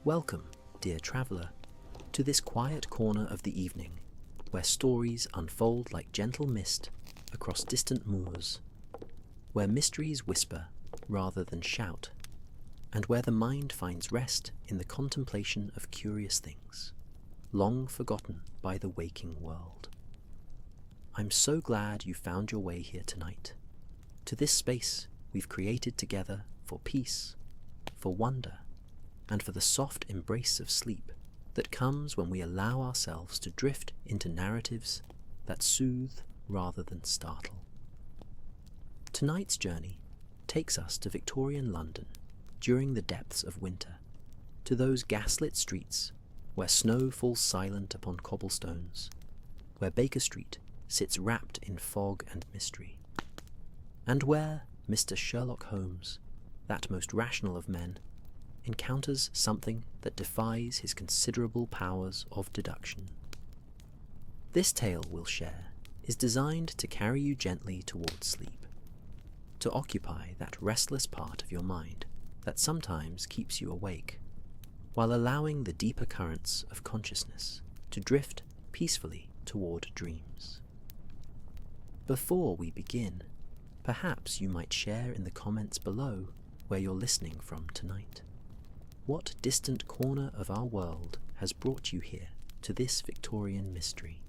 Welcome, dear traveller, to this quiet corner of the evening, where stories unfold like gentle mist across distant moors, where mysteries whisper rather than shout, and where the mind finds rest in the contemplation of curious things, long forgotten by the waking world. I'm so glad you found your way here tonight, to this space we've created together for peace, for wonder, and for the soft embrace of sleep that comes when we allow ourselves to drift into narratives that soothe rather than startle. Tonight's journey takes us to Victorian London during the depths of winter, to those gaslit streets where snow falls silent upon cobblestones, where Baker Street sits wrapped in fog and mystery, and where Mr. Sherlock Holmes, that most rational of men, encounters something that defies his considerable powers of deduction. This tale we'll share is designed to carry you gently towards sleep, to occupy that restless part of your mind that sometimes keeps you awake, while allowing the deeper currents of consciousness to drift peacefully toward dreams. Before we begin, perhaps you might share in the comments below where you're listening from tonight. What distant corner of our world has brought you here to this Victorian mystery?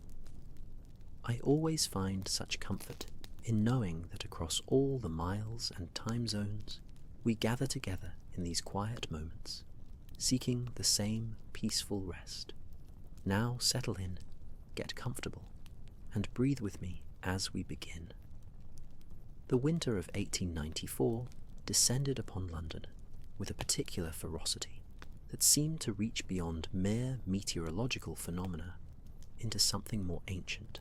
I always find such comfort in knowing that across all the miles and time zones, we gather together in these quiet moments, seeking the same peaceful rest. Now settle in, get comfortable, and breathe with me as we begin. The winter of 1894 descended upon London with a particular ferocity that seemed to reach beyond mere meteorological phenomena into something more ancient,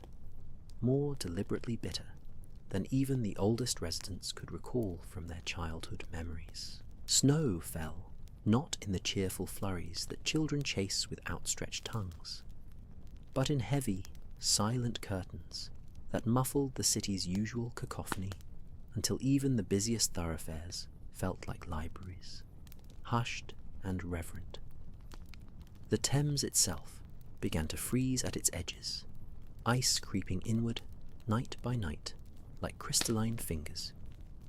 more deliberately bitter than even the oldest residents could recall from their childhood memories. Snow fell, not in the cheerful flurries that children chase with outstretched tongues, but in heavy, silent curtains that muffled the city's usual cacophony until even the busiest thoroughfares felt like libraries, hushed and reverent. The Thames itself began to freeze at its edges, ice creeping inward night by night like crystalline fingers,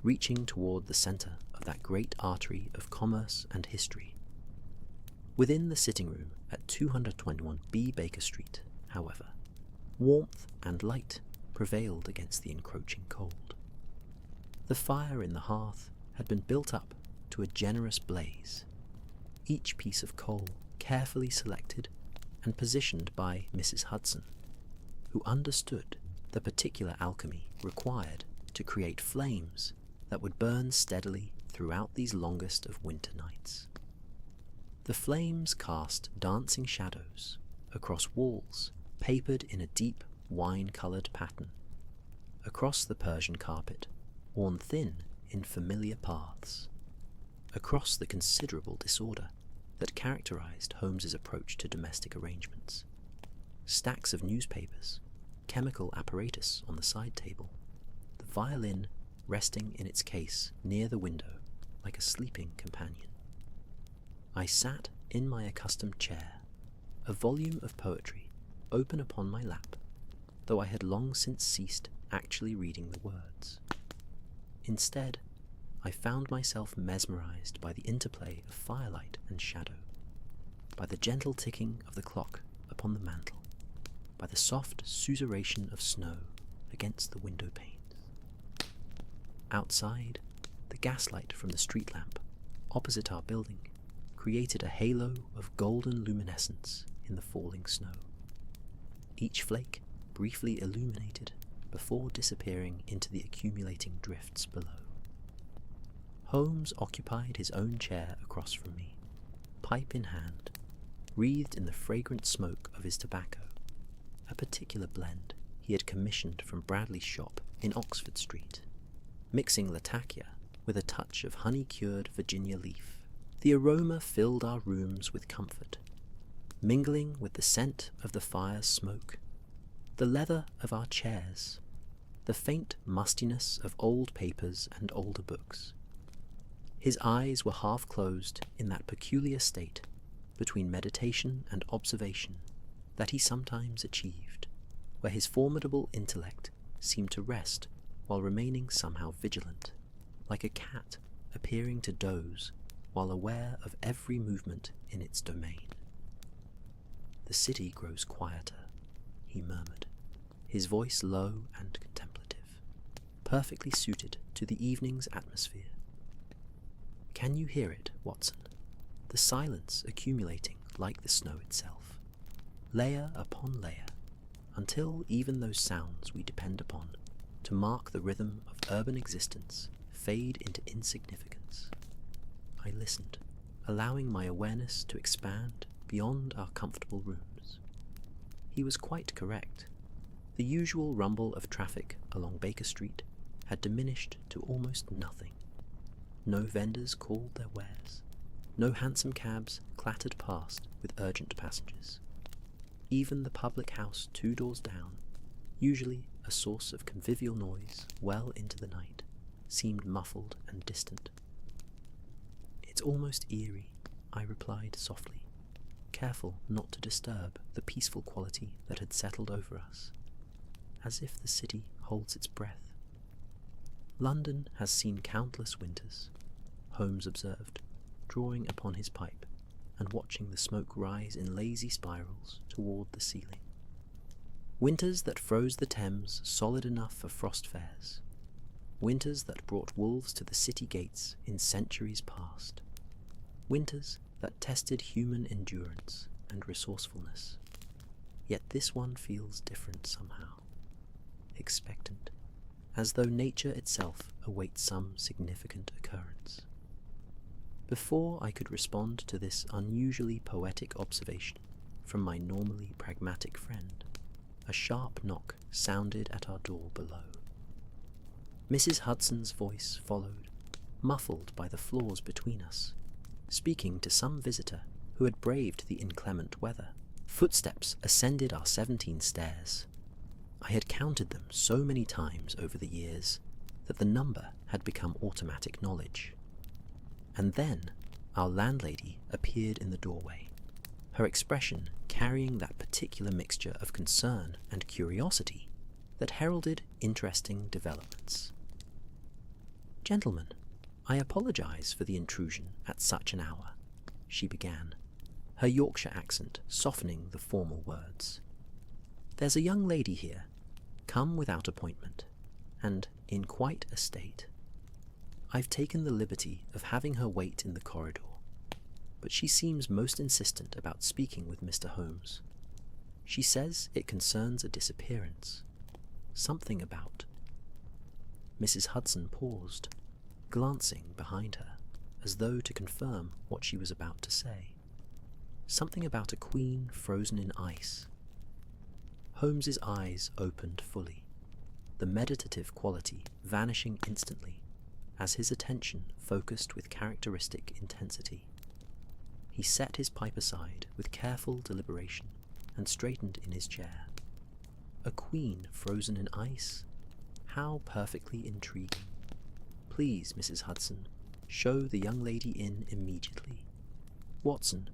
reaching toward the centre of that great artery of commerce and history. Within the sitting room at 221B Baker Street, however, warmth and light prevailed against the encroaching cold. The fire in the hearth had been built up to a generous blaze, each piece of coal carefully selected and positioned by Mrs. Hudson, who understood the particular alchemy required to create flames that would burn steadily throughout these longest of winter nights. The flames cast dancing shadows across walls papered in a deep wine-coloured pattern, across the Persian carpet worn thin in familiar paths, across the considerable disorder that characterized Holmes's approach to domestic arrangements. Stacks of newspapers, chemical apparatus on the side table, the violin resting in its case near the window like a sleeping companion. I sat in my accustomed chair, a volume of poetry open upon my lap, though I had long since ceased actually reading the words. Instead, I found myself mesmerized by the interplay of firelight and shadow, by the gentle ticking of the clock upon the mantel, by the soft susurration of snow against the window panes. Outside, the gaslight from the street lamp opposite our building created a halo of golden luminescence in the falling snow, each flake briefly illuminated before disappearing into the accumulating drifts below. Holmes occupied his own chair across from me, pipe in hand, wreathed in the fragrant smoke of his tobacco, a particular blend he had commissioned from Bradley's shop in Oxford Street, mixing Latakia with a touch of honey-cured Virginia leaf. The aroma filled our rooms with comfort, mingling with the scent of the fire's smoke, the leather of our chairs, the faint mustiness of old papers and older books. His eyes were half closed in that peculiar state between meditation and observation that he sometimes achieved, where his formidable intellect seemed to rest while remaining somehow vigilant, like a cat appearing to doze while aware of every movement in its domain. "The city grows quieter," he murmured, his voice low and contemplative, perfectly suited to the evening's atmosphere. "Can you hear it, Watson? The silence accumulating like the snow itself, layer upon layer, until even those sounds we depend upon to mark the rhythm of urban existence fade into insignificance." I listened, allowing my awareness to expand beyond our comfortable rooms. He was quite correct. The usual rumble of traffic along Baker Street had diminished to almost nothing. No vendors called their wares. No hansom cabs clattered past with urgent passengers. Even the public house 2 doors down, usually a source of convivial noise well into the night, seemed muffled and distant. "It's almost eerie," I replied softly, careful not to disturb the peaceful quality that had settled over us, as if the city holds its breath. "London has seen countless winters," Holmes observed, drawing upon his pipe and watching the smoke rise in lazy spirals toward the ceiling. "Winters that froze the Thames solid enough for frost fairs. Winters that brought wolves to the city gates in centuries past. Winters that tested human endurance and resourcefulness. Yet this one feels different somehow, expectant, as though nature itself awaits some significant occurrence." Before I could respond to this unusually poetic observation from my normally pragmatic friend, a sharp knock sounded at our door below. Mrs. Hudson's voice followed, muffled by the floors between us, speaking to some visitor who had braved the inclement weather. Footsteps ascended our 17 stairs. I had counted them so many times over the years that the number had become automatic knowledge. And then our landlady appeared in the doorway, her expression carrying that particular mixture of concern and curiosity that heralded interesting developments. "Gentlemen, I apologize for the intrusion at such an hour," she began, her Yorkshire accent softening the formal words. "There's a young lady here, come without appointment, and in quite a state. I've taken the liberty of having her wait in the corridor, but she seems most insistent about speaking with Mr. Holmes. She says it concerns a disappearance. Something about—" Mrs. Hudson paused, glancing behind her, as though to confirm what she was about to say. Something about a queen frozen in ice. Holmes's eyes opened fully, the meditative quality vanishing instantly as his attention focused with characteristic intensity. He set his pipe aside with careful deliberation and straightened in his chair. A queen frozen in ice? How perfectly intriguing. "Please, Mrs. Hudson, show the young lady in immediately. Watson,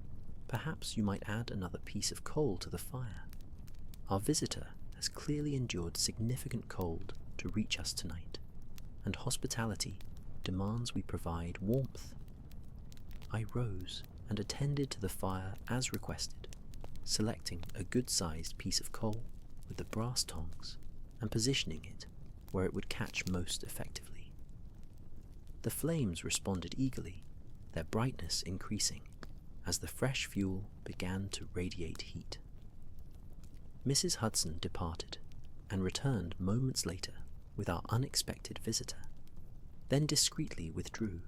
perhaps you might add another piece of coal to the fire. Our visitor has clearly endured significant cold to reach us tonight, and hospitality demands we provide warmth." I rose and attended to the fire as requested, selecting a good-sized piece of coal with the brass tongs and positioning it where it would catch most effectively. The flames responded eagerly, their brightness increasing as the fresh fuel began to radiate heat. Mrs. Hudson departed and returned moments later with our unexpected visitor, then discreetly withdrew,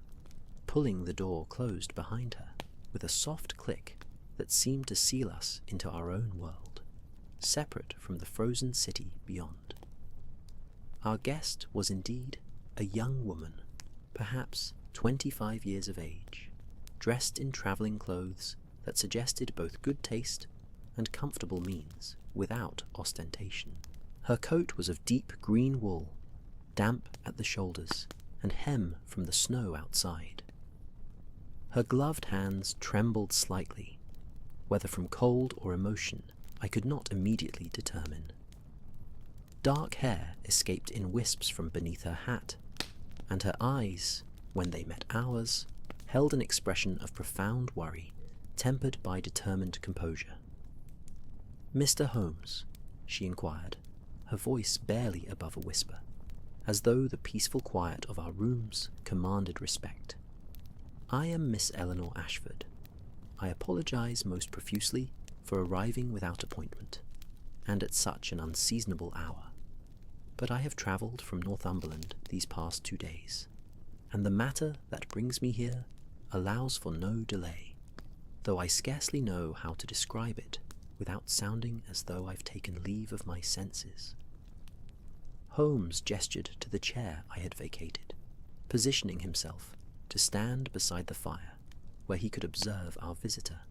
pulling the door closed behind her with a soft click that seemed to seal us into our own world, separate from the frozen city beyond. Our guest was indeed a young woman, perhaps 25 years of age, dressed in travelling clothes that suggested both good taste and comfortable means without ostentation. Her coat was of deep green wool, damp at the shoulders and hem from the snow outside. Her gloved hands trembled slightly whether from cold or emotion I could not immediately determine. Dark hair escaped in wisps from beneath her hat, and her eyes, when they met ours, held an expression of profound worry, tempered by determined composure. "Mr. Holmes," she inquired, her voice barely above a whisper, as though the peaceful quiet of our rooms commanded respect. "I am Miss Eleanor Ashford. I apologize most profusely for arriving without appointment, and at such an unseasonable hour. But I have travelled from Northumberland these past 2 days, and the matter that brings me here allows for no delay, though I scarcely know how to describe it without sounding as though I've taken leave of my senses." Holmes gestured to the chair I had vacated, positioning himself to stand beside the fire where he could observe our visitor,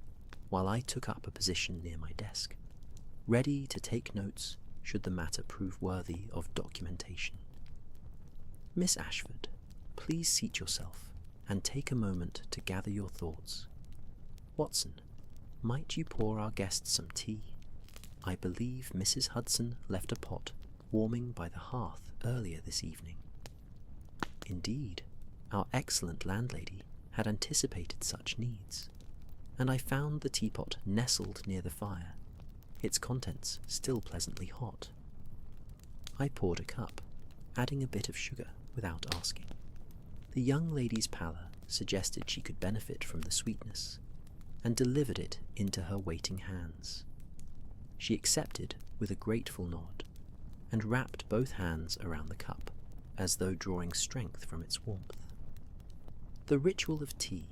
while I took up a position near my desk, ready to take notes should the matter prove worthy of documentation. "Miss Ashford, please seat yourself and take a moment to gather your thoughts. Watson, might you pour our guests some tea? I believe Mrs. Hudson left a pot warming by the hearth earlier this evening." Indeed, our excellent landlady had anticipated such needs, and I found the teapot nestled near the fire, its contents still pleasantly hot. I poured a cup, adding a bit of sugar without asking. The young lady's pallor suggested she could benefit from the sweetness, and delivered it into her waiting hands. She accepted with a grateful nod, and wrapped both hands around the cup, as though drawing strength from its warmth. The ritual of tea,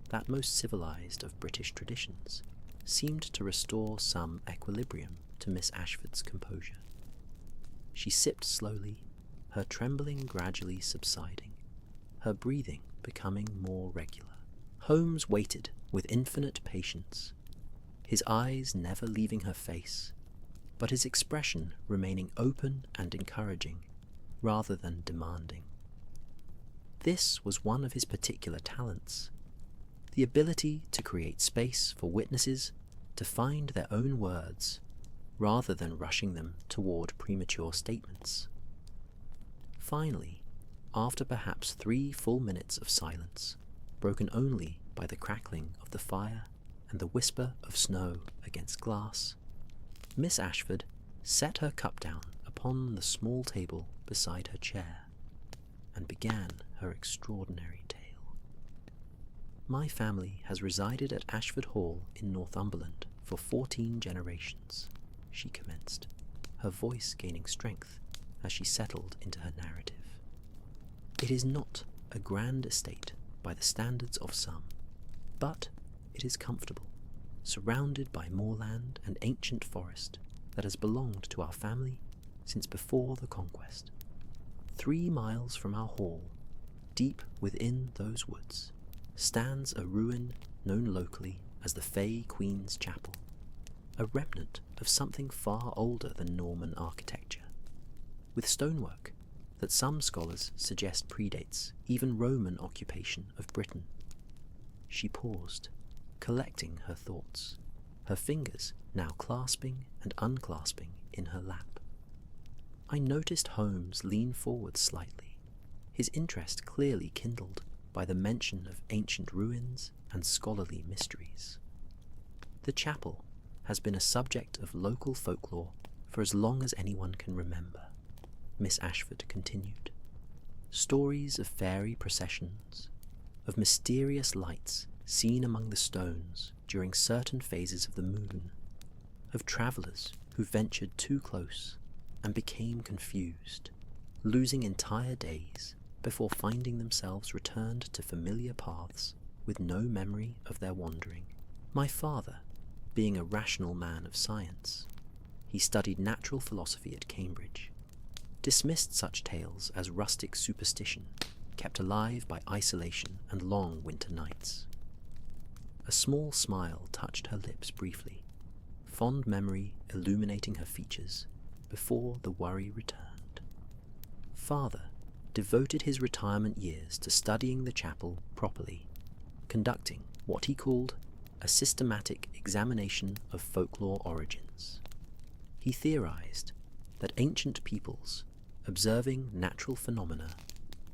that most civilized of British traditions, seemed to restore some equilibrium to Miss Ashford's composure. She sipped slowly, her trembling gradually subsiding, her breathing becoming more regular. Holmes waited with infinite patience, his eyes never leaving her face, but his expression remaining open and encouraging, rather than demanding. This was one of his particular talents, the ability to create space for witnesses to find their own words, rather than rushing them toward premature statements. Finally, after perhaps 3 full minutes of silence, broken only by the crackling of the fire and the whisper of snow against glass, Miss Ashford set her cup down upon the small table beside her chair, and began her extraordinary tale. "My family has resided at Ashford Hall in Northumberland for 14 generations," she commenced, her voice gaining strength as she settled into her narrative. "It is not a grand estate by the standards of some, but it is comfortable, surrounded by moorland and ancient forest that has belonged to our family since before the Conquest. 3 miles from our hall, deep within those woods, stands a ruin known locally as the Fay Queen's Chapel, a remnant of something far older than Norman architecture, with stonework that some scholars suggest predates even Roman occupation of Britain." She paused, collecting her thoughts, her fingers now clasping and unclasping in her lap. I noticed Holmes lean forward slightly, his interest clearly kindled by the mention of ancient ruins and scholarly mysteries. "The chapel has been a subject of local folklore for as long as anyone can remember," Miss Ashford continued. "Stories of fairy processions, of mysterious lights seen among the stones during certain phases of the moon, of travellers who ventured too close and became confused, losing entire days before finding themselves returned to familiar paths with no memory of their wandering. My father, being a rational man of science, he studied natural philosophy at Cambridge, dismissed such tales as rustic superstition kept alive by isolation and long winter nights." A small smile touched her lips briefly, fond memory illuminating her features before the worry returned. "Father devoted his retirement years to studying the chapel properly, conducting what he called a systematic examination of folklore origins. He theorized that ancient peoples, observing natural phenomena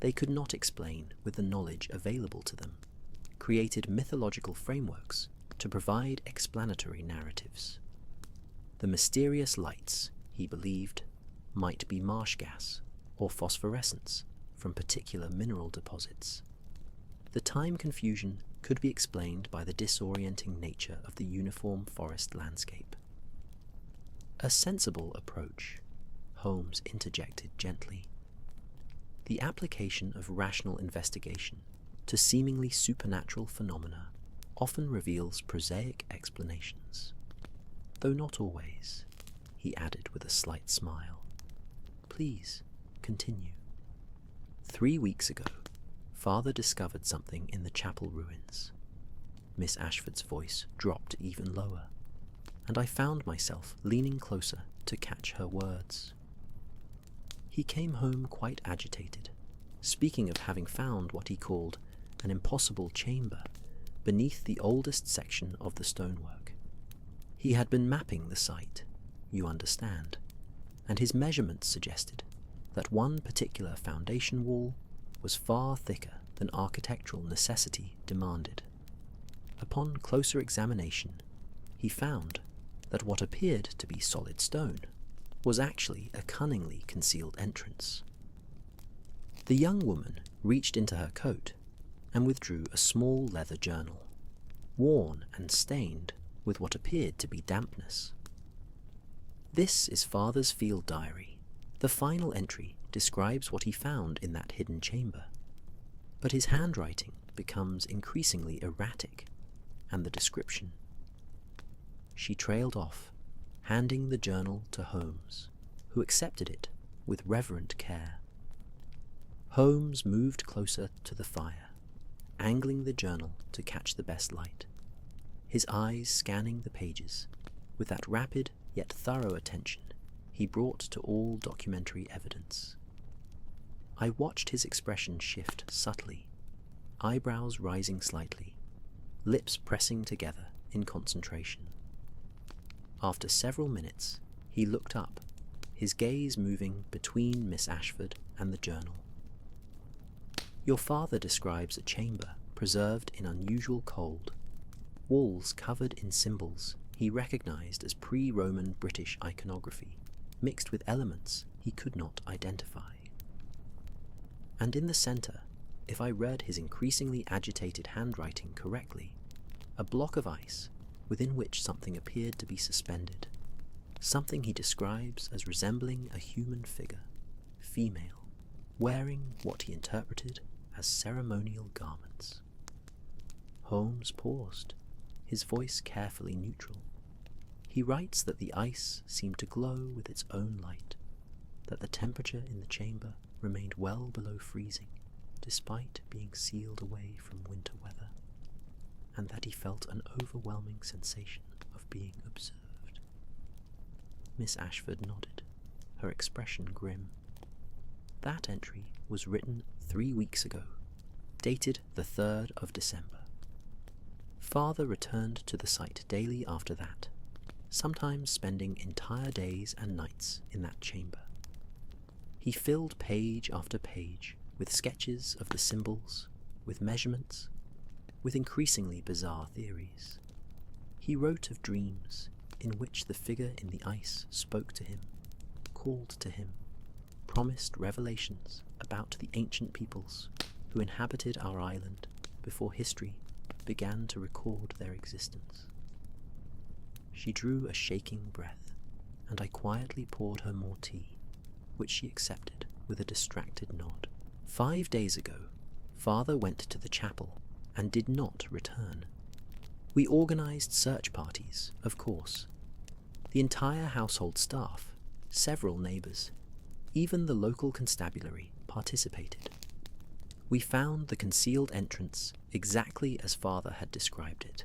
they could not explain with the knowledge available to them, created mythological frameworks to provide explanatory narratives. The mysterious lights, he believed, might be marsh gas or phosphorescence from particular mineral deposits. The time confusion could be explained by the disorienting nature of the uniform forest landscape. A sensible approach, Holmes interjected gently. The application of rational investigation to seemingly supernatural phenomena often reveals prosaic explanations, though not always, he added with a slight smile. Please, continue. 3 weeks ago, Father discovered something in the chapel ruins. Miss Ashford's voice dropped even lower, and I found myself leaning closer to catch her words. He came home quite agitated, speaking of having found what he called an impossible chamber beneath the oldest section of the stonework. He had been mapping the site, you understand, and his measurements suggested that one particular foundation wall was far thicker than architectural necessity demanded. Upon closer examination, he found that what appeared to be solid stone was actually a cunningly concealed entrance. The young woman reached into her coat and withdrew a small leather journal, worn and stained with what appeared to be dampness. This is Father's field diary. The final entry describes what he found in that hidden chamber, but his handwriting becomes increasingly erratic, and the description. She trailed off, handing the journal to Holmes, who accepted it with reverent care. Holmes moved closer to the fire, angling the journal to catch the best light, his eyes scanning the pages with that rapid yet thorough attention he brought to all documentary evidence. I watched his expression shift subtly, eyebrows rising slightly, lips pressing together in concentration. After several minutes, he looked up, his gaze moving between Miss Ashford and the journal. Your father describes a chamber preserved in unusual cold, walls covered in symbols he recognized as pre-Roman British iconography, mixed with elements he could not identify. And in the center, if I read his increasingly agitated handwriting correctly, a block of ice within which something appeared to be suspended, something he describes as resembling a human figure, female, wearing what he interpreted as ceremonial garments. Holmes paused, his voice carefully neutral. He writes that the ice seemed to glow with its own light, that the temperature in the chamber remained well below freezing, despite being sealed away from winter weather, and that he felt an overwhelming sensation of being observed. Miss Ashford nodded, her expression grim. That entry was written 3 weeks ago, dated the 3rd of December. Father returned to the site daily after that, sometimes spending entire days and nights in that chamber. He filled page after page with sketches of the symbols, with measurements, with increasingly bizarre theories. He wrote of dreams in which the figure in the ice spoke to him, called to him, promised revelations about the ancient peoples who inhabited our island before history began to record their existence. She drew a shaking breath, and I quietly poured her more tea, which she accepted with a distracted nod. 5 days ago, Father went to the chapel and did not return. We organized search parties, of course. The entire household staff, several neighbors, even the local constabulary participated. We found the concealed entrance exactly as Father had described it.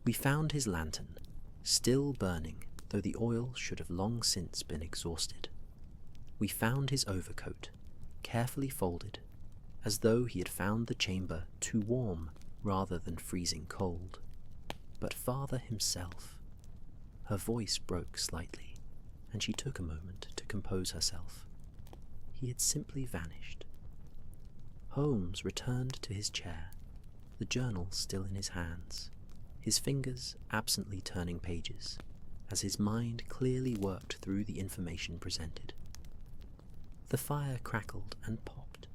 We found his lantern, still burning, though the oil should have long since been exhausted. We found his overcoat, carefully folded, as though he had found the chamber too warm rather than freezing cold. but father himself. Her voice broke slightly, and she took a moment to compose herself. He had simply vanished. Holmes returned to his chair, the journal still in his hands, his fingers absently turning pages, as his mind clearly worked through the information presented. The fire crackled and popped,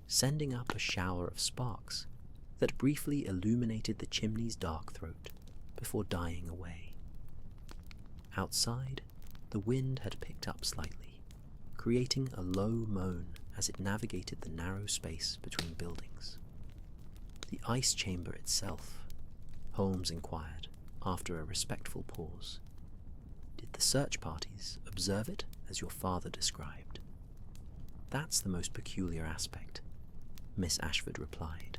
sending up a shower of sparks that briefly illuminated the chimney's dark throat before dying away. Outside, the wind had picked up slightly, creating a low moan as it navigated the narrow space between buildings. The ice chamber itself, Holmes inquired after a respectful pause. Did the search parties observe it as your father described? That's the most peculiar aspect, Miss Ashford replied,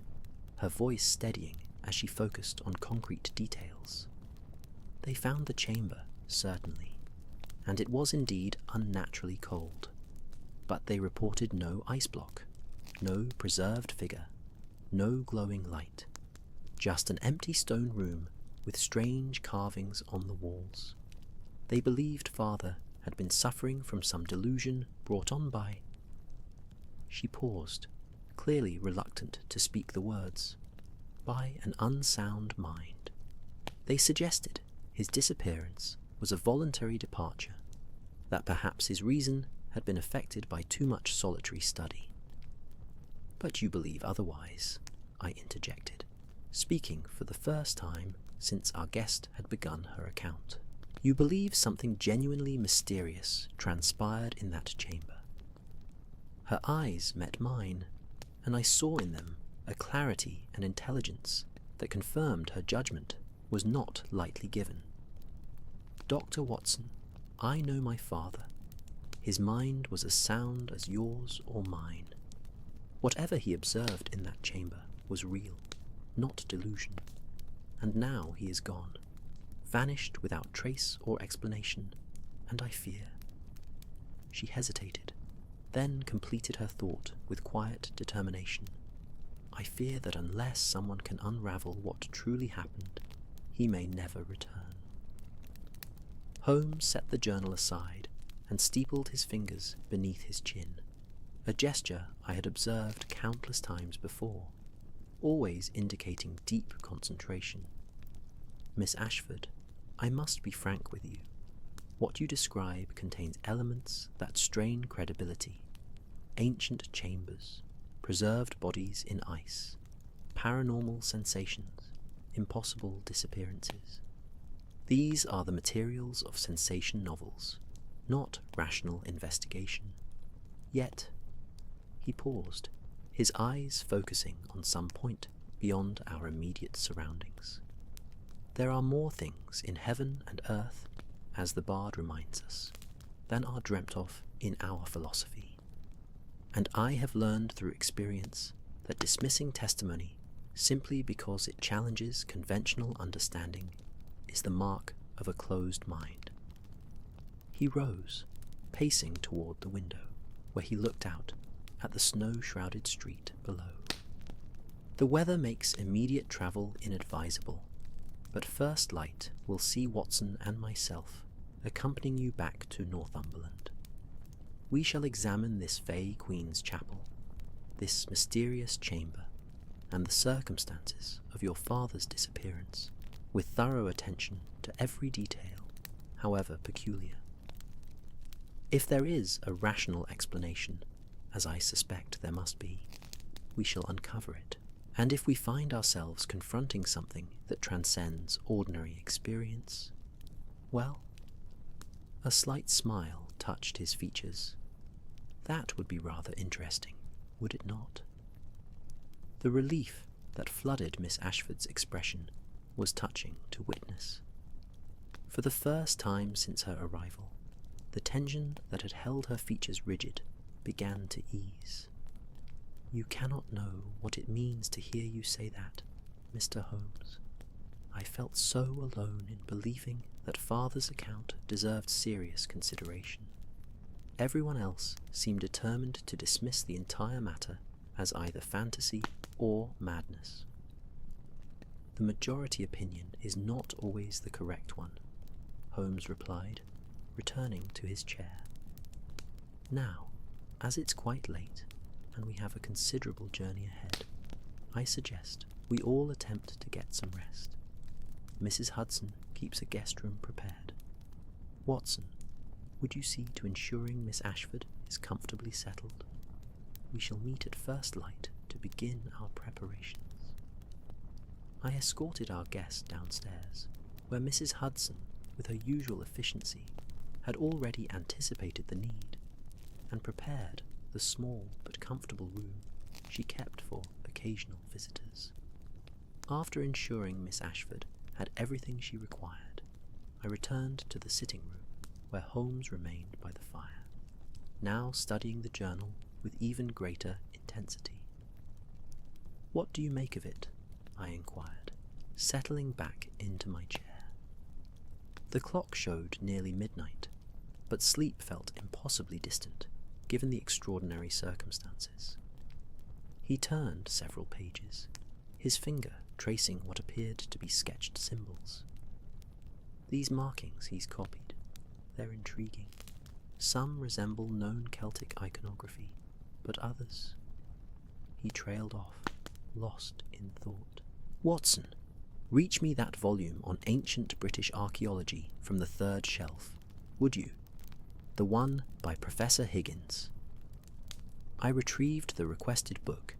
her voice steadying as she focused on concrete details. They found the chamber, certainly, and it was indeed unnaturally cold, but they reported no ice block, no preserved figure, no glowing light, just an empty stone room with strange carvings on the walls. They believed father had been suffering from some delusion brought on by... She paused, clearly reluctant to speak the words, by an unsound mind. They suggested his disappearance was a voluntary departure, that perhaps his reason had been affected by too much solitary study. But you believe otherwise, I interjected, speaking for the first time since our guest had begun her account. You believe something genuinely mysterious transpired in that chamber. Her eyes met mine, and I saw in them a clarity and intelligence that confirmed her judgment was not lightly given. Dr. Watson, I know my father. His mind was as sound as yours or mine. Whatever he observed in that chamber was real, not delusion. And now he is gone, vanished without trace or explanation, and I fear. She hesitated, then completed her thought with quiet determination. I fear that unless someone can unravel what truly happened, he may never return. Holmes set the journal aside and steepled his fingers beneath his chin, a gesture I had observed countless times before, always indicating deep concentration. Miss Ashford, I must be frank with you. What you describe contains elements that strain credibility. Ancient chambers, preserved bodies in ice, paranormal sensations, impossible disappearances. These are the materials of sensation novels, not rational investigation. Yet, he paused, his eyes focusing on some point beyond our immediate surroundings. There are more things in heaven and earth, as the bard reminds us, than are dreamt of in our philosophy. And I have learned through experience that dismissing testimony simply because it challenges conventional understanding is the mark of a closed mind. He rose, pacing toward the window, where he looked out at the snow-shrouded street below. The weather makes immediate travel inadvisable, but first light will see Watson and myself accompanying you back to Northumberland. We shall examine this Fay Queen's chapel, this mysterious chamber, and the circumstances of your father's disappearance, with thorough attention to every detail, however peculiar. If there is a rational explanation, as I suspect there must be, we shall uncover it, and if we find ourselves confronting something that transcends ordinary experience, well, a slight smile touched his features. That would be rather interesting, would it not? The relief that flooded Miss Ashford's expression was touching to witness. For the first time since her arrival, the tension that had held her features rigid began to ease. You cannot know what it means to hear you say that, Mr. Holmes. I felt so alone in believing that father's account deserved serious consideration. Everyone else seemed determined to dismiss the entire matter as either fantasy or madness. The majority opinion is not always the correct one, Holmes replied, returning to his chair. Now, as it's quite late, and we have a considerable journey ahead, I suggest we all attempt to get some rest. Mrs. Hudson keeps a guest room prepared. Watson, would you see to ensuring Miss Ashford is comfortably settled? We shall meet at first light to begin our preparations. I escorted our guest downstairs, where Mrs. Hudson, with her usual efficiency, had already anticipated the need, and prepared the small but comfortable room she kept for occasional visitors. After ensuring Miss Ashford had everything she required, I returned to the sitting room, where Holmes remained by the fire, now studying the journal with even greater intensity. "What do you make of it?" I inquired, settling back into my chair. The clock showed nearly midnight, but sleep felt impossibly distant, given the extraordinary circumstances. He turned several pages, his finger tracing what appeared to be sketched symbols. "These markings he's copied. They're intriguing. Some resemble known Celtic iconography, but others—" He trailed off, lost in thought. "Watson, reach me that volume on ancient British archaeology from the third shelf, would you? The one by Professor Higgins." I retrieved the requested book,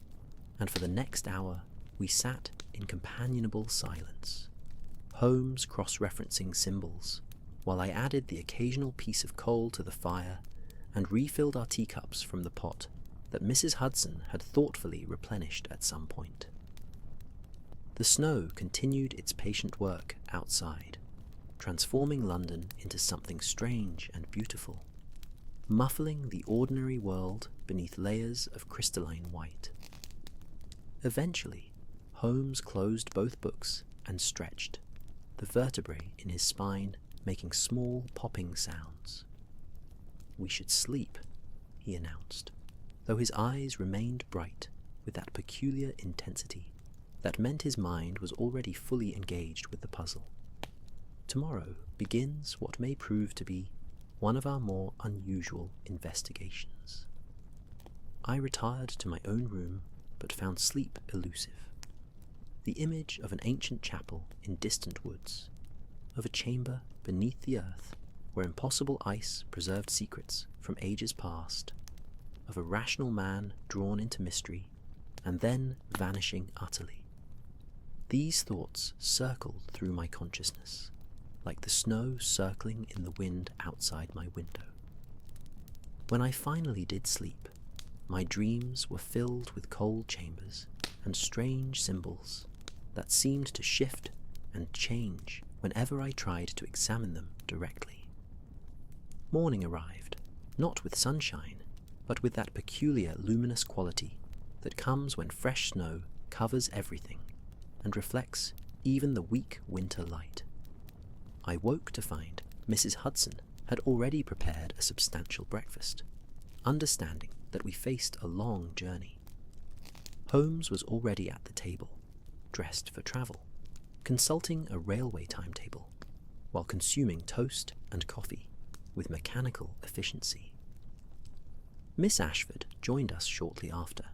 and for the next hour we sat in companionable silence, Holmes cross-referencing symbols, while I added the occasional piece of coal to the fire and refilled our teacups from the pot that Mrs. Hudson had thoughtfully replenished at some point. The snow continued its patient work outside, transforming London into something strange and beautiful, muffling the ordinary world beneath layers of crystalline white. Eventually, Holmes closed both books and stretched, the vertebrae in his spine making small popping sounds. "We should sleep," he announced, though his eyes remained bright with that peculiar intensity that meant his mind was already fully engaged with the puzzle. "Tomorrow begins what may prove to be one of our more unusual investigations." I retired to my own room, but found sleep elusive. The image of an ancient chapel in distant woods, of a chamber beneath the earth where impossible ice preserved secrets from ages past, of a rational man drawn into mystery and then vanishing utterly. These thoughts circled through my consciousness, like the snow circling in the wind outside my window. When I finally did sleep, my dreams were filled with cold chambers and strange symbols that seemed to shift and change whenever I tried to examine them directly. Morning arrived, not with sunshine, but with that peculiar luminous quality that comes when fresh snow covers everything and reflects even the weak winter light. I woke to find Mrs. Hudson had already prepared a substantial breakfast, understanding that we faced a long journey. Holmes was already at the table, dressed for travel, consulting a railway timetable, while consuming toast and coffee with mechanical efficiency. Miss Ashford joined us shortly after,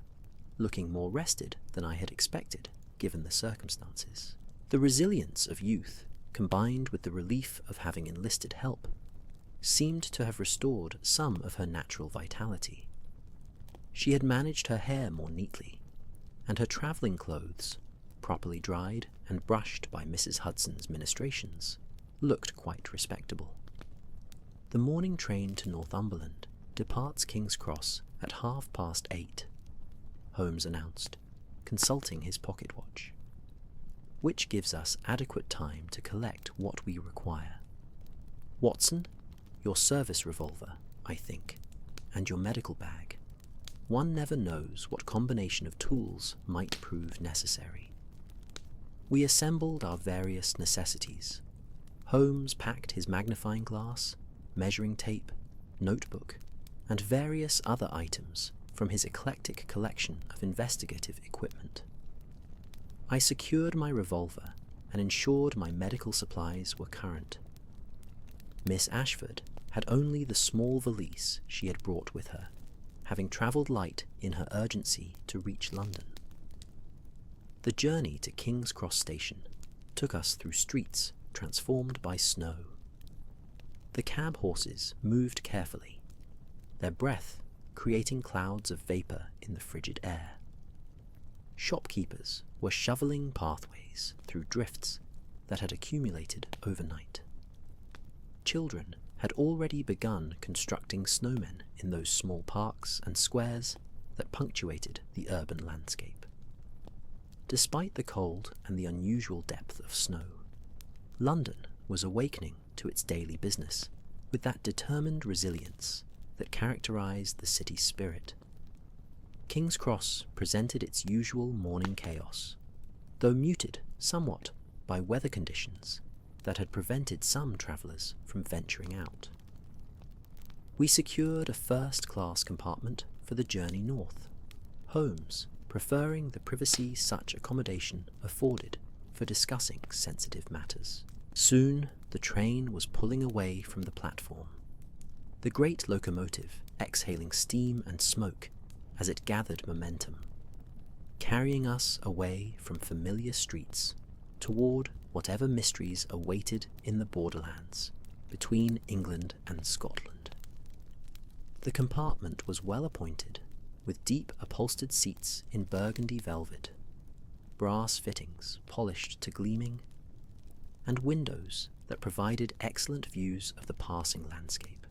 looking more rested than I had expected given the circumstances. The resilience of youth, combined with the relief of having enlisted help, seemed to have restored some of her natural vitality. She had managed her hair more neatly, and her travelling clothes, properly dried and brushed by Mrs. Hudson's ministrations, looked quite respectable. The morning train to Northumberland departs King's Cross at 8:30, Holmes announced, consulting his pocket watch, which gives us adequate time to collect what we require. Watson, your service revolver, I think, and your medical bag. One never knows what combination of tools might prove necessary. We assembled our various necessities. Holmes packed his magnifying glass, measuring tape, notebook, and various other items from his eclectic collection of investigative equipment. I secured my revolver and ensured my medical supplies were current. Miss Ashford had only the small valise she had brought with her, having travelled light in her urgency to reach London. The journey to King's Cross Station took us through streets transformed by snow. The cab horses moved carefully, their breath creating clouds of vapour in the frigid air. Shopkeepers were shovelling pathways through drifts that had accumulated overnight. Children had already begun constructing snowmen in those small parks and squares that punctuated the urban landscape. Despite the cold and the unusual depth of snow, London was awakening to its daily business with that determined resilience that characterized the city's spirit. King's Cross presented its usual morning chaos, though muted somewhat by weather conditions that had prevented some travellers from venturing out. We secured a first-class compartment for the journey north, Holmes preferring the privacy such accommodation afforded for discussing sensitive matters. Soon the train was pulling away from the platform, the great locomotive exhaling steam and smoke as it gathered momentum, carrying us away from familiar streets toward whatever mysteries awaited in the borderlands between England and Scotland. The compartment was well appointed, with deep upholstered seats in burgundy velvet, brass fittings polished to gleaming, and windows that provided excellent views of the passing landscape.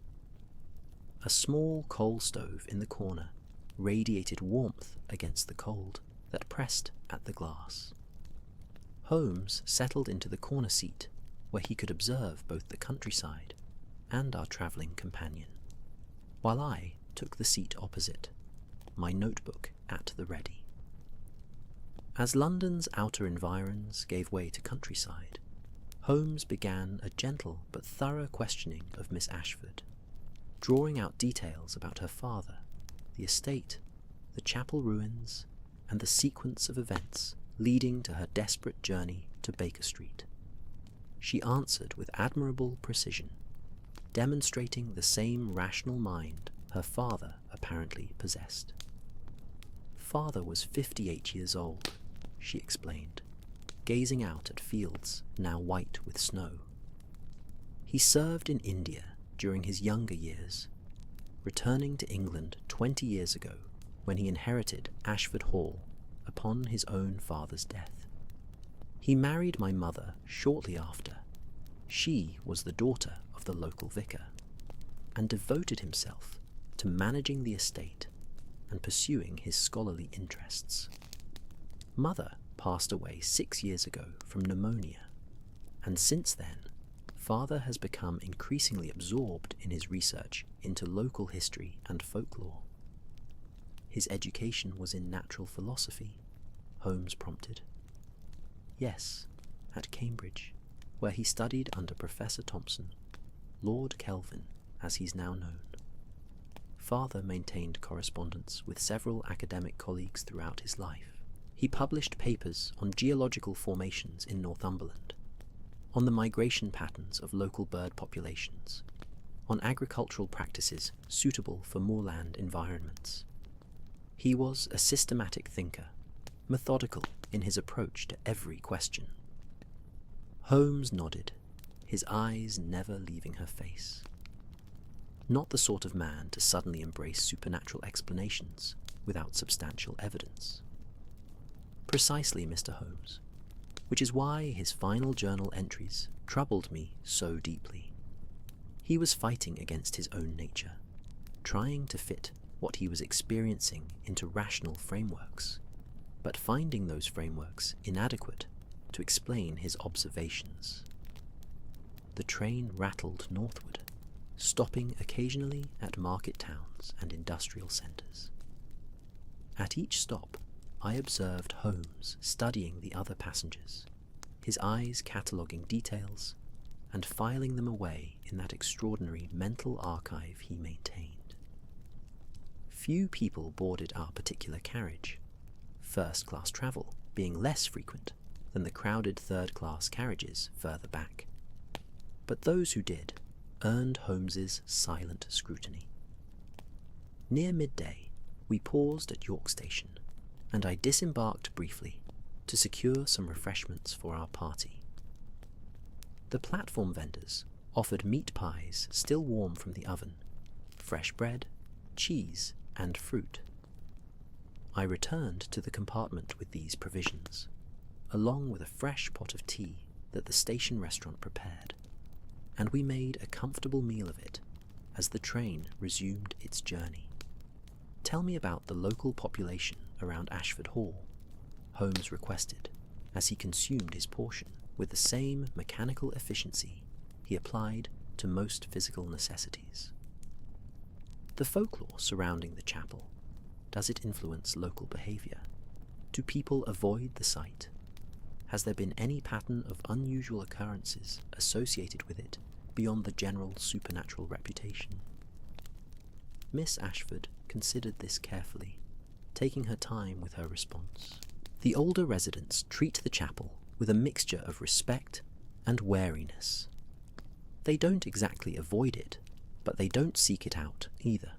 A small coal stove in the corner radiated warmth against the cold that pressed at the glass. Holmes settled into the corner seat where he could observe both the countryside and our travelling companion, while I took the seat opposite, my notebook at the ready. As London's outer environs gave way to countryside, Holmes began a gentle but thorough questioning of Miss Ashford, drawing out details about her father, the estate, the chapel ruins, and the sequence of events leading to her desperate journey to Baker Street. She answered with admirable precision, demonstrating the same rational mind her father apparently possessed. Father was 58 years old, she explained, gazing out at fields now white with snow. He served in India during his younger years, returning to England 20 years ago when he inherited Ashford Hall upon his own father's death. He married my mother shortly after. She was the daughter of the local vicar, and devoted himself to managing the estate and pursuing his scholarly interests. Mother passed away 6 years ago from pneumonia, and since then, Father has become increasingly absorbed in his research into local history and folklore. His education was in natural philosophy, Holmes prompted. Yes, at Cambridge, where he studied under Professor Thomson, Lord Kelvin, as he's now known. Father maintained correspondence with several academic colleagues throughout his life. He published papers on geological formations in Northumberland, on the migration patterns of local bird populations, on agricultural practices suitable for moorland environments. He was a systematic thinker, methodical in his approach to every question. Holmes nodded, his eyes never leaving her face. Not the sort of man to suddenly embrace supernatural explanations without substantial evidence. Precisely, Mr. Holmes, which is why his final journal entries troubled me so deeply. He was fighting against his own nature, trying to fit what he was experiencing into rational frameworks, but finding those frameworks inadequate to explain his observations. The train rattled northward, stopping occasionally at market towns and industrial centres. At each stop, I observed Holmes studying the other passengers, his eyes cataloguing details and filing them away in that extraordinary mental archive he maintained. Few people boarded our particular carriage, first-class travel being less frequent than the crowded third-class carriages further back. But those who did earned Holmes's silent scrutiny. Near midday, we paused at York Station, and I disembarked briefly to secure some refreshments for our party. The platform vendors offered meat pies still warm from the oven, fresh bread, cheese, and fruit. I returned to the compartment with these provisions, along with a fresh pot of tea that the station restaurant prepared, and we made a comfortable meal of it as the train resumed its journey. "Tell me about the local population around Ashford Hall," Holmes requested, as he consumed his portion with the same mechanical efficiency he applied to most physical necessities. "The folklore surrounding the chapel, does it influence local behaviour? Do people avoid the site? Has there been any pattern of unusual occurrences associated with it beyond the general supernatural reputation?" Miss Ashford considered this carefully, taking her time with her response. "The older residents treat the chapel with a mixture of respect and wariness. They don't exactly avoid it, but they don't seek it out either.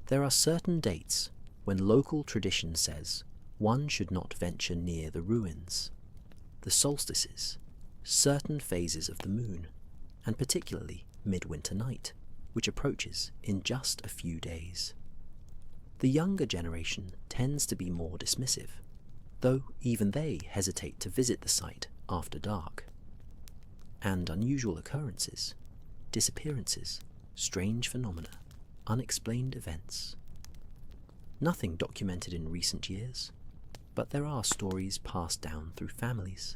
There are certain dates when local tradition says one should not venture near the ruins, the solstices, certain phases of the moon, and particularly Midwinter night, which approaches in just a few days. The younger generation tends to be more dismissive, though even they hesitate to visit the site after dark. And unusual occurrences, disappearances, strange phenomena, unexplained events. Nothing documented in recent years, but there are stories passed down through families,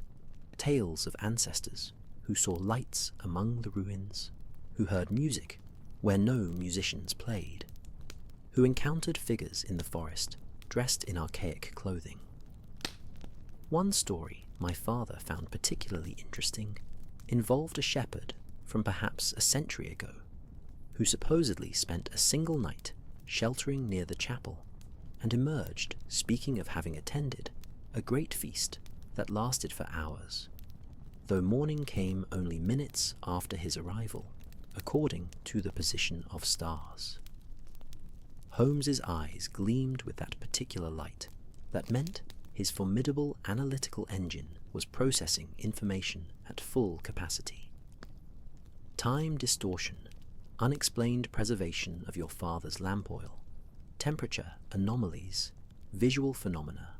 tales of ancestors who saw lights among the ruins, who heard music where no musicians played, who encountered figures in the forest dressed in archaic clothing. One story my father found particularly interesting involved a shepherd from perhaps a century ago, who supposedly spent a single night sheltering near the chapel and emerged speaking of having attended a great feast that lasted for hours, though morning came only minutes after his arrival, according to the position of stars. Holmes's eyes gleamed with that particular light that meant his formidable analytical engine was processing information at full capacity. Time distortion, unexplained preservation of your father's lamp oil, temperature anomalies, visual phenomena,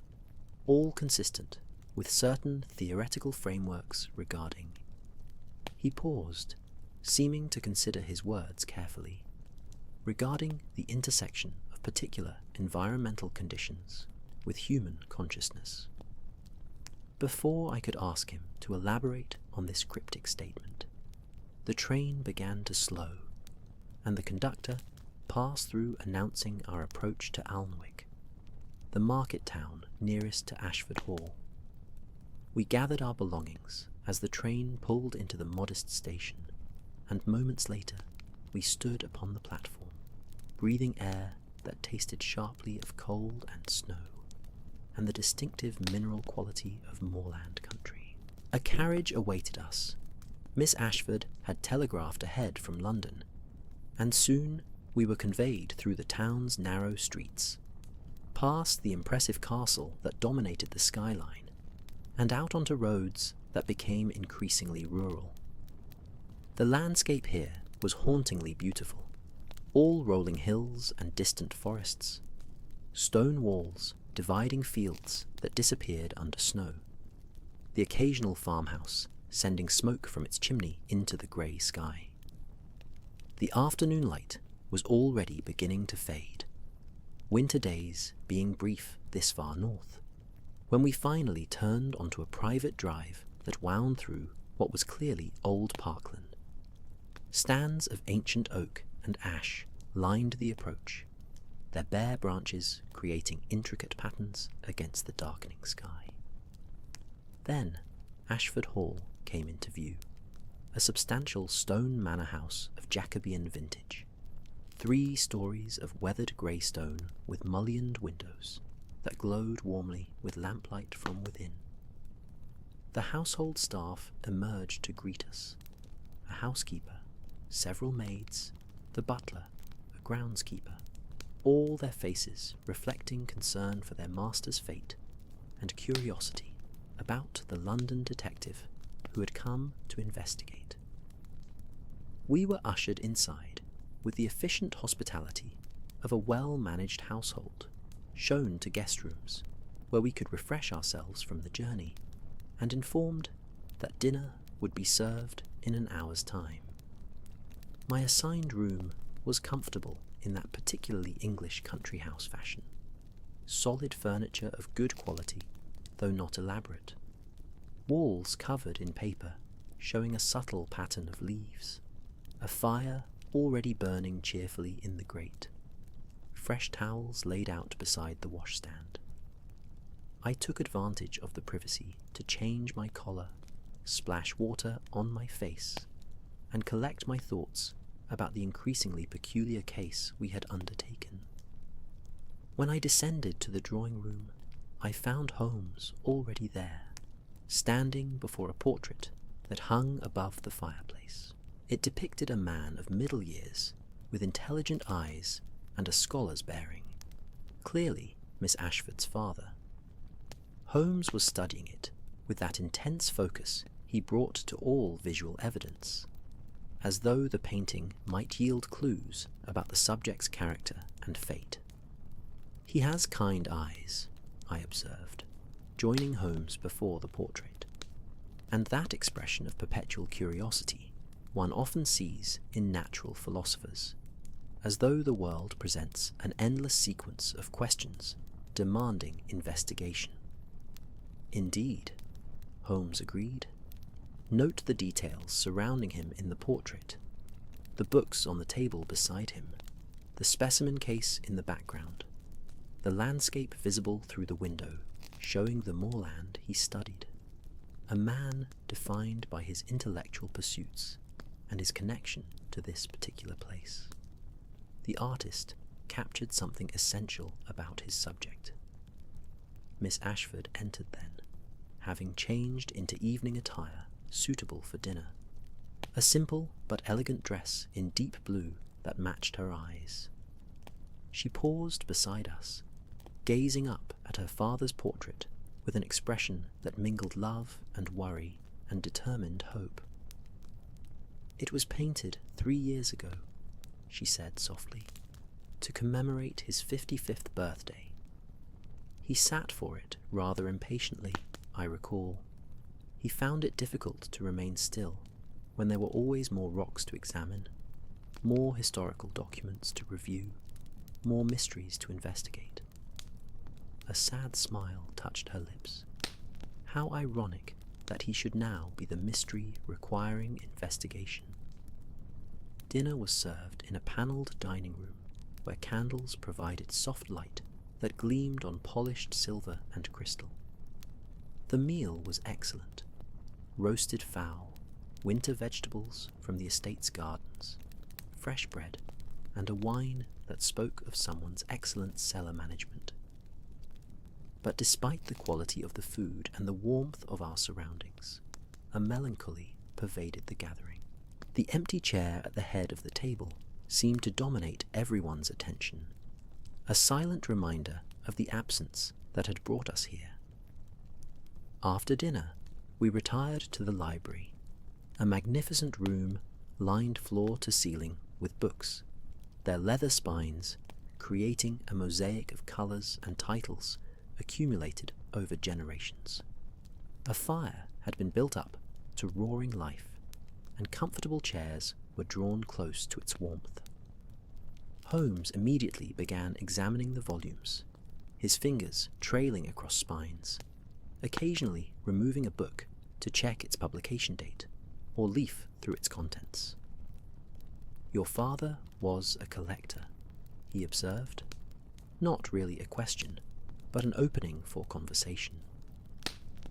all consistent with certain theoretical frameworks regarding. He paused, seeming to consider his words carefully, regarding the intersection of particular environmental conditions with human consciousness. Before I could ask him to elaborate on this cryptic statement, the train began to slow, and the conductor passed through announcing our approach to Alnwick, the market town nearest to Ashford Hall. We gathered our belongings as the train pulled into the modest station, and moments later we stood upon the platform, breathing air that tasted sharply of cold and snow, and the distinctive mineral quality of moorland country. A carriage awaited us. Miss Ashford had telegraphed ahead from London, and soon we were conveyed through the town's narrow streets, past the impressive castle that dominated the skyline, and out onto roads that became increasingly rural. The landscape here was hauntingly beautiful, all rolling hills and distant forests, stone walls dividing fields that disappeared under snow, the occasional farmhouse sending smoke from its chimney into the grey sky. The afternoon light was already beginning to fade, winter days being brief this far north, when we finally turned onto a private drive that wound through what was clearly old parkland. Stands of ancient oak and ash lined the approach, their bare branches creating intricate patterns against the darkening sky. Then Ashford Hall came into view, a substantial stone manor house of Jacobean vintage, 3 stories of weathered grey stone with mullioned windows, that glowed warmly with lamplight from within. The household staff emerged to greet us. A housekeeper, several maids, the butler, a groundskeeper, all their faces reflecting concern for their master's fate and curiosity about the London detective who had come to investigate. We were ushered inside with the efficient hospitality of a well-managed household, shown to guest rooms where we could refresh ourselves from the journey, and informed that dinner would be served in an hour's time. My assigned room was comfortable in that particularly English country house fashion. Solid furniture of good quality, though not elaborate. Walls covered in paper, showing a subtle pattern of leaves. A fire already burning cheerfully in the grate. Fresh towels laid out beside the washstand. I took advantage of the privacy to change my collar, splash water on my face, and collect my thoughts about the increasingly peculiar case we had undertaken. When I descended to the drawing room, I found Holmes already there, standing before a portrait that hung above the fireplace. It depicted a man of middle years, with intelligent eyes and a scholar's bearing, clearly Miss Ashford's father. Holmes was studying it with that intense focus he brought to all visual evidence, as though the painting might yield clues about the subject's character and fate. "He has kind eyes," I observed, joining Holmes before the portrait, and that expression of perpetual curiosity one often sees in natural philosophers, as though the world presents an endless sequence of questions demanding investigation. "Indeed," Holmes agreed. "Note the details surrounding him in the portrait, the books on the table beside him, the specimen case in the background, the landscape visible through the window showing the moorland he studied. A man defined by his intellectual pursuits and his connection to this particular place. The artist captured something essential about his subject." Miss Ashford entered then, having changed into evening attire suitable for dinner, a simple but elegant dress in deep blue that matched her eyes. She paused beside us, gazing up at her father's portrait with an expression that mingled love and worry and determined hope. "It was painted 3 years ago," she said softly, "to commemorate his 55th birthday. He sat for it rather impatiently, I recall. He found it difficult to remain still when there were always more rocks to examine, more historical documents to review, more mysteries to investigate." A sad smile touched her lips. How ironic that he should now be the mystery requiring investigation. Dinner was served in a panelled dining room where candles provided soft light that gleamed on polished silver and crystal. The meal was excellent. Roasted fowl, winter vegetables from the estate's gardens, fresh bread, and a wine that spoke of someone's excellent cellar management. But despite the quality of the food and the warmth of our surroundings, a melancholy pervaded the gathering. The empty chair at the head of the table seemed to dominate everyone's attention, a silent reminder of the absence that had brought us here. After dinner, we retired to the library, a magnificent room lined floor to ceiling with books, their leather spines creating a mosaic of colours and titles accumulated over generations. A fire had been built up to roaring life, and comfortable chairs were drawn close to its warmth. Holmes immediately began examining the volumes, his fingers trailing across spines, occasionally removing a book to check its publication date or leaf through its contents. "Your father was a collector," he observed. Not really a question, but an opening for conversation.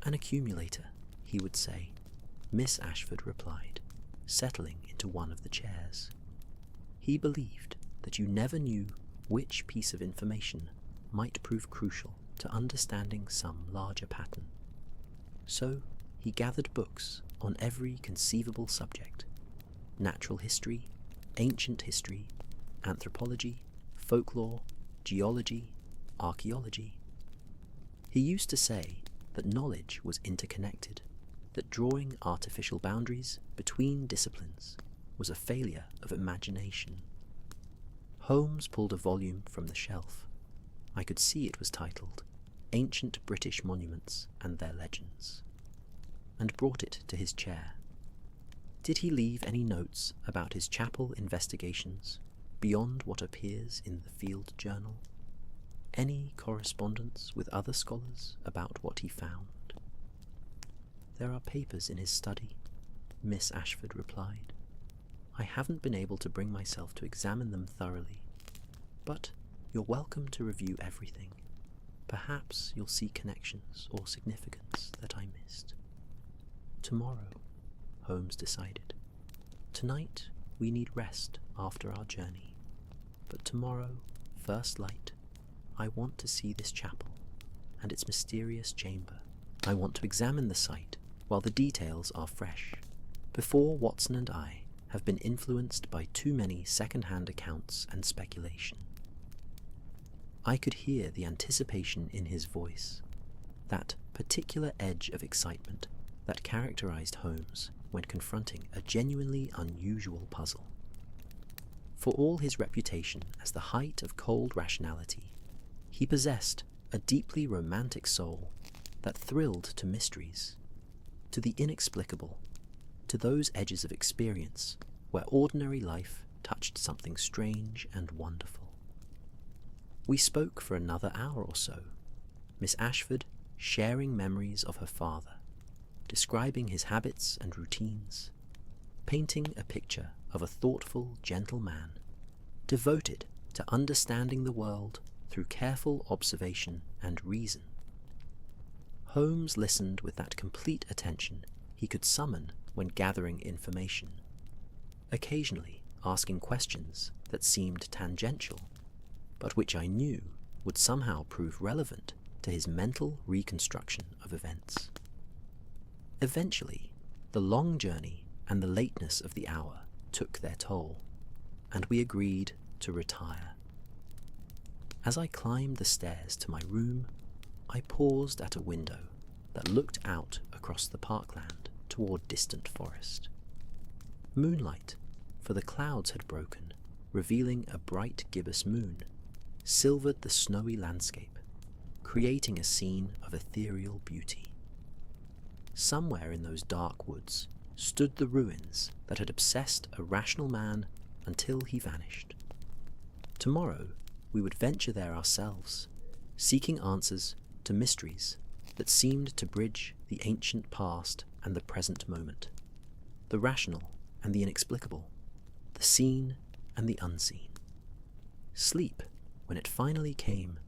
"An accumulator," he would say. Miss Ashford replied, settling into one of the chairs. "He believed that you never knew which piece of information might prove crucial to understanding some larger pattern. So he gathered books on every conceivable subject: natural history, ancient history, anthropology, folklore, geology, archaeology. He used to say that knowledge was interconnected, that drawing artificial boundaries between disciplines was a failure of imagination. Holmes pulled a volume from the shelf. I could see it was titled Ancient British Monuments and Their Legends, and brought it to his chair. Did he leave any notes about his chapel investigations beyond what appears in the field journal? Any correspondence with other scholars about what he found? There are papers in his study, Miss Ashford replied. I haven't been able to bring myself to examine them thoroughly, but you're welcome to review everything. Perhaps you'll see connections or significance that I missed. Tomorrow, Holmes decided. Tonight, we need rest after our journey. But tomorrow, first light, I want to see this chapel and its mysterious chamber. I want to examine the site while the details are fresh, before Watson and I have been influenced by too many second-hand accounts and speculation. I could hear the anticipation in his voice, that particular edge of excitement that characterized Holmes when confronting a genuinely unusual puzzle. For all his reputation as the height of cold rationality, he possessed a deeply romantic soul that thrilled to mysteries, to the inexplicable, to those edges of experience where ordinary life touched something strange and wonderful. We spoke for another hour or so, Miss Ashford sharing memories of her father, describing his habits and routines, painting a picture of a thoughtful, gentle man, devoted to understanding the world through careful observation and reason. Holmes listened with that complete attention he could summon when gathering information, occasionally asking questions that seemed tangential, but which I knew would somehow prove relevant to his mental reconstruction of events. Eventually, the long journey and the lateness of the hour took their toll, and we agreed to retire. As I climbed the stairs to my room, I paused at a window that looked out across the parkland toward distant forest. Moonlight, for the clouds had broken, revealing a bright gibbous moon, silvered the snowy landscape, creating a scene of ethereal beauty. Somewhere in those dark woods stood the ruins that had obsessed a rational man until he vanished. Tomorrow we would venture there ourselves, seeking answers to mysteries that seemed to bridge the ancient past and the present moment, the rational and the inexplicable, the seen and the unseen. Sleep, when it finally came,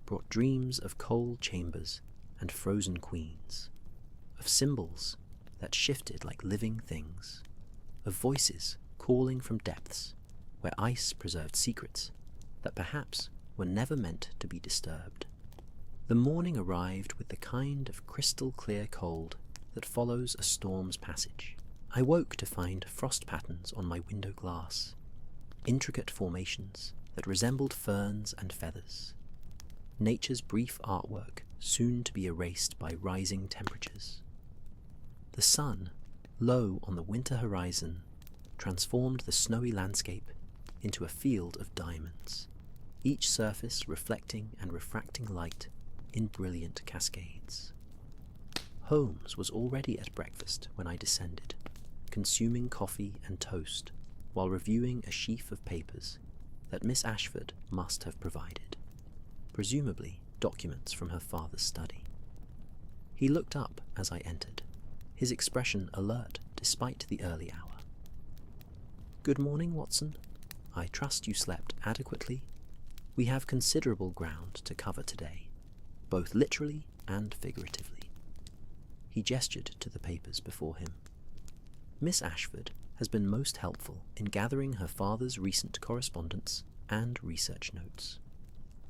brought dreams of cold chambers and frozen queens, of symbols that shifted like living things, of voices calling from depths where ice preserved secrets that perhaps were never meant to be disturbed. The morning arrived with the kind of crystal-clear cold that follows a storm's passage. I woke to find frost patterns on my window glass, intricate formations that resembled ferns and feathers, nature's brief artwork soon to be erased by rising temperatures. The sun, low on the winter horizon, transformed the snowy landscape into a field of diamonds, each surface reflecting and refracting light in brilliant cascades. Holmes was already at breakfast when I descended, consuming coffee and toast while reviewing a sheaf of papers that Miss Ashford must have provided, presumably documents from her father's study. He looked up as I entered, his expression alert despite the early hour. "Good morning, Watson. I trust you slept adequately. We have considerable ground to cover today, both literally and figuratively." He gestured to the papers before him. Miss Ashford has been most helpful in gathering her father's recent correspondence and research notes.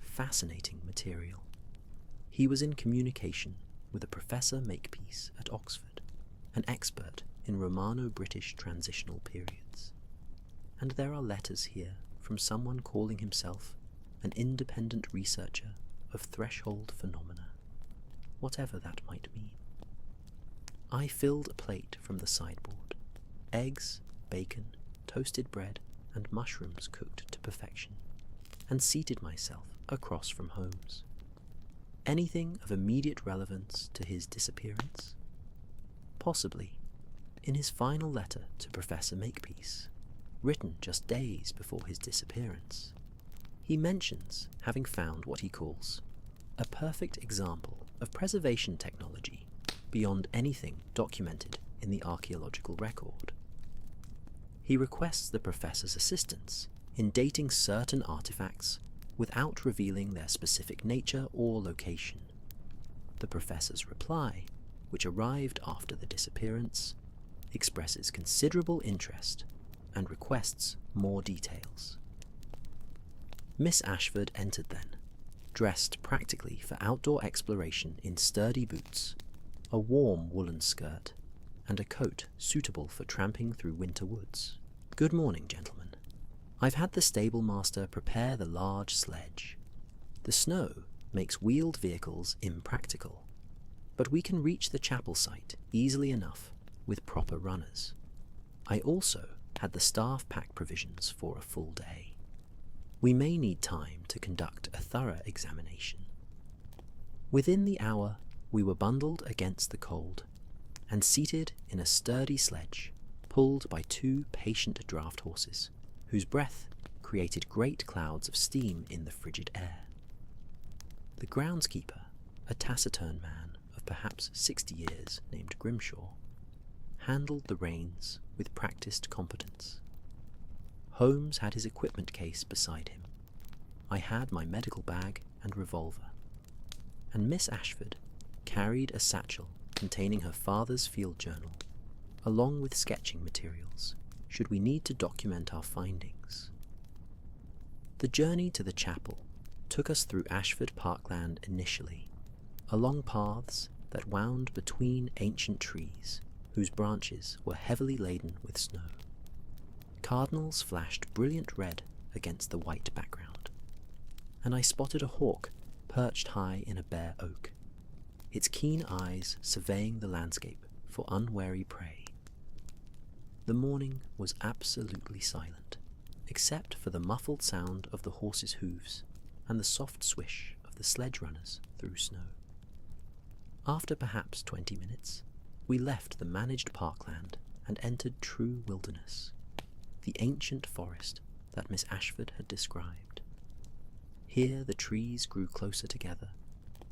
Fascinating material. He was in communication with a Professor Makepeace at Oxford, an expert in Romano-British transitional periods. And there are letters here from someone calling himself an independent researcher of threshold phenomena, whatever that might mean. I filled a plate from the sideboard. Eggs, bacon, toasted bread, and mushrooms cooked to perfection, and seated myself across from Holmes. Anything of immediate relevance to his disappearance? Possibly. In his final letter to Professor Makepeace, written just days before his disappearance, he mentions having found what he calls a perfect example of preservation technology beyond anything documented in the archaeological record. He requests the professor's assistance in dating certain artifacts without revealing their specific nature or location. The professor's reply, which arrived after the disappearance, expresses considerable interest and requests more details. Miss Ashford entered then, dressed practically for outdoor exploration in sturdy boots, a warm woolen skirt, and a coat suitable for tramping through winter woods. "Good morning, gentlemen. I've had the stable master prepare the large sledge. The snow makes wheeled vehicles impractical, but we can reach the chapel site easily enough with proper runners. I also had the staff pack provisions for a full day. We may need time to conduct a thorough examination." Within the hour, we were bundled against the cold and seated in a sturdy sledge pulled by 2 patient draught horses, whose breath created great clouds of steam in the frigid air. The groundskeeper, a taciturn man of perhaps 60 years named Grimshaw, handled the reins with practiced competence. Holmes had his equipment case beside him. I had my medical bag and revolver, and Miss Ashford carried a satchel containing her father's field journal, along with sketching materials, should we need to document our findings. The journey to the chapel took us through Ashford Parkland initially, along paths that wound between ancient trees whose branches were heavily laden with snow. Cardinals flashed brilliant red against the white background, and I spotted a hawk perched high in a bare oak, its keen eyes surveying the landscape for unwary prey. The morning was absolutely silent, except for the muffled sound of the horses' hooves and the soft swish of the sledge runners through snow. After perhaps 20 minutes, we left the managed parkland and entered true wilderness, the ancient forest that Miss Ashford had described. Here the trees grew closer together,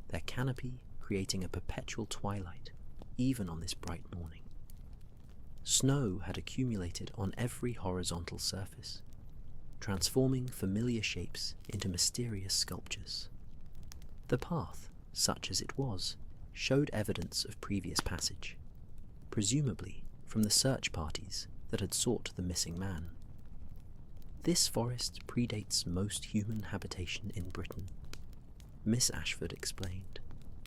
their canopy creating a perpetual twilight even on this bright morning. Snow had accumulated on every horizontal surface, transforming familiar shapes into mysterious sculptures. The path, such as it was, showed evidence of previous passage, presumably from the search parties that had sought the missing man. This forest predates most human habitation in Britain, Miss Ashford explained,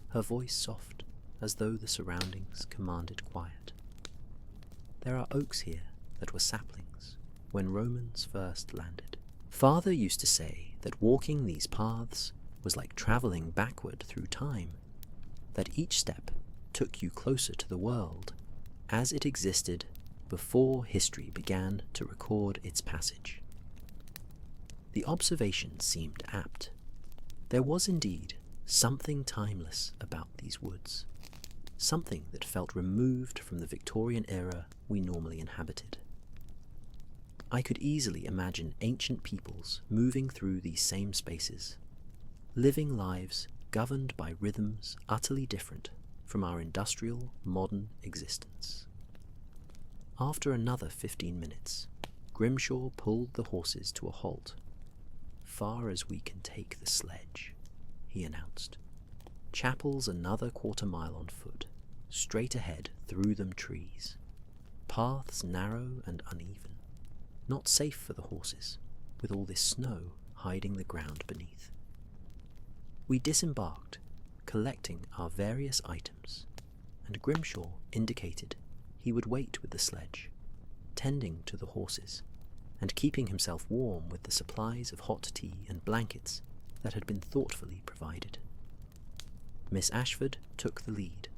her voice soft as though the surroundings commanded quiet. There are oaks here that were saplings when Romans first landed. Father used to say that walking these paths was like travelling backward through time, that each step took you closer to the world as it existed before history began to record its passage. The observation seemed apt. There was indeed something timeless about these woods, something that felt removed from the Victorian era we normally inhabited. I could easily imagine ancient peoples moving through these same spaces, living lives governed by rhythms utterly different from our industrial, modern existence. After another 15 minutes, Grimshaw pulled the horses to a halt. "Far as we can take the sledge," he announced. "Chapel's another quarter-mile on foot, straight ahead through them trees. Paths narrow and uneven, not safe for the horses, with all this snow hiding the ground beneath." We disembarked, collecting our various items, and Grimshaw indicated he would wait with the sledge, tending to the horses, and keeping himself warm with the supplies of hot tea and blankets that had been thoughtfully provided. Miss Ashford took the lead,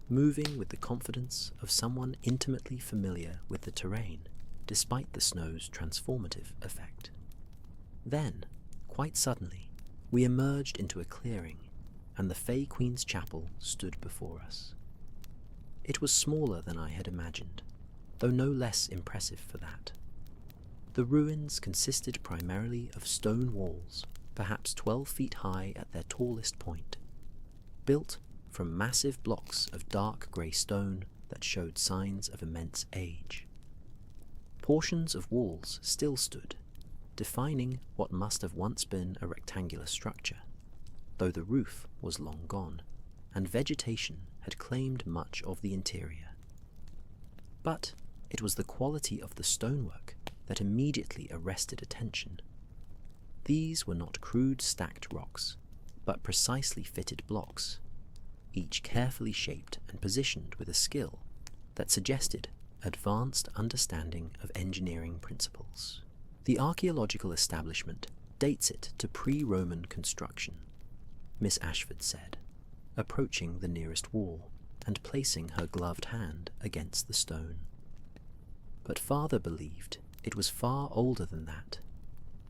moving with the confidence of someone intimately familiar with the terrain, despite the snow's transformative effect. Then, quite suddenly, we emerged into a clearing, and the Fey Queen's chapel stood before us. It was smaller than I had imagined, though no less impressive for that. The ruins consisted primarily of stone walls, perhaps 12 feet high at their tallest point, built from massive blocks of dark grey stone that showed signs of immense age. Portions of walls still stood, defining what must have once been a rectangular structure, though the roof was long gone, and vegetation had claimed much of the interior. But it was the quality of the stonework that immediately arrested attention. These were not crude stacked rocks, but precisely fitted blocks, each carefully shaped and positioned with a skill that suggested advanced understanding of engineering principles. The archaeological establishment dates it to pre-Roman construction, Miss Ashford said, approaching the nearest wall and placing her gloved hand against the stone. But father believed it was far older than that.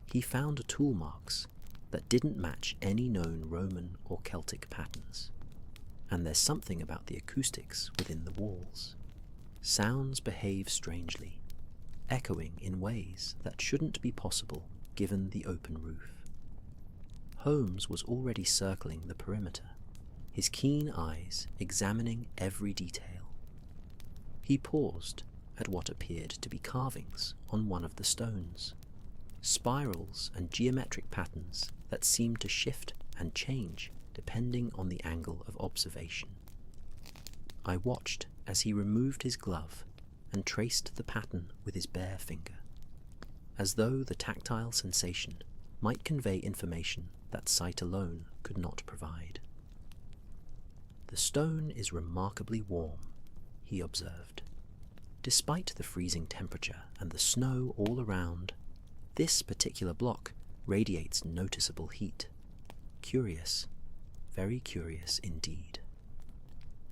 He found tool marks that didn't match any known Roman or Celtic patterns. And there's something about the acoustics within the walls. Sounds behave strangely, echoing in ways that shouldn't be possible given the open roof. Holmes was already circling the perimeter, his keen eyes examining every detail. He paused at what appeared to be carvings on one of the stones, spirals and geometric patterns that seemed to shift and change depending on the angle of observation. I watched as he removed his glove and traced the pattern with his bare finger, as though the tactile sensation might convey information that sight alone could not provide. "The stone is remarkably warm," he observed. "Despite the freezing temperature and the snow all around, this particular block radiates noticeable heat. Curious, very curious indeed."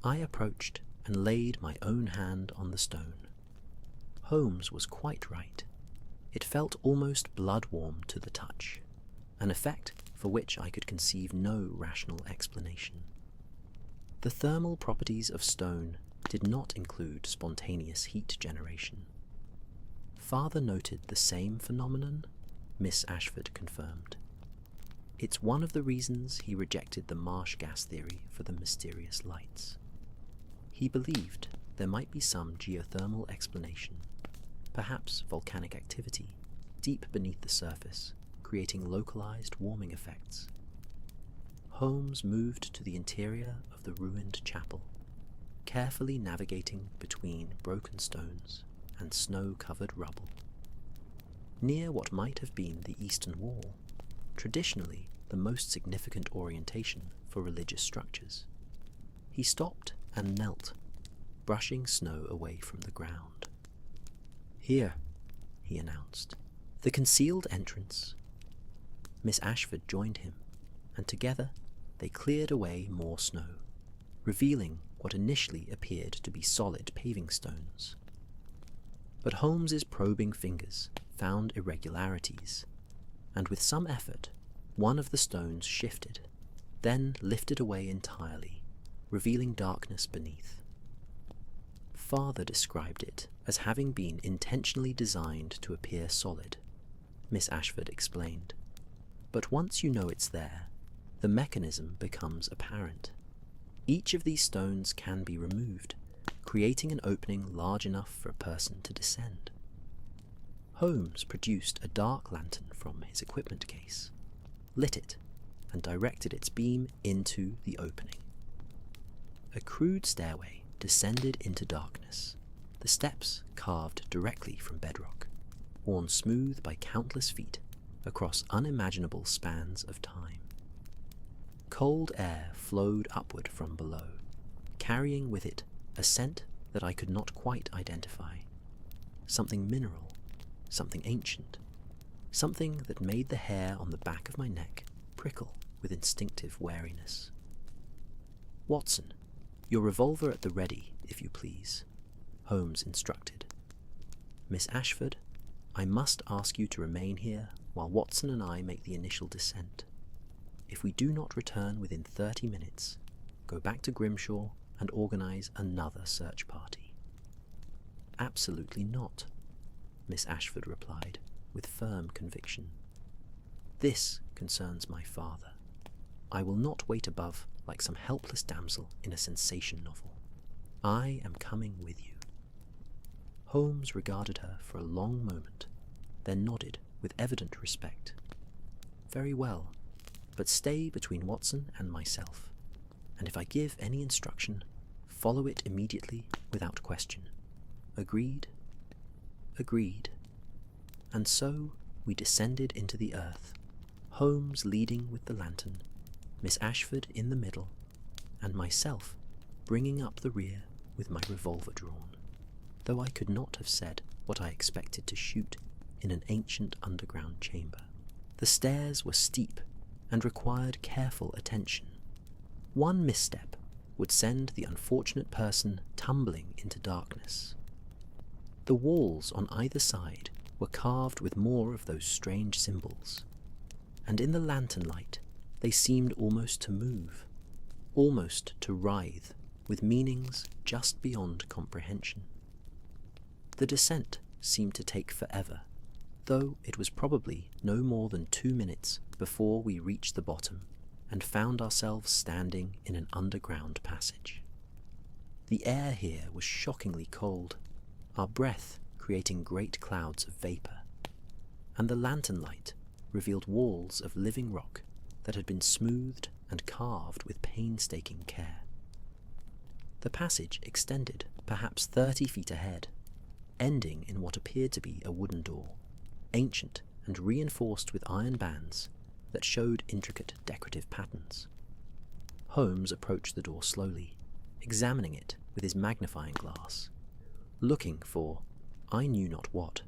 I approached and laid my own hand on the stone. Holmes was quite right. It felt almost blood-warm to the touch, an effect for which I could conceive no rational explanation. The thermal properties of stone did not include spontaneous heat generation. Father noted the same phenomenon, Miss Ashford confirmed. It's one of the reasons he rejected the marsh gas theory for the mysterious lights. He believed there might be some geothermal explanation, perhaps volcanic activity, deep beneath the surface, creating localized warming effects. Holmes moved to the interior of the ruined chapel, carefully navigating between broken stones and snow-covered rubble. Near what might have been the eastern wall, traditionally the most significant orientation for religious structures, he stopped and knelt, brushing snow away from the ground. "Here," he announced, "the concealed entrance." Miss Ashford joined him, and together they cleared away more snow, revealing what initially appeared to be solid paving stones. But Holmes's probing fingers found irregularities, and with some effort, one of the stones shifted, then lifted away entirely, revealing darkness beneath. Father described it as having been intentionally designed to appear solid, Miss Ashford explained. But once you know it's there, the mechanism becomes apparent. Each of these stones can be removed, creating an opening large enough for a person to descend. Holmes produced a dark lantern from his equipment case, lit it, and directed its beam into the opening. A crude stairway descended into darkness, the steps carved directly from bedrock, worn smooth by countless feet across unimaginable spans of time. Cold air flowed upward from below, carrying with it a scent that I could not quite identify. Something mineral, something ancient, something that made the hair on the back of my neck prickle with instinctive wariness. "Watson, your revolver at the ready, if you please," Holmes instructed. "Miss Ashford, I must ask you to remain here while Watson and I make the initial descent. If we do not return within 30 minutes, go back to Grimshaw and organize another search party." "Absolutely not," Miss Ashford replied with firm conviction. "This concerns my father. I will not wait above like some helpless damsel in a sensation novel. I am coming with you." Holmes regarded her for a long moment, then nodded with evident respect. "Very well, but stay between Watson and myself, and if I give any instruction, follow it immediately without question. Agreed?" "Agreed." And so we descended into the earth, Holmes leading with the lantern, Miss Ashford in the middle, and myself bringing up the rear with my revolver drawn, though I could not have said what I expected to shoot in an ancient underground chamber. The stairs were steep and required careful attention. One misstep would send the unfortunate person tumbling into darkness. The walls on either side were carved with more of those strange symbols, and in the lantern light they seemed almost to move, almost to writhe, with meanings just beyond comprehension. The descent seemed to take forever, though it was probably no more than 2 minutes before we reached the bottom and found ourselves standing in an underground passage. The air here was shockingly cold, our breath creating great clouds of vapour, and the lantern light revealed walls of living rock that had been smoothed and carved with painstaking care. The passage extended perhaps 30 feet ahead, ending in what appeared to be a wooden door, ancient and reinforced with iron bands that showed intricate decorative patterns. Holmes approached the door slowly, examining it with his magnifying glass, looking for I knew not what,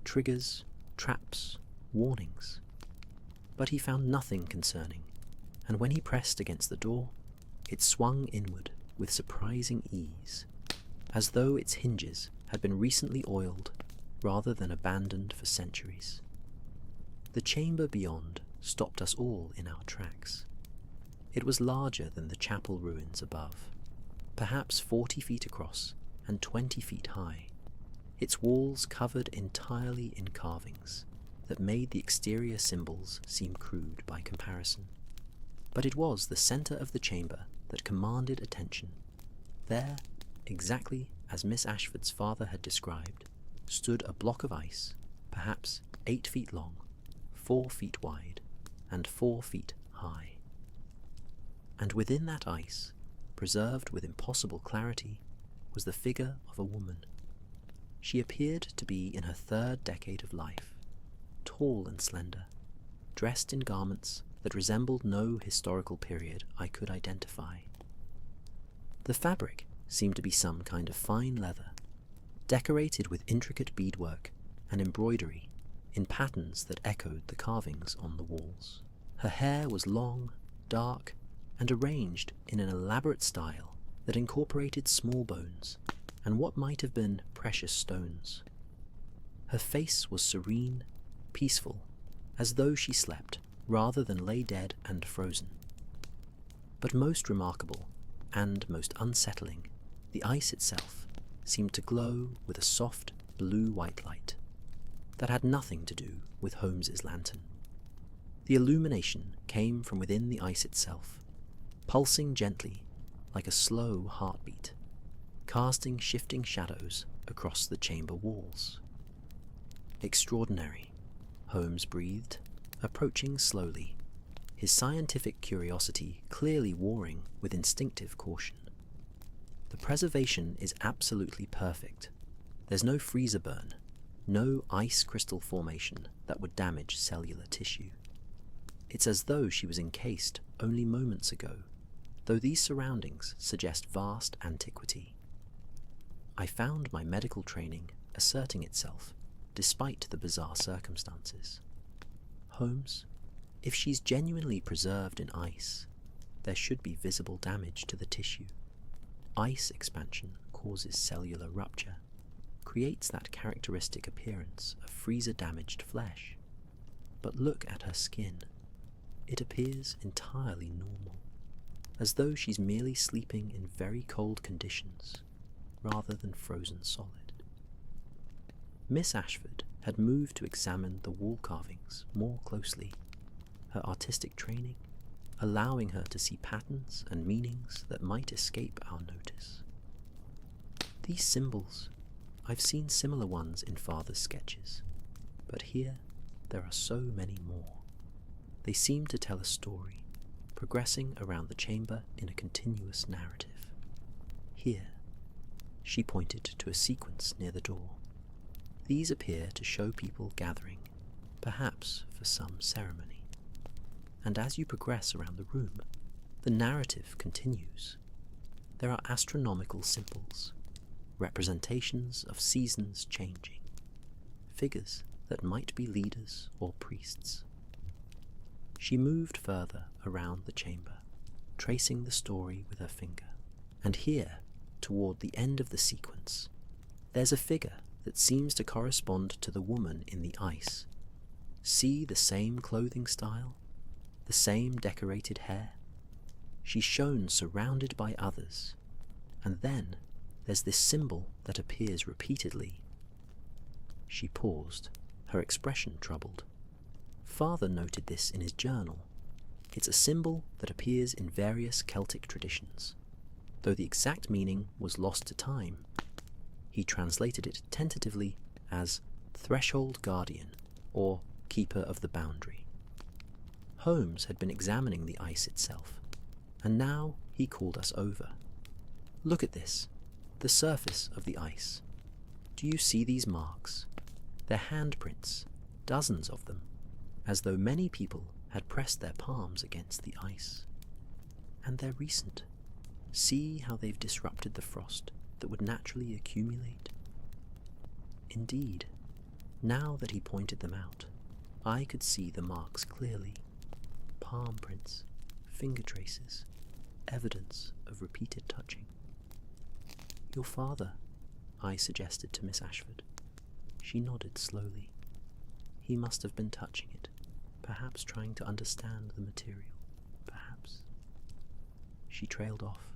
triggers, traps, warnings. But he found nothing concerning, and when he pressed against the door, it swung inward with surprising ease, as though its hinges had been recently oiled rather than abandoned for centuries. The chamber beyond stopped us all in our tracks. It was larger than the chapel ruins above, perhaps 40 feet across and 20 feet high, its walls covered entirely in carvings that made the exterior symbols seem crude by comparison. But it was the centre of the chamber that commanded attention. There, exactly as Miss Ashford's father had described, stood a block of ice, perhaps 8 feet long, 4 feet wide, and 4 feet high. And within that ice, preserved with impossible clarity, was the figure of a woman. She appeared to be in her 3rd decade of life, tall and slender, dressed in garments that resembled no historical period I could identify. The fabric seemed to be some kind of fine leather, decorated with intricate beadwork and embroidery in patterns that echoed the carvings on the walls. Her hair was long, dark, and arranged in an elaborate style that incorporated small bones and what might have been precious stones. Her face was serene, peaceful, as though she slept rather than lay dead and frozen. But most remarkable, and most unsettling, the ice itself seemed to glow with a soft blue-white light that had nothing to do with Holmes's lantern. The illumination came from within the ice itself, pulsing gently like a slow heartbeat, casting shifting shadows across the chamber walls. "Extraordinary," Holmes breathed, approaching slowly, his scientific curiosity clearly warring with instinctive caution. "The preservation is absolutely perfect. There's no freezer burn, no ice crystal formation that would damage cellular tissue. It's as though she was encased only moments ago, though these surroundings suggest vast antiquity. I found my medical training asserting itself despite the bizarre circumstances. Holmes, if she's genuinely preserved in ice, there should be visible damage to the tissue. Ice expansion causes cellular rupture, creates that characteristic appearance of freezer-damaged flesh. But look at her skin. It appears entirely normal, as though she's merely sleeping in very cold conditions, rather than frozen solid. Miss Ashford had moved to examine the wall carvings more closely, her artistic training allowing her to see patterns and meanings that might escape our notice. These symbols, I've seen similar ones in Father's sketches, but here there are so many more. They seem to tell a story, progressing around the chamber in a continuous narrative. Here, she pointed to a sequence near the door. These appear to show people gathering, perhaps for some ceremony. And as you progress around the room, the narrative continues. There are astronomical symbols, representations of seasons changing, figures that might be leaders or priests. She moved further around the chamber, tracing the story with her finger. And here, toward the end of the sequence, there's a figure that seems to correspond to the woman in the ice. See the same clothing style? The same decorated hair? She's shown surrounded by others, and then there's this symbol that appears repeatedly. She paused, her expression troubled. Father noted this in his journal. It's a symbol that appears in various Celtic traditions, though the exact meaning was lost to time. He translated it tentatively as threshold guardian or keeper of the boundary. Holmes had been examining the ice itself, and now he called us over. Look at this, the surface of the ice. Do you see these marks? They're handprints, dozens of them, as though many people had pressed their palms against the ice. And they're recent. See how they've disrupted the frost that would naturally accumulate? Indeed, now that he pointed them out, I could see the marks clearly. Palm prints, finger traces, evidence of repeated touching. Your father, I suggested to Miss Ashford. She nodded slowly. He must have been touching it, perhaps trying to understand the material, perhaps. She trailed off,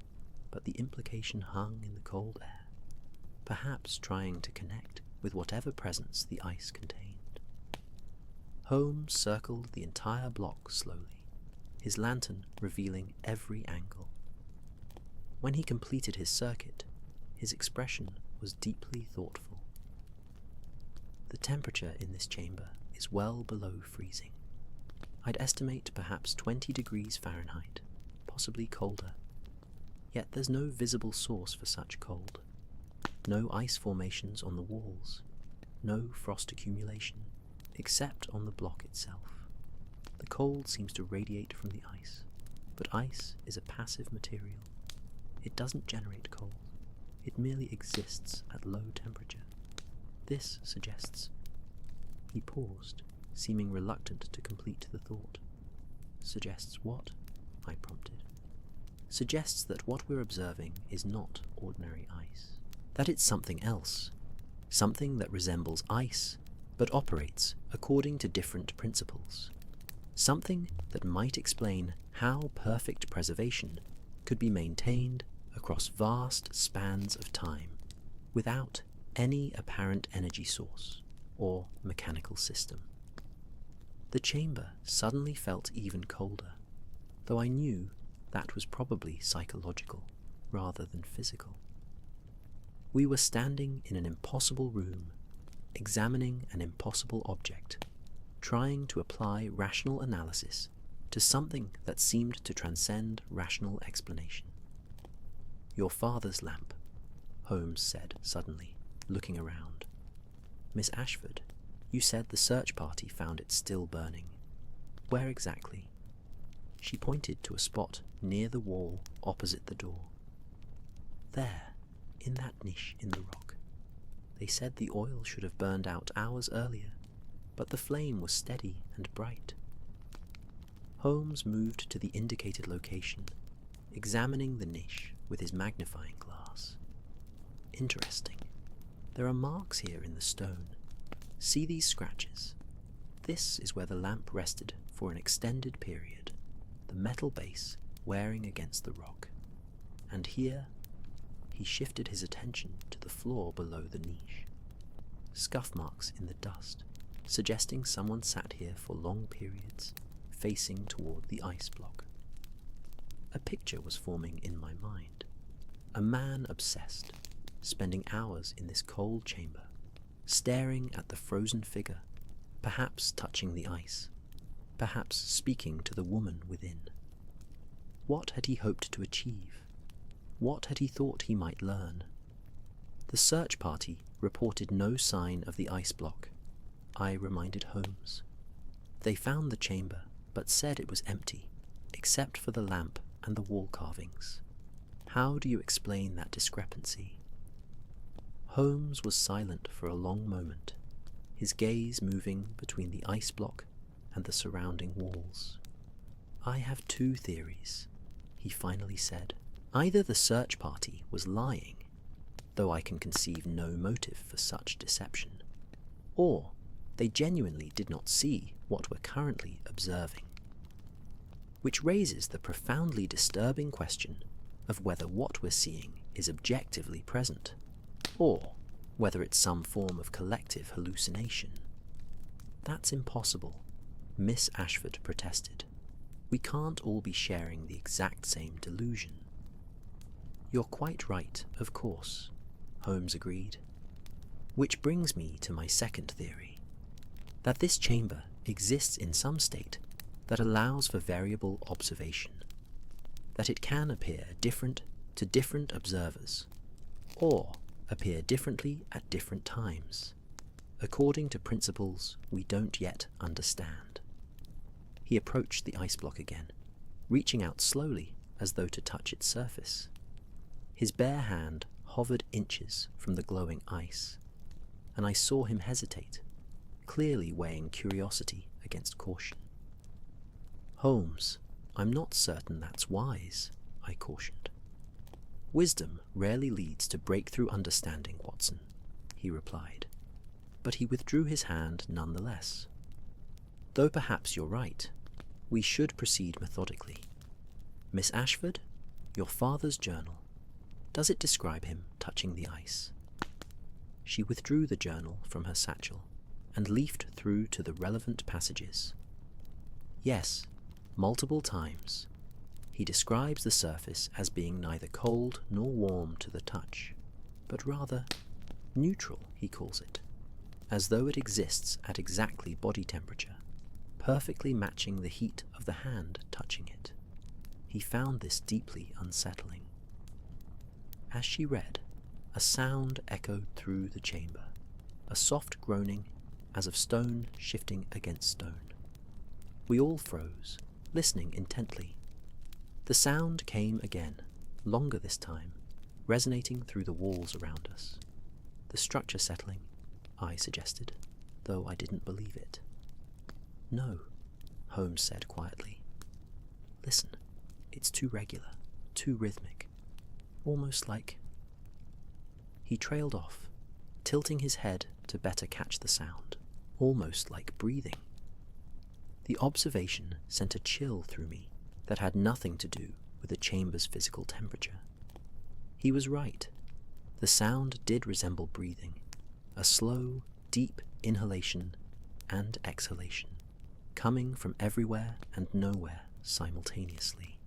but the implication hung in the cold air, perhaps trying to connect with whatever presence the ice contained. Holmes circled the entire block slowly, his lantern revealing every angle. When he completed his circuit, his expression was deeply thoughtful. The temperature in this chamber is well below freezing. I'd estimate perhaps 20 degrees Fahrenheit, possibly colder. Yet there's no visible source for such cold. No ice formations on the walls, no frost accumulation, except on the block itself. The cold seems to radiate from the ice, but ice is a passive material. It doesn't generate cold. It merely exists at low temperature. This suggests... He paused, seeming reluctant to complete the thought. Suggests what? I prompted. Suggests that what we're observing is not ordinary ice. That it's something else. Something that resembles ice, but operates according to different principles. Something that might explain how perfect preservation could be maintained across vast spans of time without any apparent energy source or mechanical system. The chamber suddenly felt even colder, though I knew that was probably psychological rather than physical. We were standing in an impossible room, examining an impossible object, trying to apply rational analysis to something that seemed to transcend rational explanation. Your father's lamp, Holmes said suddenly, looking around. Miss Ashford, you said the search party found it still burning. Where exactly? She pointed to a spot near the wall opposite the door. There, in that niche in the rock. They said the oil should have burned out hours earlier, but the flame was steady and bright. Holmes moved to the indicated location, examining the niche with his magnifying glass. Interesting. There are marks here in the stone. See these scratches? This is where the lamp rested for an extended period, the metal base wearing against the rock. And here, he shifted his attention to the floor below the niche. Scuff marks in the dust, suggesting someone sat here for long periods, facing toward the ice block. A picture was forming in my mind. A man obsessed, spending hours in this cold chamber, staring at the frozen figure, perhaps touching the ice, perhaps speaking to the woman within. What had he hoped to achieve? What had he thought he might learn? The search party reported no sign of the ice block, I reminded Holmes. They found the chamber, but said it was empty, except for the lamp and the wall carvings. How do you explain that discrepancy? Holmes was silent for a long moment, his gaze moving between the ice block and the surrounding walls. I have two theories, he finally said. Either the search party was lying, though I can conceive no motive for such deception, or they genuinely did not see what we're currently observing. Which raises the profoundly disturbing question of whether what we're seeing is objectively present, or whether it's some form of collective hallucination. That's impossible, Miss Ashford protested. We can't all be sharing the exact same delusion. You're quite right, of course, Holmes agreed. Which brings me to my second theory, that this chamber exists in some state that allows for variable observation, that it can appear different to different observers, or appear differently at different times, according to principles we don't yet understand. He approached the ice block again, reaching out slowly as though to touch its surface. His bare hand hovered inches from the glowing ice, and I saw him hesitate, clearly weighing curiosity against caution. Holmes, I'm not certain that's wise, I cautioned. Wisdom rarely leads to breakthrough understanding, Watson, he replied, but he withdrew his hand nonetheless. Though perhaps you're right, we should proceed methodically. Miss Ashford, your father's journal. Does it describe him touching the ice? She withdrew the journal from her satchel and leafed through to the relevant passages. Yes, multiple times. He describes the surface as being neither cold nor warm to the touch, but rather neutral, he calls it, as though it exists at exactly body temperature, perfectly matching the heat of the hand touching it. He found this deeply unsettling. As she read, a sound echoed through the chamber, a soft groaning as of stone shifting against stone. We all froze, listening intently. The sound came again, longer this time, resonating through the walls around us. The structure settling, I suggested, though I didn't believe it. No, Holmes said quietly. Listen, it's too regular, too rhythmic. Almost like... He trailed off, tilting his head to better catch the sound, almost like breathing. The observation sent a chill through me that had nothing to do with the chamber's physical temperature. He was right. The sound did resemble breathing, a slow, deep inhalation and exhalation, coming from everywhere and nowhere simultaneously.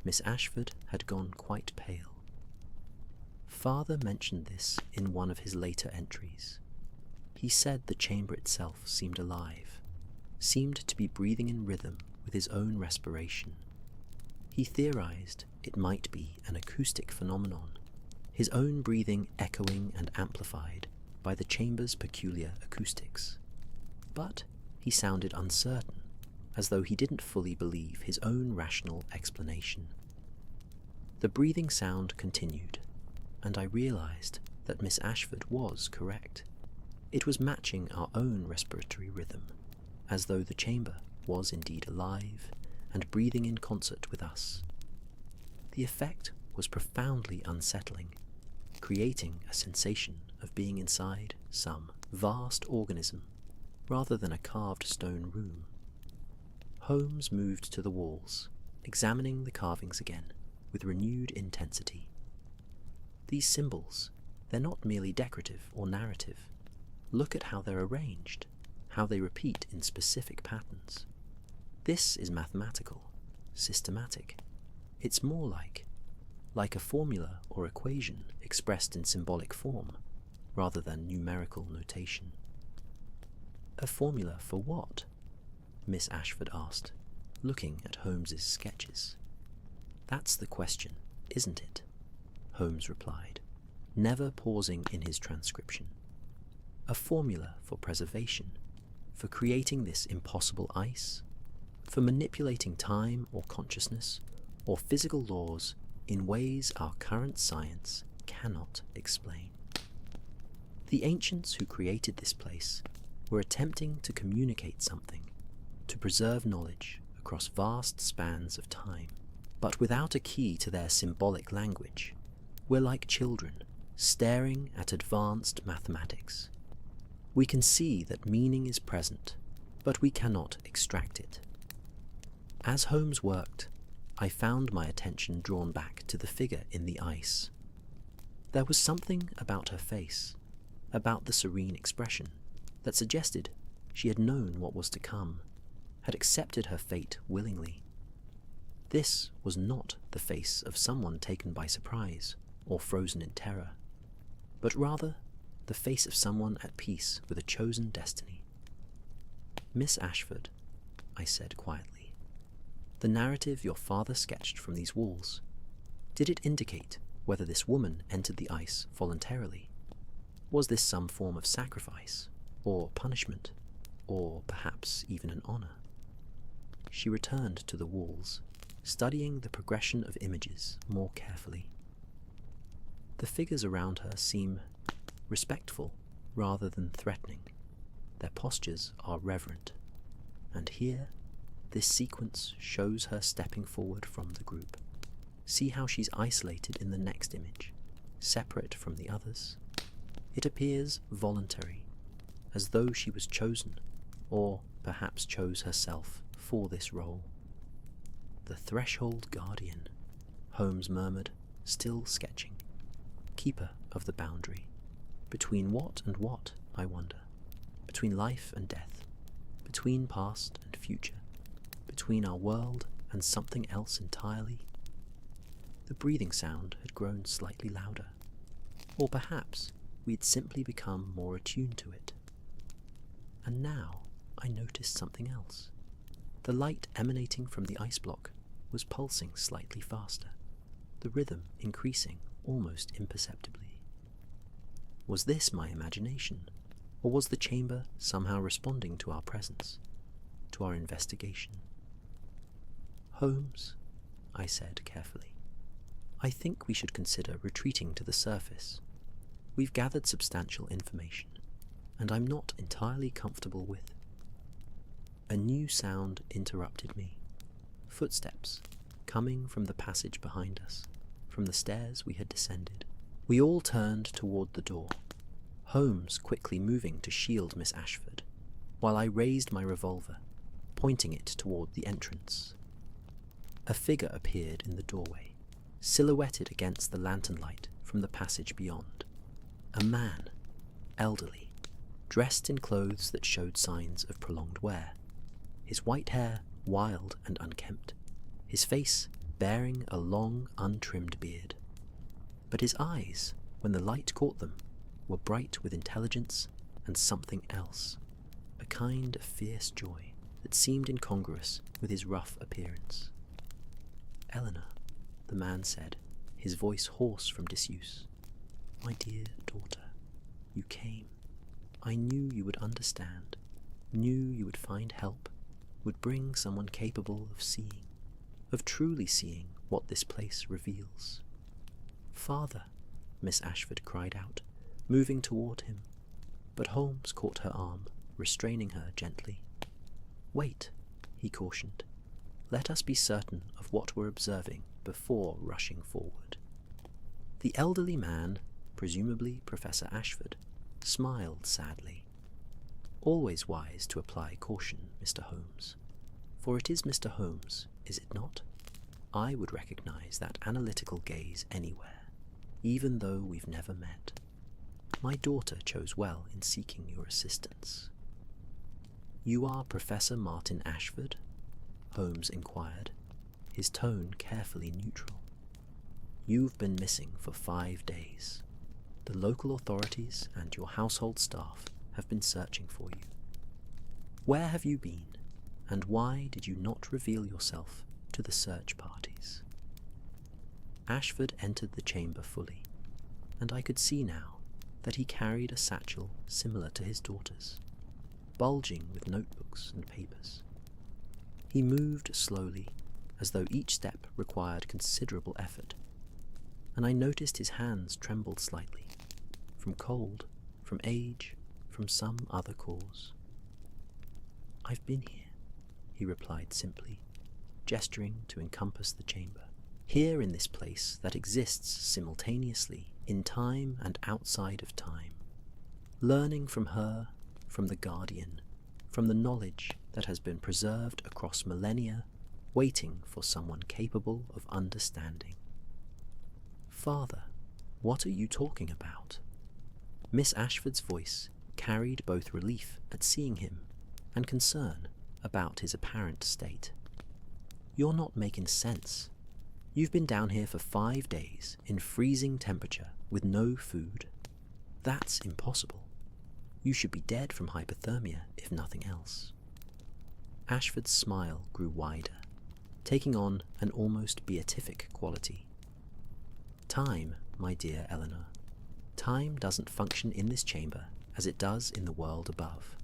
Miss Ashford had gone quite pale. Father mentioned this in one of his later entries. He said the chamber itself seemed alive, seemed to be breathing in rhythm with his own respiration. He theorized it might be an acoustic phenomenon, his own breathing echoing and amplified by the chamber's peculiar acoustics. But he sounded uncertain, as though he didn't fully believe his own rational explanation. The breathing sound continued, and I realized that Miss Ashford was correct. It was matching our own respiratory rhythm, as though the chamber was indeed alive and breathing in concert with us. The effect was profoundly unsettling, creating a sensation of being inside some vast organism rather than a carved stone room. Holmes moved to the walls, examining the carvings again with renewed intensity. These symbols, they're not merely decorative or narrative. Look at how they're arranged, how they repeat in specific patterns. This is mathematical, systematic. It's more like a formula or equation expressed in symbolic form, rather than numerical notation. A formula for what? Miss Ashford asked, looking at Holmes's sketches. That's the question, isn't it? Holmes replied, never pausing in his transcription. A formula for preservation, for creating this impossible ice, for manipulating time or consciousness or physical laws in ways our current science cannot explain. The ancients who created this place were attempting to communicate something, to preserve knowledge across vast spans of time, but without a key to their symbolic language. We're like children, staring at advanced mathematics. We can see that meaning is present, but we cannot extract it. As Holmes worked, I found my attention drawn back to the figure in the ice. There was something about her face, about the serene expression, that suggested she had known what was to come, had accepted her fate willingly. This was not the face of someone taken by surprise or frozen in terror, but rather the face of someone at peace with a chosen destiny. Miss Ashford, I said quietly, the narrative your father sketched from these walls, did it indicate whether this woman entered the ice voluntarily? Was this some form of sacrifice, or punishment, or perhaps even an honor? She returned to the walls, studying the progression of images more carefully. The figures around her seem respectful rather than threatening. Their postures are reverent. And here, this sequence shows her stepping forward from the group. See how she's isolated in the next image, separate from the others. It appears voluntary, as though she was chosen, or perhaps chose herself for this role. The threshold guardian, Holmes murmured, still sketching. Keeper of the boundary. Between what and what, I wonder? Between life and death. Between past and future. Between our world and something else entirely. The breathing sound had grown slightly louder. Or perhaps we'd simply become more attuned to it. And now I noticed something else. The light emanating from the ice block was pulsing slightly faster, the rhythm increasing almost imperceptibly. Was this my imagination, or was the chamber somehow responding to our presence, to our investigation? Holmes, I said carefully, I think we should consider retreating to the surface. We've gathered substantial information, and I'm not entirely comfortable with it. A new sound interrupted me. Footsteps, coming from the passage behind us, from the stairs we had descended. We all turned toward the door, Holmes quickly moving to shield Miss Ashford, while I raised my revolver, pointing it toward the entrance. A figure appeared in the doorway, silhouetted against the lantern light from the passage beyond. A man, elderly, dressed in clothes that showed signs of prolonged wear, his white hair wild and unkempt, his face bearing a long, untrimmed beard. But his eyes, when the light caught them, were bright with intelligence and something else, a kind of fierce joy that seemed incongruous with his rough appearance. "Eleanor," the man said, his voice hoarse from disuse, "my dear daughter, you came. I knew you would understand, knew you would find help, would bring someone capable of seeing, of truly seeing what this place reveals. "Father," Miss Ashford cried out, moving toward him, but Holmes caught her arm, restraining her gently. "Wait," he cautioned. "Let us be certain of what we're observing before rushing forward." The elderly man, presumably Professor Ashford, smiled sadly. "Always wise to apply caution, Mr. Holmes. For it is Mr. Holmes, is it not? I would recognize that analytical gaze anywhere, even though we've never met. My daughter chose well in seeking your assistance." "You are Professor Martin Ashford?" Holmes inquired, his tone carefully neutral. "You've been missing for 5 days. The local authorities and your household staff have been searching for you. Where have you been, and why did you not reveal yourself to the search parties?" Ashford entered the chamber fully, and I could see now that he carried a satchel similar to his daughter's, bulging with notebooks and papers. He moved slowly, as though each step required considerable effort, and I noticed his hands trembled slightly, from cold, from age, from some other cause. "I've been here," he replied simply, gesturing to encompass the chamber. "Here in this place that exists simultaneously in time and outside of time, learning from her, from the Guardian, from the knowledge that has been preserved across millennia, waiting for someone capable of understanding." "Father, what are you talking about?" Miss Ashford's voice carried both relief at seeing him and concern about his apparent state. "You're not making sense. You've been down here for 5 days in freezing temperature with no food. That's impossible. You should be dead from hypothermia, if nothing else." Ashford's smile grew wider, taking on an almost beatific quality. "Time, my dear Eleanor, time doesn't function in this chamber as it does in the world above.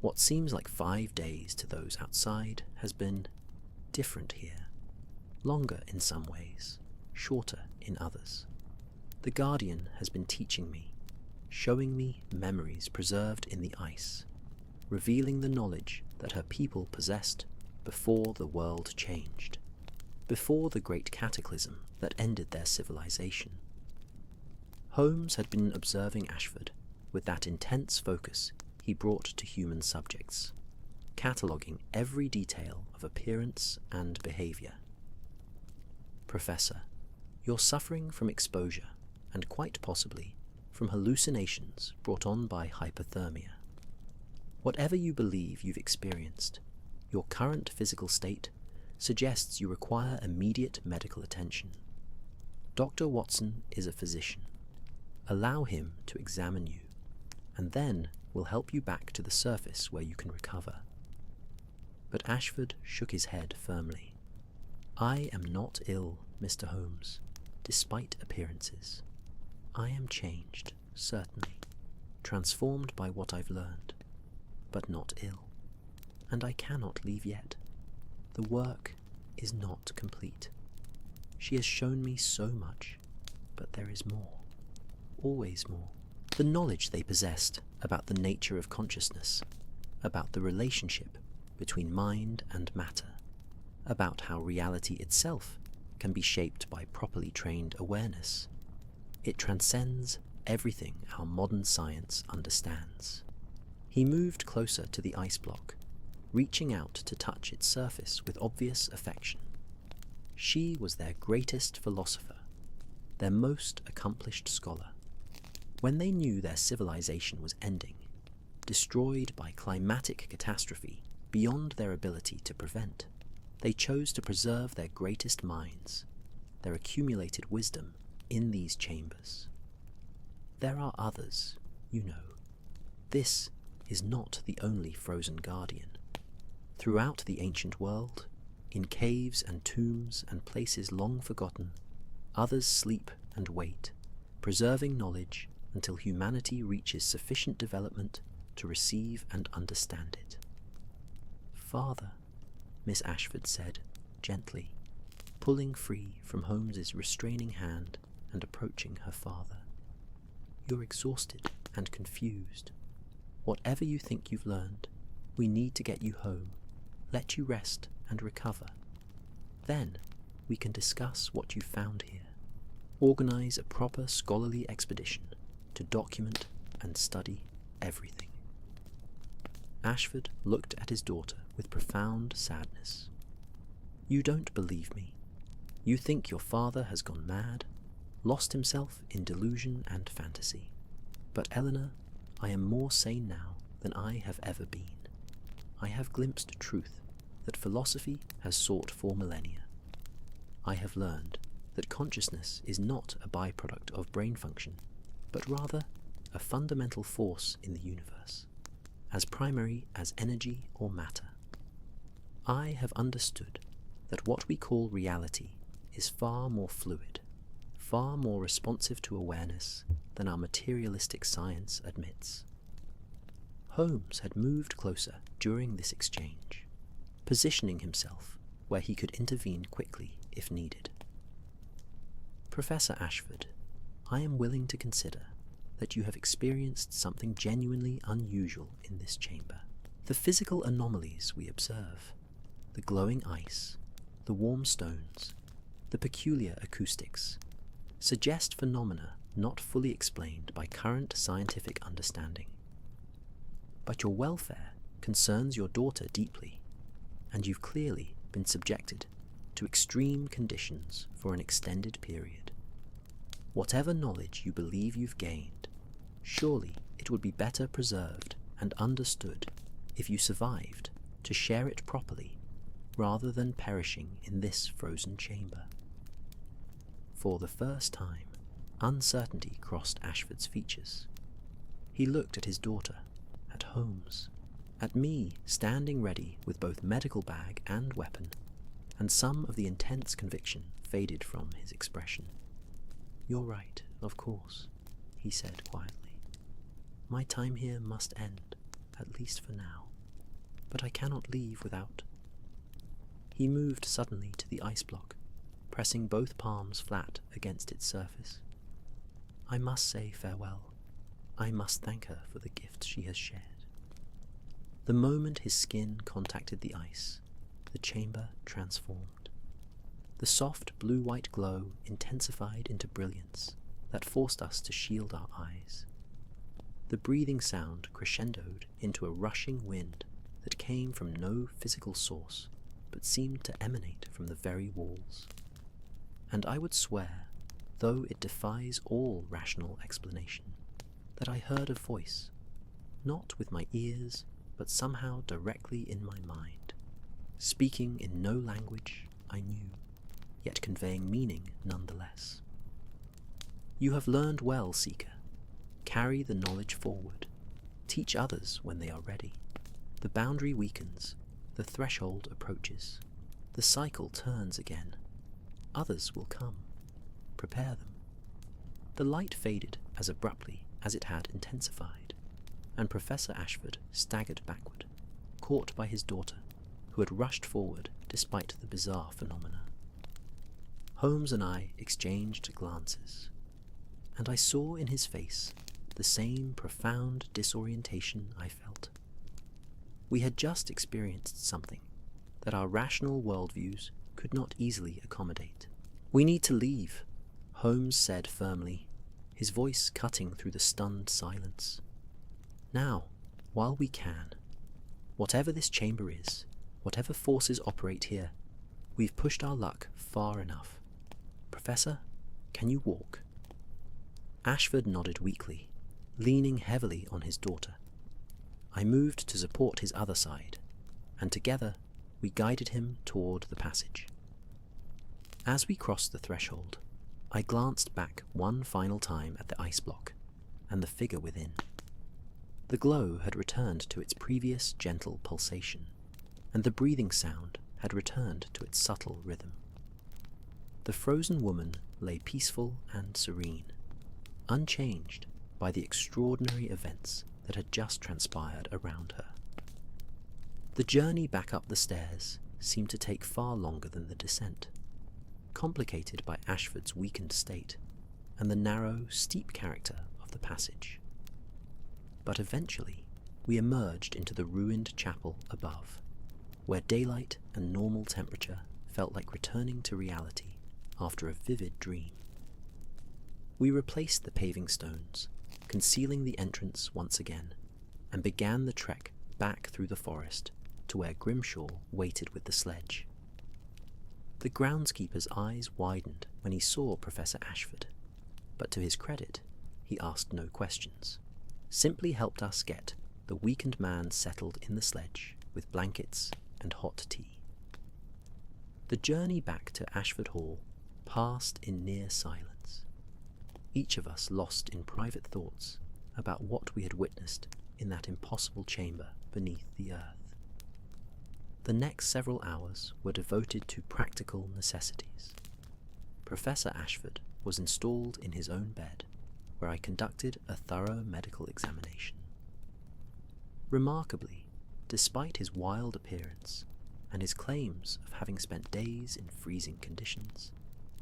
What seems like 5 days to those outside has been different here. Longer in some ways, shorter in others. The Guardian has been teaching me, showing me memories preserved in the ice, revealing the knowledge that her people possessed before the world changed, before the great cataclysm that ended their civilization." Holmes had been observing Ashford with that intense focus he brought to human subjects, cataloguing every detail of appearance and behavior. "Professor, you're suffering from exposure and quite possibly from hallucinations brought on by hypothermia. Whatever you believe you've experienced, your current physical state suggests you require immediate medical attention. Dr. Watson is a physician. Allow him to examine you, and then we'll help you back to the surface where you can recover." But Ashford shook his head firmly. "I am not ill, Mr. Holmes, despite appearances. I am changed, certainly, transformed by what I've learned, but not ill, and I cannot leave yet. The work is not complete. She has shown me so much, but there is more, always more. The knowledge they possessed about the nature of consciousness, about the relationship between mind and matter, about how reality itself can be shaped by properly trained awareness. It transcends everything our modern science understands." He moved closer to the ice block, reaching out to touch its surface with obvious affection. She was their greatest philosopher, their most accomplished scholar. When they knew their civilization was ending, destroyed by climatic catastrophe beyond their ability to prevent, they chose to preserve their greatest minds, their accumulated wisdom, in these chambers. There are others, you know. This is not the only frozen guardian. Throughout the ancient world, in caves and tombs and places long forgotten, others sleep and wait, preserving knowledge until humanity reaches sufficient development to receive and understand it. father," Miss Ashford said, gently, pulling free from Holmes's restraining hand and approaching her father. "You're exhausted and confused. Whatever you think you've learned, we need to get you home, let you rest and recover. Then we can discuss what you found here, organize a proper scholarly expedition to document and study everything." Ashford looked at his daughter with profound sadness. "You don't believe me. You think your father has gone mad, lost himself in delusion and fantasy. But Eleanor, I am more sane now than I have ever been. I have glimpsed truth that philosophy has sought for millennia. I have learned that consciousness is not a byproduct of brain function, but rather a fundamental force in the universe, as primary as energy or matter. I have understood that what we call reality is far more fluid, far more responsive to awareness than our materialistic science admits." Holmes had moved closer during this exchange, positioning himself where he could intervene quickly if needed. "Professor Ashford, I am willing to consider that you have experienced something genuinely unusual in this chamber. The physical anomalies we observe, the glowing ice, the warm stones, the peculiar acoustics, suggest phenomena not fully explained by current scientific understanding. But your welfare concerns your daughter deeply, and you've clearly been subjected to extreme conditions for an extended period. Whatever knowledge you believe you've gained, surely it would be better preserved and understood if you survived to share it properly, rather than perishing in this frozen chamber." For the first time, uncertainty crossed Ashford's features. He looked at his daughter, at Holmes, at me standing ready with both medical bag and weapon, and some of the intense conviction faded from his expression. "You're right, of course," he said quietly. "My time here must end, at least for now, but I cannot leave without—" He moved suddenly to the ice block, pressing both palms flat against its surface. "I must say farewell. I must thank her for the gift she has shared." The moment his skin contacted the ice, the chamber transformed. The soft blue-white glow intensified into brilliance that forced us to shield our eyes. The breathing sound crescendoed into a rushing wind that came from no physical source, but seemed to emanate from the very walls. And I would swear, though it defies all rational explanation, that I heard a voice, not with my ears, but somehow directly in my mind, speaking in no language I knew, yet conveying meaning nonetheless. "You have learned well, Seeker. Carry the knowledge forward. Teach others when they are ready. The boundary weakens, the threshold approaches, the cycle turns again. Others will come. Prepare them." The light faded as abruptly as it had intensified, and Professor Ashford staggered backward, caught by his daughter, who had rushed forward despite the bizarre phenomena. Holmes and I exchanged glances, and I saw in his face the same profound disorientation I felt. We had just experienced something that our rational worldviews could not easily accommodate. "We need to leave," Holmes said firmly, his voice cutting through the stunned silence. "Now, while we can. Whatever this chamber is, whatever forces operate here, we've pushed our luck far enough. Professor, can you walk?" Ashford nodded weakly, leaning heavily on his daughter. I moved to support his other side, and together we guided him toward the passage. As we crossed the threshold, I glanced back one final time at the ice block and the figure within. The glow had returned to its previous gentle pulsation, and the breathing sound had returned to its subtle rhythm. The frozen woman lay peaceful and serene, unchanged by the extraordinary events that had just transpired around her. The journey back up the stairs seemed to take far longer than the descent, complicated by Ashford's weakened state and the narrow, steep character of the passage. But eventually, we emerged into the ruined chapel above, where daylight and normal temperature felt like returning to reality after a vivid dream. We replaced the paving stones, concealing the entrance once again, and began the trek back through the forest to where Grimshaw waited with the sledge. The groundskeeper's eyes widened when he saw Professor Ashford, but to his credit, he asked no questions, simply helped us get the weakened man settled in the sledge with blankets and hot tea. The journey back to Ashford Hall passed in near silence, each of us lost in private thoughts about what we had witnessed in that impossible chamber beneath the earth. The next several hours were devoted to practical necessities. Professor Ashford was installed in his own bed, where I conducted a thorough medical examination. Remarkably, despite his wild appearance and his claims of having spent days in freezing conditions,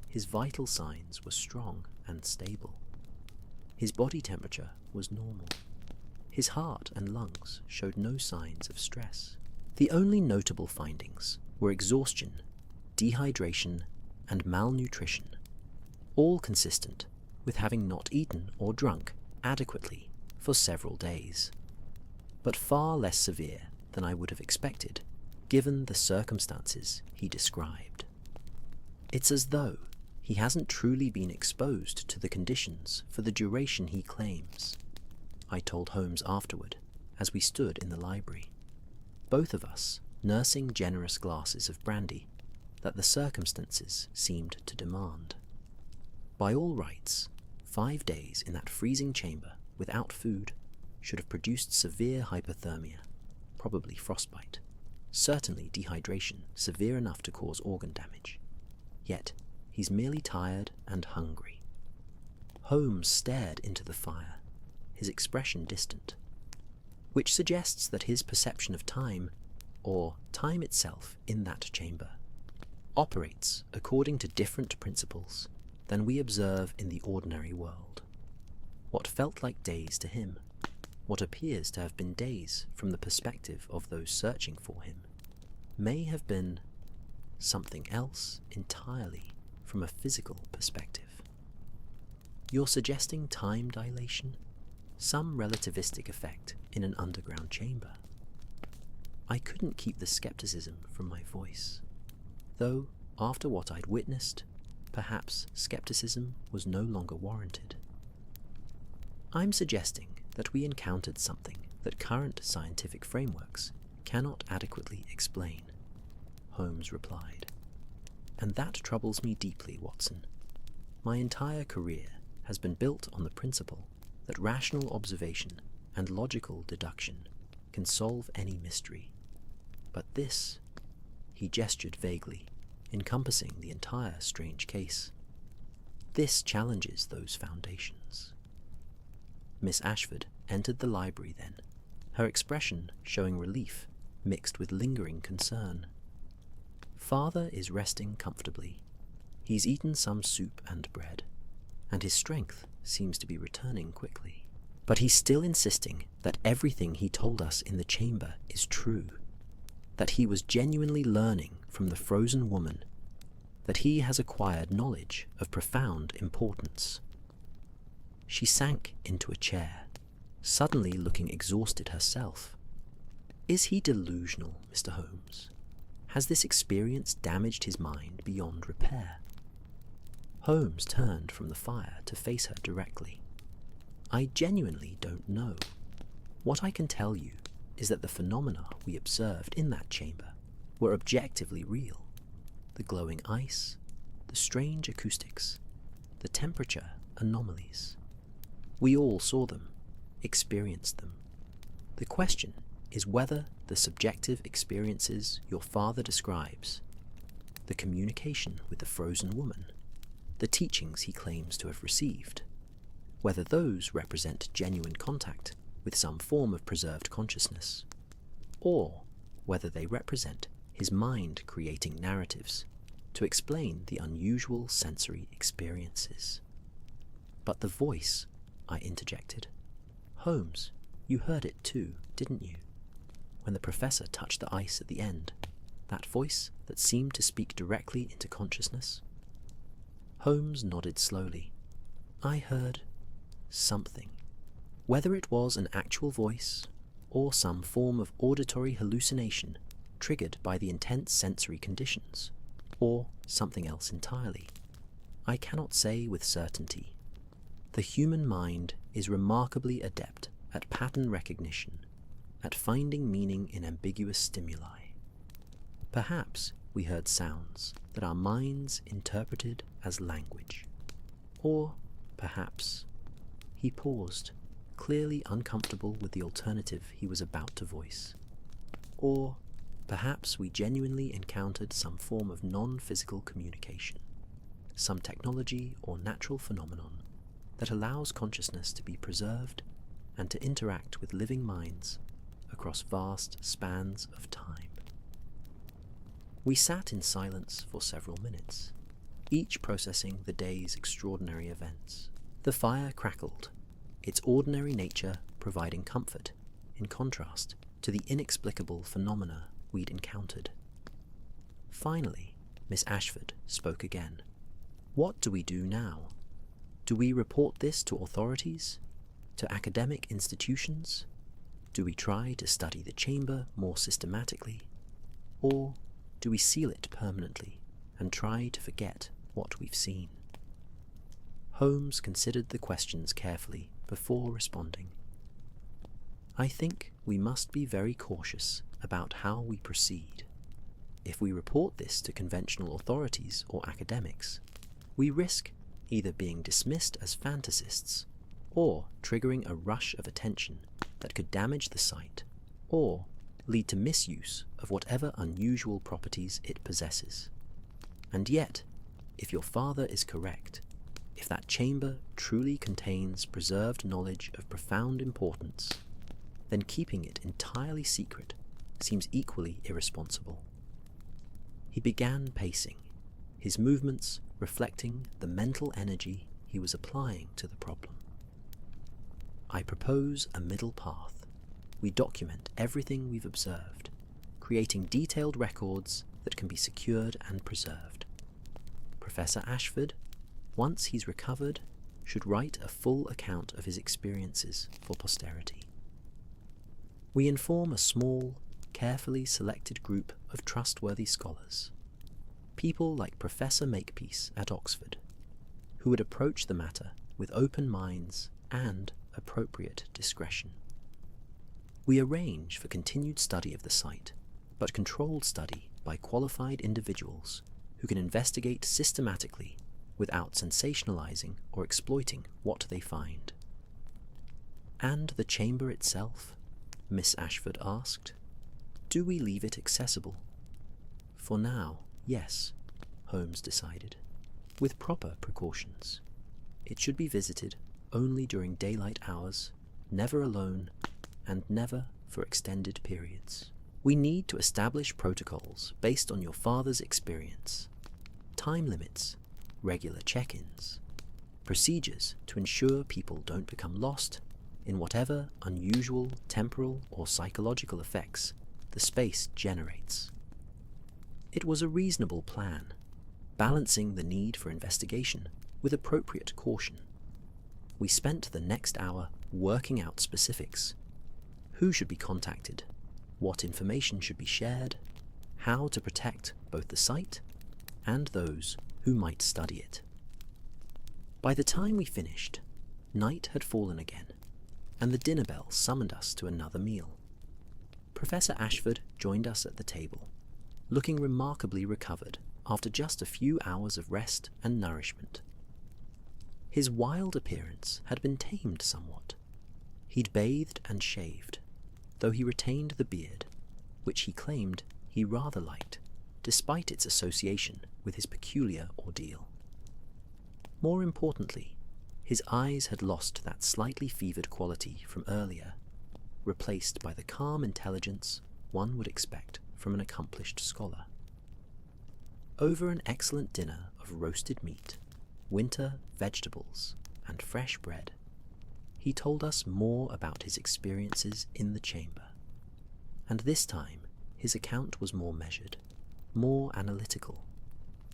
his vital signs were strong and stable. His body temperature was normal. His heart and lungs showed no signs of stress. The only notable findings were exhaustion, dehydration, and malnutrition, all consistent with having not eaten or drunk adequately for several days, but far less severe than I would have expected given the circumstances he described. It's as though he hasn't truly been exposed to the conditions for the duration he claims, I told Holmes afterward as we stood in the library, both of us nursing generous glasses of brandy that the circumstances seemed to demand. By all rights, 5 days in that freezing chamber without food should have produced severe hypothermia, probably frostbite, certainly dehydration severe enough to cause organ damage. Yet, he's merely tired and hungry. Holmes stared into the fire, his expression distant, which suggests that his perception of time, or time itself in that chamber, operates according to different principles than we observe in the ordinary world. What felt like days to him, what appears to have been days from the perspective of those searching for him, may have been something else entirely from a physical perspective. You're suggesting time dilation? Some relativistic effect in an underground chamber? I couldn't keep the skepticism from my voice, though after what I'd witnessed, perhaps skepticism was no longer warranted. I'm suggesting that we encountered something that current scientific frameworks cannot adequately explain, Holmes replied. And that troubles me deeply, Watson. My entire career has been built on the principle that rational observation and logical deduction can solve any mystery. But this, he gestured vaguely, encompassing the entire strange case. This challenges those foundations. Miss Ashford entered the library then, her expression showing relief mixed with lingering concern. Father is resting comfortably. He's eaten some soup and bread, and his strength seems to be returning quickly. But he's still insisting that everything he told us in the chamber is true, that he was genuinely learning from the frozen woman, that he has acquired knowledge of profound importance. She sank into a chair, suddenly looking exhausted herself. Is he delusional, Mr. Holmes? Has this experience damaged his mind beyond repair? Holmes turned from the fire to face her directly. I genuinely don't know. What I can tell you is that the phenomena we observed in that chamber were objectively real. The glowing ice, the strange acoustics, the temperature anomalies. We all saw them, experienced them. The question is whether the subjective experiences your father describes, the communication with the frozen woman, the teachings he claims to have received, whether those represent genuine contact with some form of preserved consciousness, or whether they represent his mind creating narratives to explain the unusual sensory experiences. "But the voice," I interjected. "Holmes, you heard it too, didn't you? When the professor touched the ice at the end, that voice that seemed to speak directly into consciousness?" Holmes nodded slowly. "I heard something. Whether it was an actual voice or some form of auditory hallucination triggered by the intense sensory conditions, or something else entirely, I cannot say with certainty. The human mind is remarkably adept at pattern recognition, at finding meaning in ambiguous stimuli. Perhaps we heard sounds that our minds interpreted as language. Or perhaps—" He paused, clearly uncomfortable with the alternative he was about to voice. "Or perhaps we genuinely encountered some form of non-physical communication, some technology or natural phenomenon that allows consciousness to be preserved and to interact with living minds across vast spans of time." We sat in silence for several minutes, each processing the day's extraordinary events. The fire crackled, its ordinary nature providing comfort in contrast to the inexplicable phenomena we'd encountered. Finally, Miss Ashford spoke again. "What do we do now? Do we report this to authorities? To academic institutions? Do we try to study the chamber more systematically? Or do we seal it permanently and try to forget what we've seen?" Holmes considered the questions carefully before responding. "I think we must be very cautious about how we proceed. If we report this to conventional authorities or academics, we risk either being dismissed as fantasists or triggering a rush of attention that could damage the site or lead to misuse of whatever unusual properties it possesses. And yet, if your father is correct, if that chamber truly contains preserved knowledge of profound importance, then keeping it entirely secret seems equally irresponsible." He began pacing, his movements reflecting the mental energy he was applying to the problem. "I propose a middle path. We document everything we've observed, creating detailed records that can be secured and preserved. Professor Ashford, once he's recovered, should write a full account of his experiences for posterity. We inform a small, carefully selected group of trustworthy scholars, people like Professor Makepeace at Oxford, who would approach the matter with open minds and appropriate discretion. We arrange for continued study of the site, but controlled study by qualified individuals who can investigate systematically without sensationalizing or exploiting what they find." "And the chamber itself?" Miss Ashford asked. "Do we leave it accessible?" "For now, yes," Holmes decided, "with proper precautions. It should be visited only during daylight hours, never alone, and never for extended periods. We need to establish protocols based on your father's experience, time limits, regular check-ins, procedures to ensure people don't become lost in whatever unusual temporal or psychological effects the space generates." It was a reasonable plan, balancing the need for investigation with appropriate caution. We spent the next hour working out specifics. Who should be contacted? What information should be shared? How to protect both the site and those who might study it. By the time we finished, night had fallen again, and the dinner bell summoned us to another meal. Professor Ashford joined us at the table, looking remarkably recovered after just a few hours of rest and nourishment. His wild appearance had been tamed somewhat. He'd bathed and shaved, though he retained the beard, which he claimed he rather liked, despite its association with his peculiar ordeal. More importantly, his eyes had lost that slightly fevered quality from earlier, replaced by the calm intelligence one would expect from an accomplished scholar. Over an excellent dinner of roasted meat, winter vegetables, and fresh bread, he told us more about his experiences in the chamber. And this time, his account was more measured, more analytical,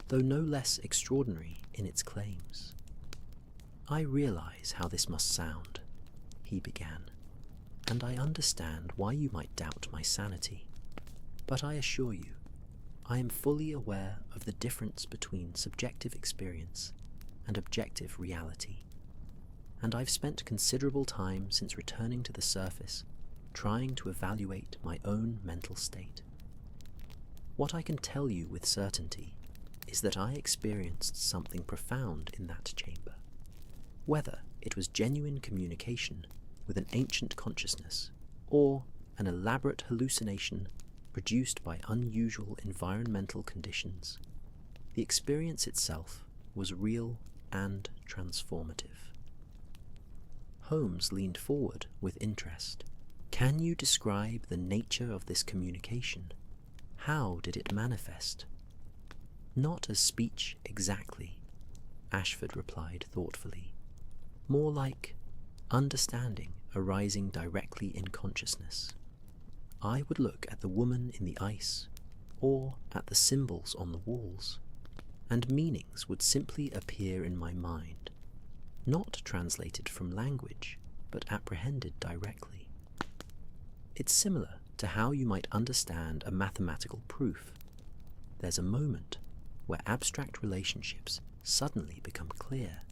though no less extraordinary in its claims. "I realize how this must sound," he began, "and I understand why you might doubt my sanity. But I assure you, I am fully aware of the difference between subjective experience and objective reality, and I've spent considerable time since returning to the surface trying to evaluate my own mental state. What I can tell you with certainty is that I experienced something profound in that chamber. Whether it was genuine communication with an ancient consciousness or an elaborate hallucination produced by unusual environmental conditions, the experience itself was real and transformative." Holmes leaned forward with interest. "Can you describe the nature of this communication? How did it manifest?" "Not as speech exactly," Ashford replied thoughtfully. "More like understanding arising directly in consciousness. I would look at the woman in the ice, or at the symbols on the walls, and meanings would simply appear in my mind, not translated from language, but apprehended directly. It's similar to how you might understand a mathematical proof. There's a moment where abstract relationships suddenly become clear,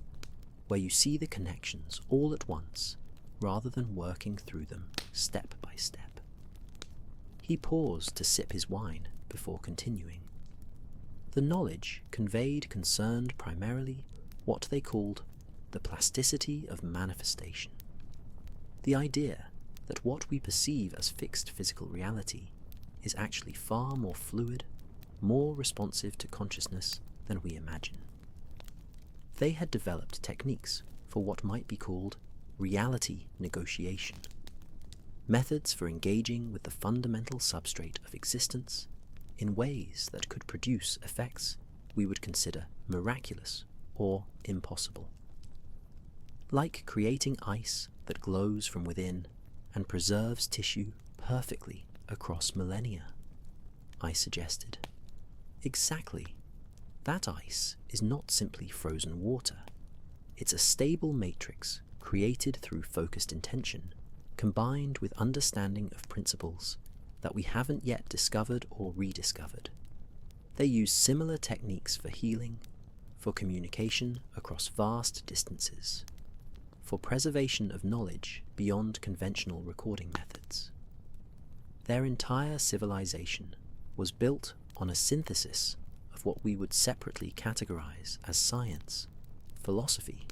where you see the connections all at once, rather than working through them step by step." He paused to sip his wine before continuing. "The knowledge conveyed concerned primarily what they called the plasticity of manifestation. The idea that what we perceive as fixed physical reality is actually far more fluid, more responsive to consciousness than we imagine. They had developed techniques for what might be called reality negotiation, methods for engaging with the fundamental substrate of existence in ways that could produce effects we would consider miraculous or impossible. Like creating ice that glows from within and preserves tissue perfectly across millennia," I suggested. "Exactly. That ice is not simply frozen water. It's a stable matrix created through focused intention, combined with understanding of principles that we haven't yet discovered or rediscovered. They use similar techniques for healing, for communication across vast distances, for preservation of knowledge beyond conventional recording methods. Their entire civilization was built on a synthesis of what we would separately categorize as science, philosophy,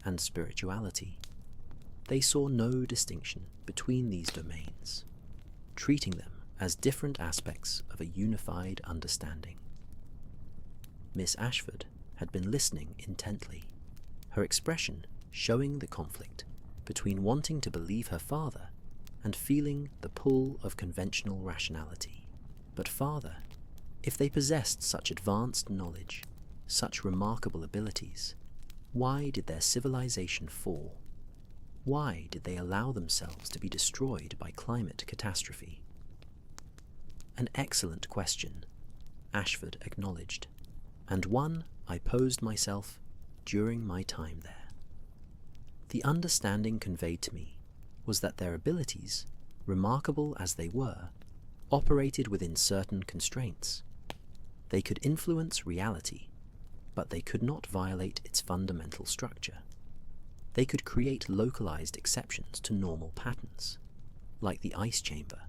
and spirituality. They saw no distinction between these domains, treating them as different aspects of a unified understanding." Miss Ashford had been listening intently, her expression showing the conflict between wanting to believe her father and feeling the pull of conventional rationality. But father, if they possessed such advanced knowledge, such remarkable abilities, why did their civilization fall? Why did they allow themselves to be destroyed by climate catastrophe? "An excellent question," Ashford acknowledged, "and one I posed myself during my time there. The understanding conveyed to me was that their abilities, remarkable as they were, operated within certain constraints. They could influence reality, but they could not violate its fundamental structure. They could create localized exceptions to normal patterns, like the ice chamber,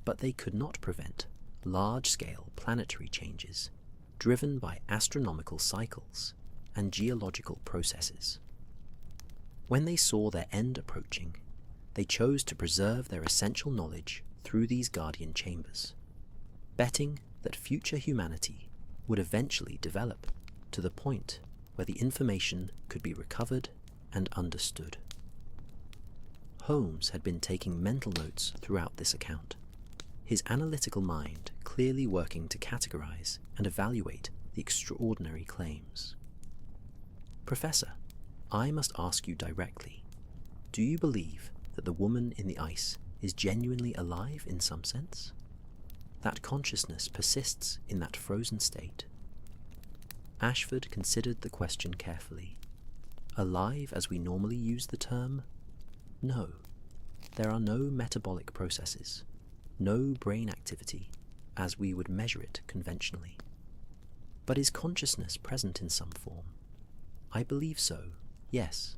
but they could not prevent large-scale planetary changes driven by astronomical cycles and geological processes. When they saw their end approaching, they chose to preserve their essential knowledge through these guardian chambers, betting that future humanity would eventually develop to the point where the information could be recovered and understood." Holmes had been taking mental notes throughout this account, his analytical mind clearly working to categorize and evaluate the extraordinary claims. Professor, I must ask you directly, do you believe that the woman in the ice is genuinely alive in some sense? That consciousness persists in that frozen state? Ashford considered the question carefully. Alive as we normally use the term? No. There are no metabolic processes, no brain activity as we would measure it conventionally. But is consciousness present in some form? I believe so, yes.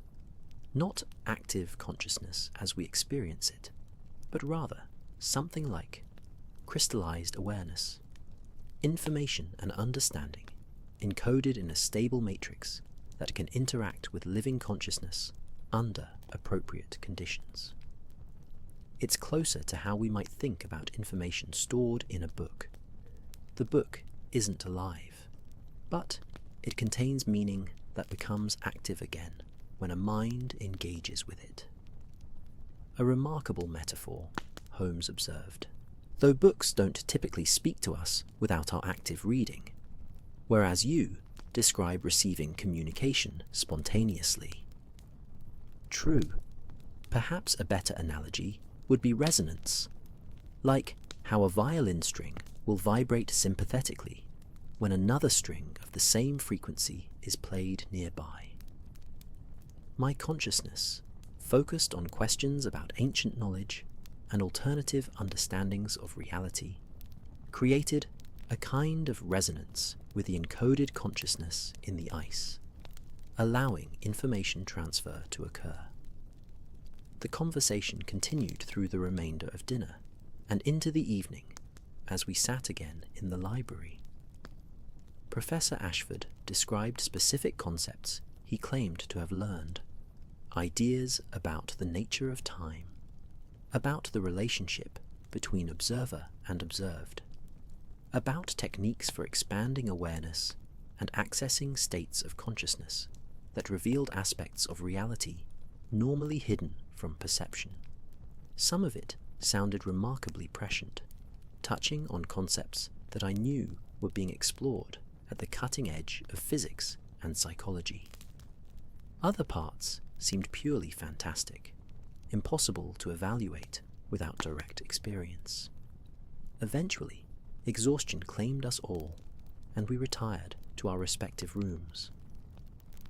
Not active consciousness as we experience it, but rather something like crystallized awareness, information and understanding encoded in a stable matrix that can interact with living consciousness under appropriate conditions. It's closer to how we might think about information stored in a book. The book isn't alive, but it contains meaning that becomes active again when a mind engages with it. A remarkable metaphor, Holmes observed, though books don't typically speak to us without our active reading, whereas you describe receiving communication spontaneously. True. Perhaps a better analogy would be resonance, like how a violin string will vibrate sympathetically when another string of the same frequency is played nearby. My consciousness, focused on questions about ancient knowledge and alternative understandings of reality, created a kind of resonance with the encoded consciousness in the ice, allowing information transfer to occur. The conversation continued through the remainder of dinner and into the evening as we sat again in the library. Professor Ashford described specific concepts he claimed to have learned, ideas about the nature of time, about the relationship between observer and observed, about techniques for expanding awareness and accessing states of consciousness that revealed aspects of reality normally hidden from perception. Some of it sounded remarkably prescient, touching on concepts that I knew were being explored at the cutting edge of physics and psychology. Other parts seemed purely fantastic, impossible to evaluate without direct experience. Eventually, exhaustion claimed us all, and we retired to our respective rooms.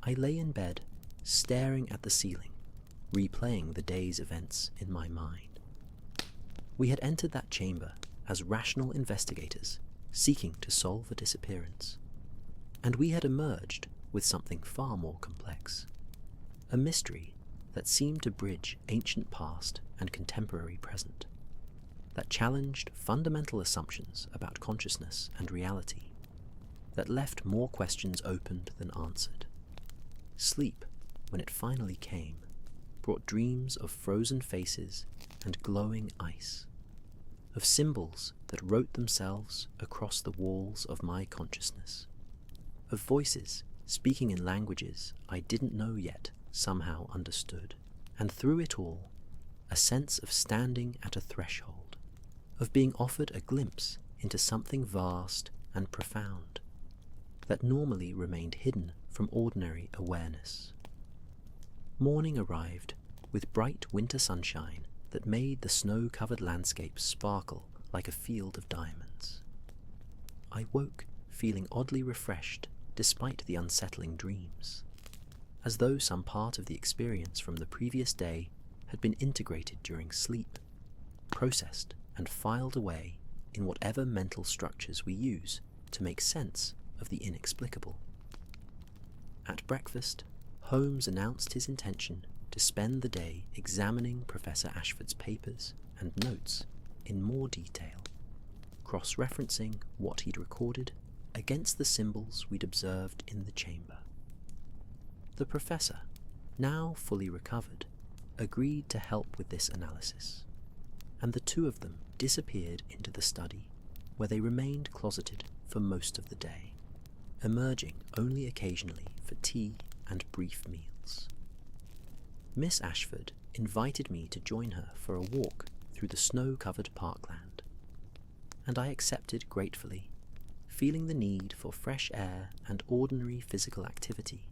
I lay in bed, staring at the ceiling, replaying the day's events in my mind. We had entered that chamber as rational investigators seeking to solve a disappearance, and we had emerged with something far more complex, a mystery that seemed to bridge ancient past and contemporary present, that challenged fundamental assumptions about consciousness and reality, that left more questions opened than answered. Sleep, when it finally came, brought dreams of frozen faces and glowing ice, of symbols that wrote themselves across the walls of my consciousness, of voices speaking in languages I didn't know yet somehow understood, and through it all, a sense of standing at a threshold, of being offered a glimpse into something vast and profound that normally remained hidden from ordinary awareness. Morning arrived with bright winter sunshine that made the snow-covered landscape sparkle like a field of diamonds. I woke feeling oddly refreshed despite the unsettling dreams, as though some part of the experience from the previous day had been integrated during sleep, processed and filed away in whatever mental structures we use to make sense of the inexplicable. At breakfast, Holmes announced his intention to spend the day examining Professor Ashford's papers and notes in more detail, cross-referencing what he'd recorded against the symbols we'd observed in the chamber. The professor, now fully recovered, agreed to help with this analysis, and the two of them disappeared into the study, where they remained closeted for most of the day, emerging only occasionally for tea and brief meals. Miss Ashford invited me to join her for a walk through the snow-covered parkland, and I accepted gratefully, feeling the need for fresh air and ordinary physical activity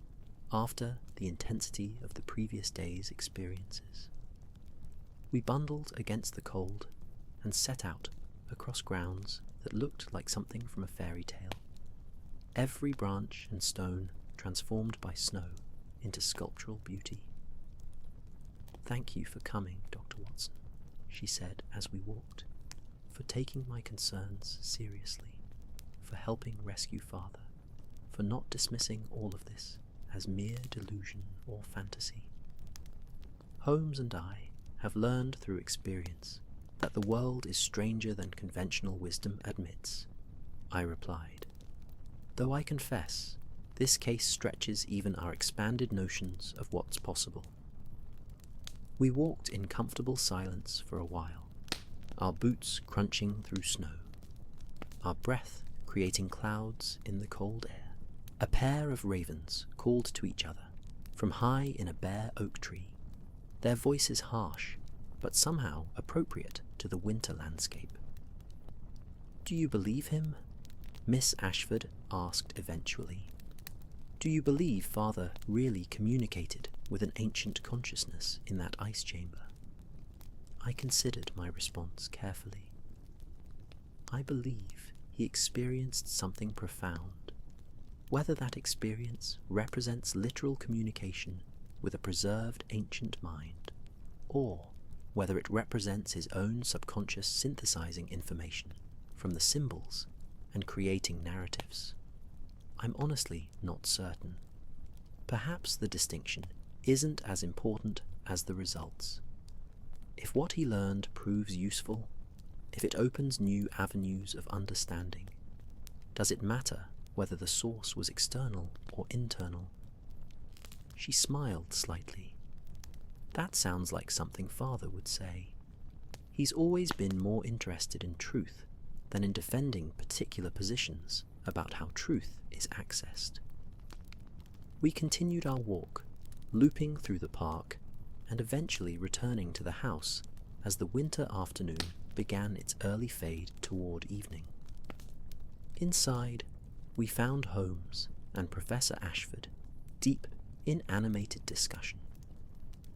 after the intensity of the previous day's experiences. We bundled against the cold and set out across grounds that looked like something from a fairy tale, every branch and stone transformed by snow into sculptural beauty. "Thank you for coming, Dr. Watson," she said as we walked, "for taking my concerns seriously, for helping rescue Father, for not dismissing all of this as mere delusion or fantasy. Holmes and I have learned through experience that the world is stranger than conventional wisdom admits," I replied, "though I confess this case stretches even our expanded notions of what's possible." We walked in comfortable silence for a while, our boots crunching through snow, our breath creating clouds in the cold air. A pair of ravens called to each other from high in a bare oak tree, their voices harsh, but somehow appropriate to the winter landscape. "Do you believe him?" Miss Ashford asked eventually. "Do you believe Father really communicated with an ancient consciousness in that ice chamber?" I considered my response carefully. I believe he experienced something profound. Whether that experience represents literal communication with a preserved ancient mind, or whether it represents his own subconscious synthesizing information from the symbols and creating narratives, I'm honestly not certain. Perhaps the distinction isn't as important as the results. If what he learned proves useful, if it opens new avenues of understanding, does it matter whether the source was external or internal? She smiled slightly. That sounds like something Father would say. He's always been more interested in truth than in defending particular positions about how truth is accessed. We continued our walk, looping through the park and eventually returning to the house as the winter afternoon began its early fade toward evening. Inside, we found Holmes and Professor Ashford deep in animated discussion,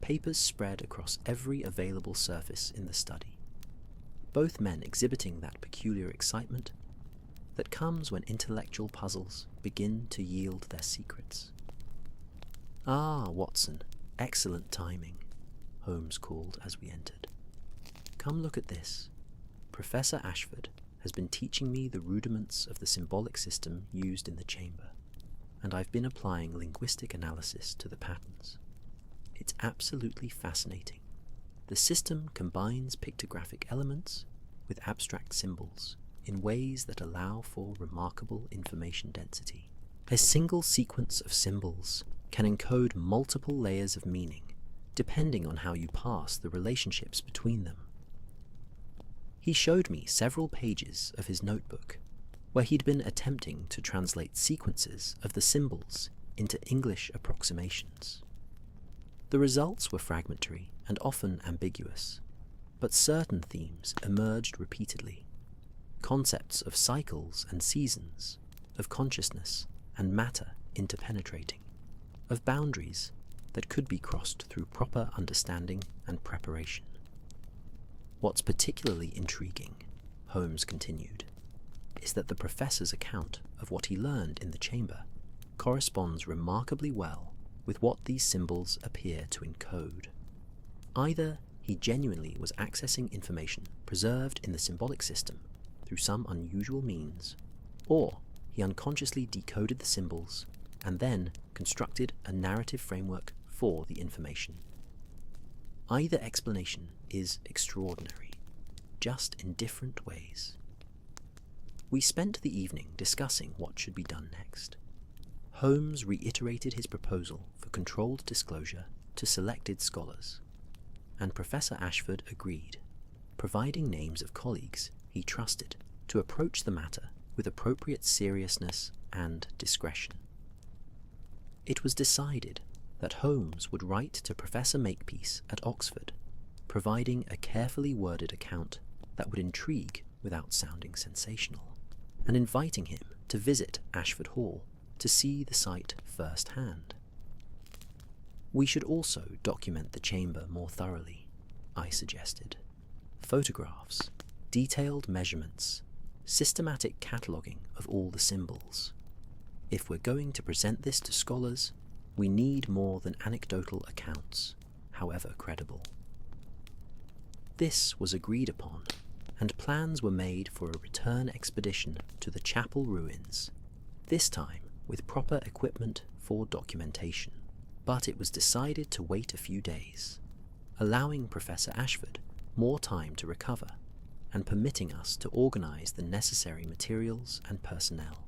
papers spread across every available surface in the study, both men exhibiting that peculiar excitement that comes when intellectual puzzles begin to yield their secrets. "Ah, Watson, excellent timing," Holmes called as we entered. "Come look at this. Professor Ashford has been teaching me the rudiments of the symbolic system used in the chamber, and I've been applying linguistic analysis to the patterns. It's absolutely fascinating. The system combines pictographic elements with abstract symbols in ways that allow for remarkable information density. A single sequence of symbols can encode multiple layers of meaning, depending on how you parse the relationships between them." He showed me several pages of his notebook, where he'd been attempting to translate sequences of the symbols into English approximations. The results were fragmentary and often ambiguous, but certain themes emerged repeatedly. Concepts of cycles and seasons, of consciousness and matter interpenetrating, of boundaries that could be crossed through proper understanding and preparation. "What's particularly intriguing," Holmes continued, "is that the professor's account of what he learned in the chamber corresponds remarkably well with what these symbols appear to encode. Either he genuinely was accessing information preserved in the symbolic system through some unusual means, or he unconsciously decoded the symbols and then constructed a narrative framework for the information. Either explanation is extraordinary, just in different ways." We spent the evening discussing what should be done next. Holmes reiterated his proposal for controlled disclosure to selected scholars, and Professor Ashford agreed, providing names of colleagues he trusted to approach the matter with appropriate seriousness and discretion. It was decided that Holmes would write to Professor Makepeace at Oxford, providing a carefully worded account that would intrigue without sounding sensational, and inviting him to visit Ashford Hall to see the site firsthand. We should also document the chamber more thoroughly, I suggested. Photographs, detailed measurements, systematic cataloguing of all the symbols. If we're going to present this to scholars, we need more than anecdotal accounts, however credible. This was agreed upon, and plans were made for a return expedition to the chapel ruins, this time with proper equipment for documentation. But it was decided to wait a few days, allowing Professor Ashford more time to recover and permitting us to organise the necessary materials and personnel.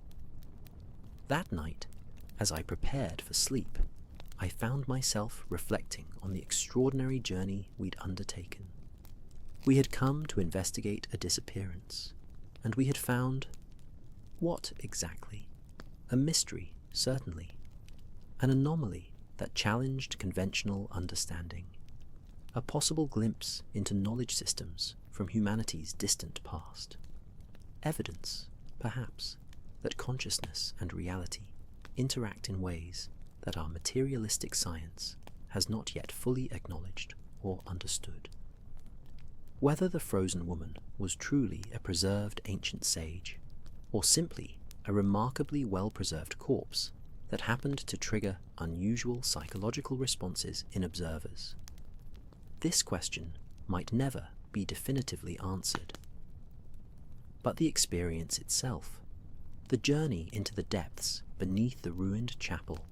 That night, as I prepared for sleep, I found myself reflecting on the extraordinary journey we'd undertaken. We had come to investigate a disappearance, and we had found... what exactly? A mystery, certainly. An anomaly that challenged conventional understanding. A possible glimpse into knowledge systems from humanity's distant past. Evidence, perhaps, that consciousness and reality interact in ways that our materialistic science has not yet fully acknowledged or understood. Whether the frozen woman was truly a preserved ancient sage, or simply a remarkably well-preserved corpse that happened to trigger unusual psychological responses in observers, this question might never be definitively answered. But the experience itself, the journey into the depths beneath the ruined chapel,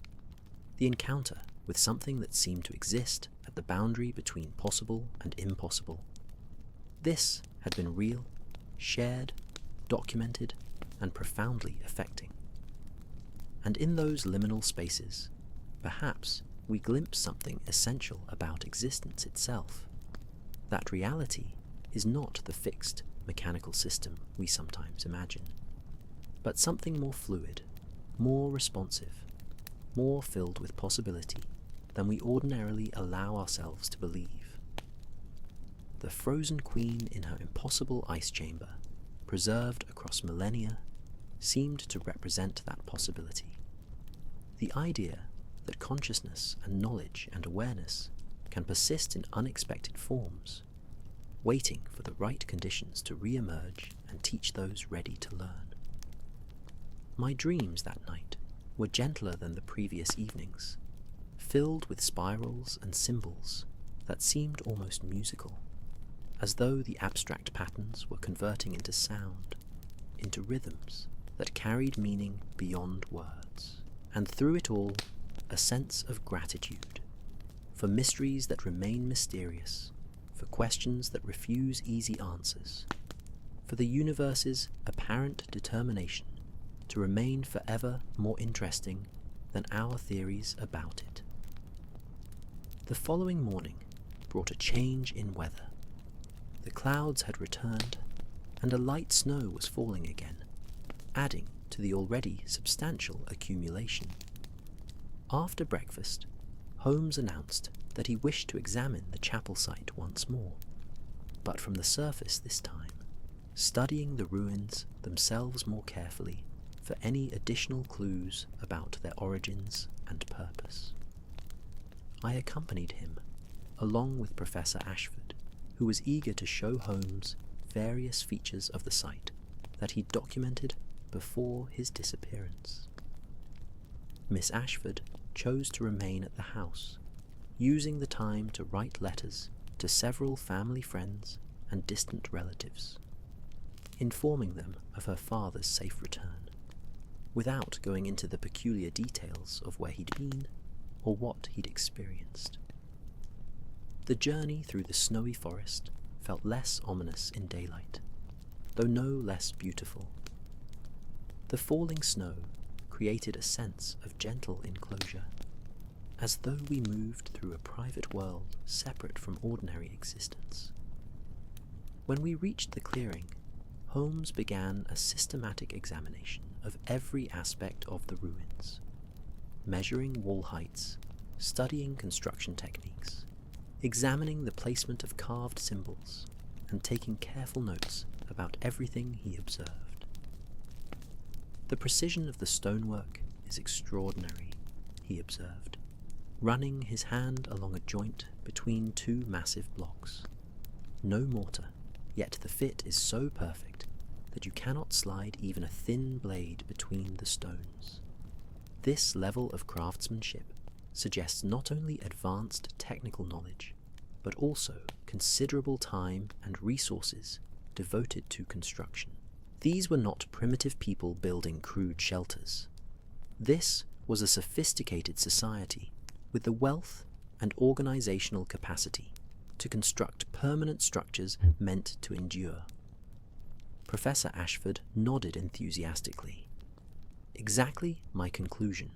the encounter with something that seemed to exist at the boundary between possible and impossible, this had been real, shared, documented, and profoundly affecting. And in those liminal spaces, perhaps we glimpse something essential about existence itself. That reality is not the fixed, mechanical system we sometimes imagine, but something more fluid, more responsive, more filled with possibility than we ordinarily allow ourselves to believe. The frozen queen in her impossible ice chamber, preserved across millennia, seemed to represent that possibility. The idea that consciousness and knowledge and awareness can persist in unexpected forms, waiting for the right conditions to re-emerge and teach those ready to learn. My dreams that night were gentler than the previous evenings, filled with spirals and symbols that seemed almost musical, as though the abstract patterns were converting into sound, into rhythms that carried meaning beyond words, and through it all, a sense of gratitude for mysteries that remain mysterious, for questions that refuse easy answers, for the universe's apparent determination to remain forever more interesting than our theories about it. The following morning brought a change in weather. The clouds had returned, and a light snow was falling again, adding to the already substantial accumulation. After breakfast, Holmes announced that he wished to examine the chapel site once more, but from the surface this time, studying the ruins themselves more carefully for any additional clues about their origins and purpose. I accompanied him, along with Professor Ashford, who was eager to show Holmes various features of the site that he documented before his disappearance. Miss Ashford chose to remain at the house, using the time to write letters to several family friends and distant relatives, informing them of her father's safe return, without going into the peculiar details of where he'd been or what he'd experienced. The journey through the snowy forest felt less ominous in daylight, though no less beautiful. The falling snow created a sense of gentle enclosure, as though we moved through a private world separate from ordinary existence. When we reached the clearing, Holmes began a systematic examination of every aspect of the ruins, measuring wall heights, studying construction techniques, examining the placement of carved symbols, and taking careful notes about everything he observed. "The precision of the stonework is extraordinary," he observed, running his hand along a joint between two massive blocks. "No mortar, yet the fit is so perfect that you cannot slide even a thin blade between the stones. This level of craftsmanship suggests not only advanced technical knowledge, but also considerable time and resources devoted to construction. These were not primitive people building crude shelters. This was a sophisticated society with the wealth and organizational capacity to construct permanent structures meant to endure." Professor Ashford nodded enthusiastically. "Exactly my conclusion.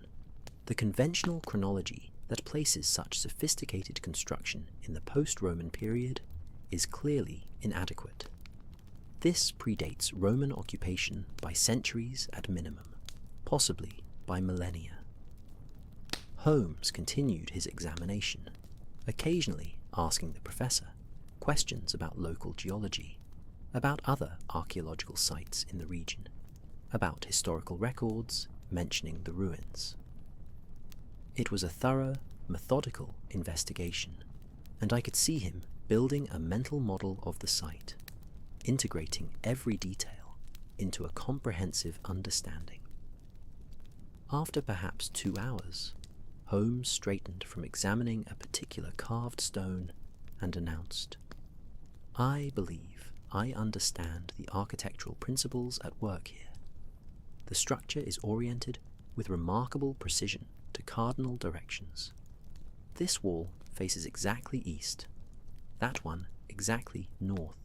The conventional chronology that places such sophisticated construction in the post-Roman period is clearly inadequate. This predates Roman occupation by centuries at minimum, possibly by millennia." Holmes continued his examination, occasionally asking the professor questions about local geology, about other archaeological sites in the region, about historical records mentioning the ruins. It was a thorough, methodical investigation, and I could see him building a mental model of the site, integrating every detail into a comprehensive understanding. After perhaps 2 hours, Holmes straightened from examining a particular carved stone and announced, "I believe I understand the architectural principles at work here. The structure is oriented with remarkable precision to cardinal directions. This wall faces exactly east, that one exactly north.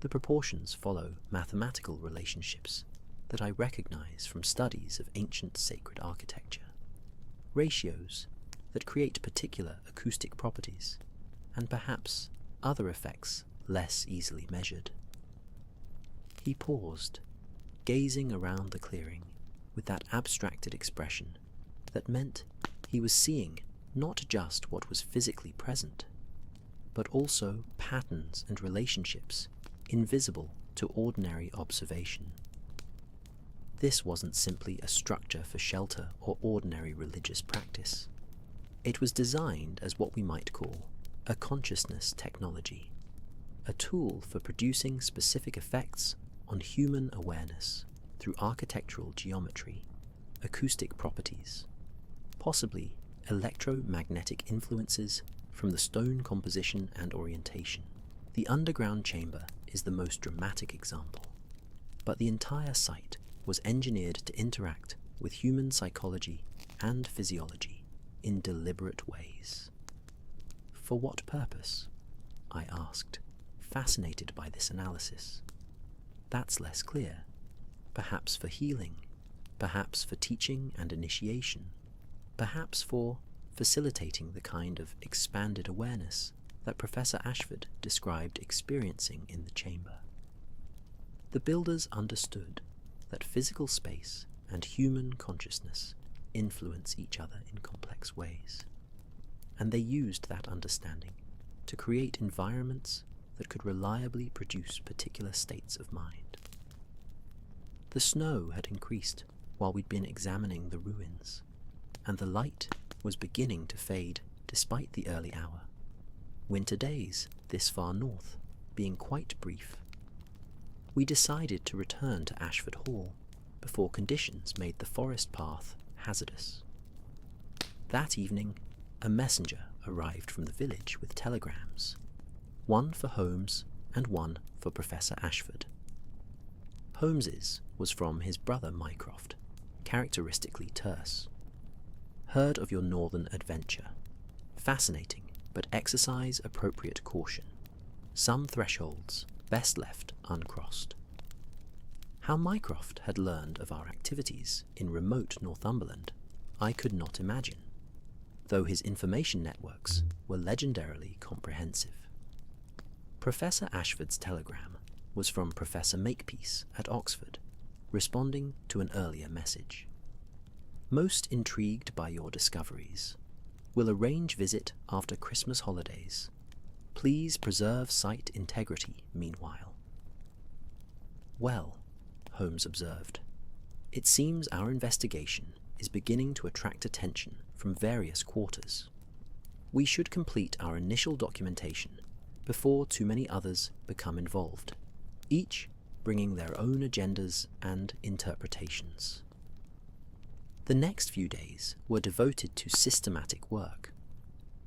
The proportions follow mathematical relationships that I recognize from studies of ancient sacred architecture, ratios that create particular acoustic properties, and perhaps other effects less easily measured." He paused, gazing around the clearing with that abstracted expression that meant he was seeing not just what was physically present, but also patterns and relationships invisible to ordinary observation. This wasn't simply a structure for shelter or ordinary religious practice. It was designed as what we might call a consciousness technology, a tool for producing specific effects on human awareness through architectural geometry, acoustic properties, possibly electromagnetic influences from the stone composition and orientation. The underground chamber is the most dramatic example, but the entire site was engineered to interact with human psychology and physiology in deliberate ways. "For what purpose?" I asked, fascinated by this analysis. "That's less clear. Perhaps for healing, perhaps for teaching and initiation, perhaps for facilitating the kind of expanded awareness that Professor Ashford described experiencing in the chamber." The builders understood that physical space and human consciousness influence each other in complex ways, and they used that understanding to create environments that could reliably produce particular states of mind. The snow had increased while we'd been examining the ruins, and the light was beginning to fade despite the early hour, winter days this far north being quite brief. We decided to return to Ashford Hall before conditions made the forest path hazardous. That evening, a messenger arrived from the village with telegrams, one for Holmes and one for Professor Ashford. Holmes's was from his brother Mycroft, characteristically terse. "Heard of your northern adventure. Fascinating, but exercise appropriate caution. Some thresholds best left uncrossed." How Mycroft had learned of our activities in remote Northumberland, I could not imagine, though his information networks were legendarily comprehensive. Professor Ashford's telegram was from Professor Makepeace at Oxford, responding to an earlier message. "Most intrigued by your discoveries. Will arrange visit after Christmas holidays. Please preserve site integrity meanwhile." Well, Holmes observed, it seems our investigation is beginning to attract attention from various quarters. We should complete our initial documentation before too many others become involved, each bringing their own agendas and interpretations. The next few days were devoted to systematic work.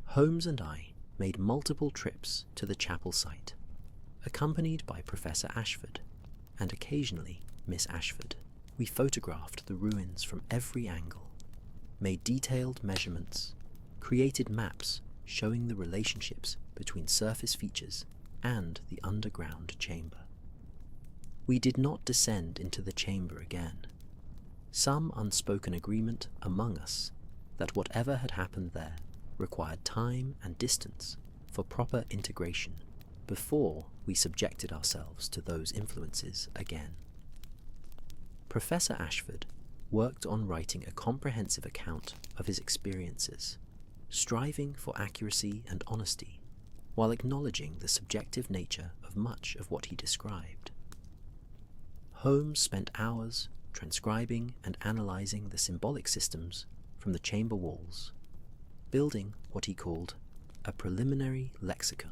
Holmes and I made multiple trips to the chapel site, accompanied by Professor Ashford and occasionally Miss Ashford. We photographed the ruins from every angle, made detailed measurements, created maps showing the relationships between surface features and the underground chamber. We did not descend into the chamber again. Some unspoken agreement among us that whatever had happened there required time and distance for proper integration before we subjected ourselves to those influences again. Professor Ashford worked on writing a comprehensive account of his experiences, striving for accuracy and honesty, while acknowledging the subjective nature of much of what he described. Holmes spent hours transcribing and analysing the symbolic systems from the chamber walls, building what he called a preliminary lexicon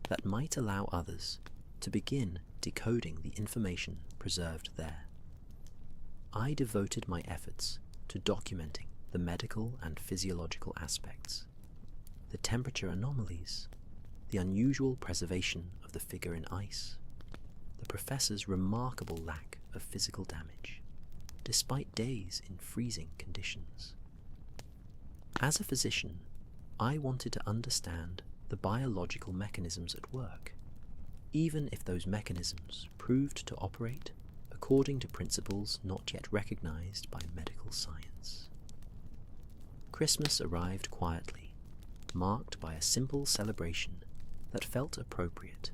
that might allow others to begin decoding the information preserved there. I devoted my efforts to documenting the medical and physiological aspects, the temperature anomalies, the unusual preservation of the figure in ice, the professor's remarkable lack of physical damage, despite days in freezing conditions. As a physician, I wanted to understand the biological mechanisms at work, even if those mechanisms proved to operate according to principles not yet recognized by medical science. Christmas arrived quietly, marked by a simple celebration that felt appropriate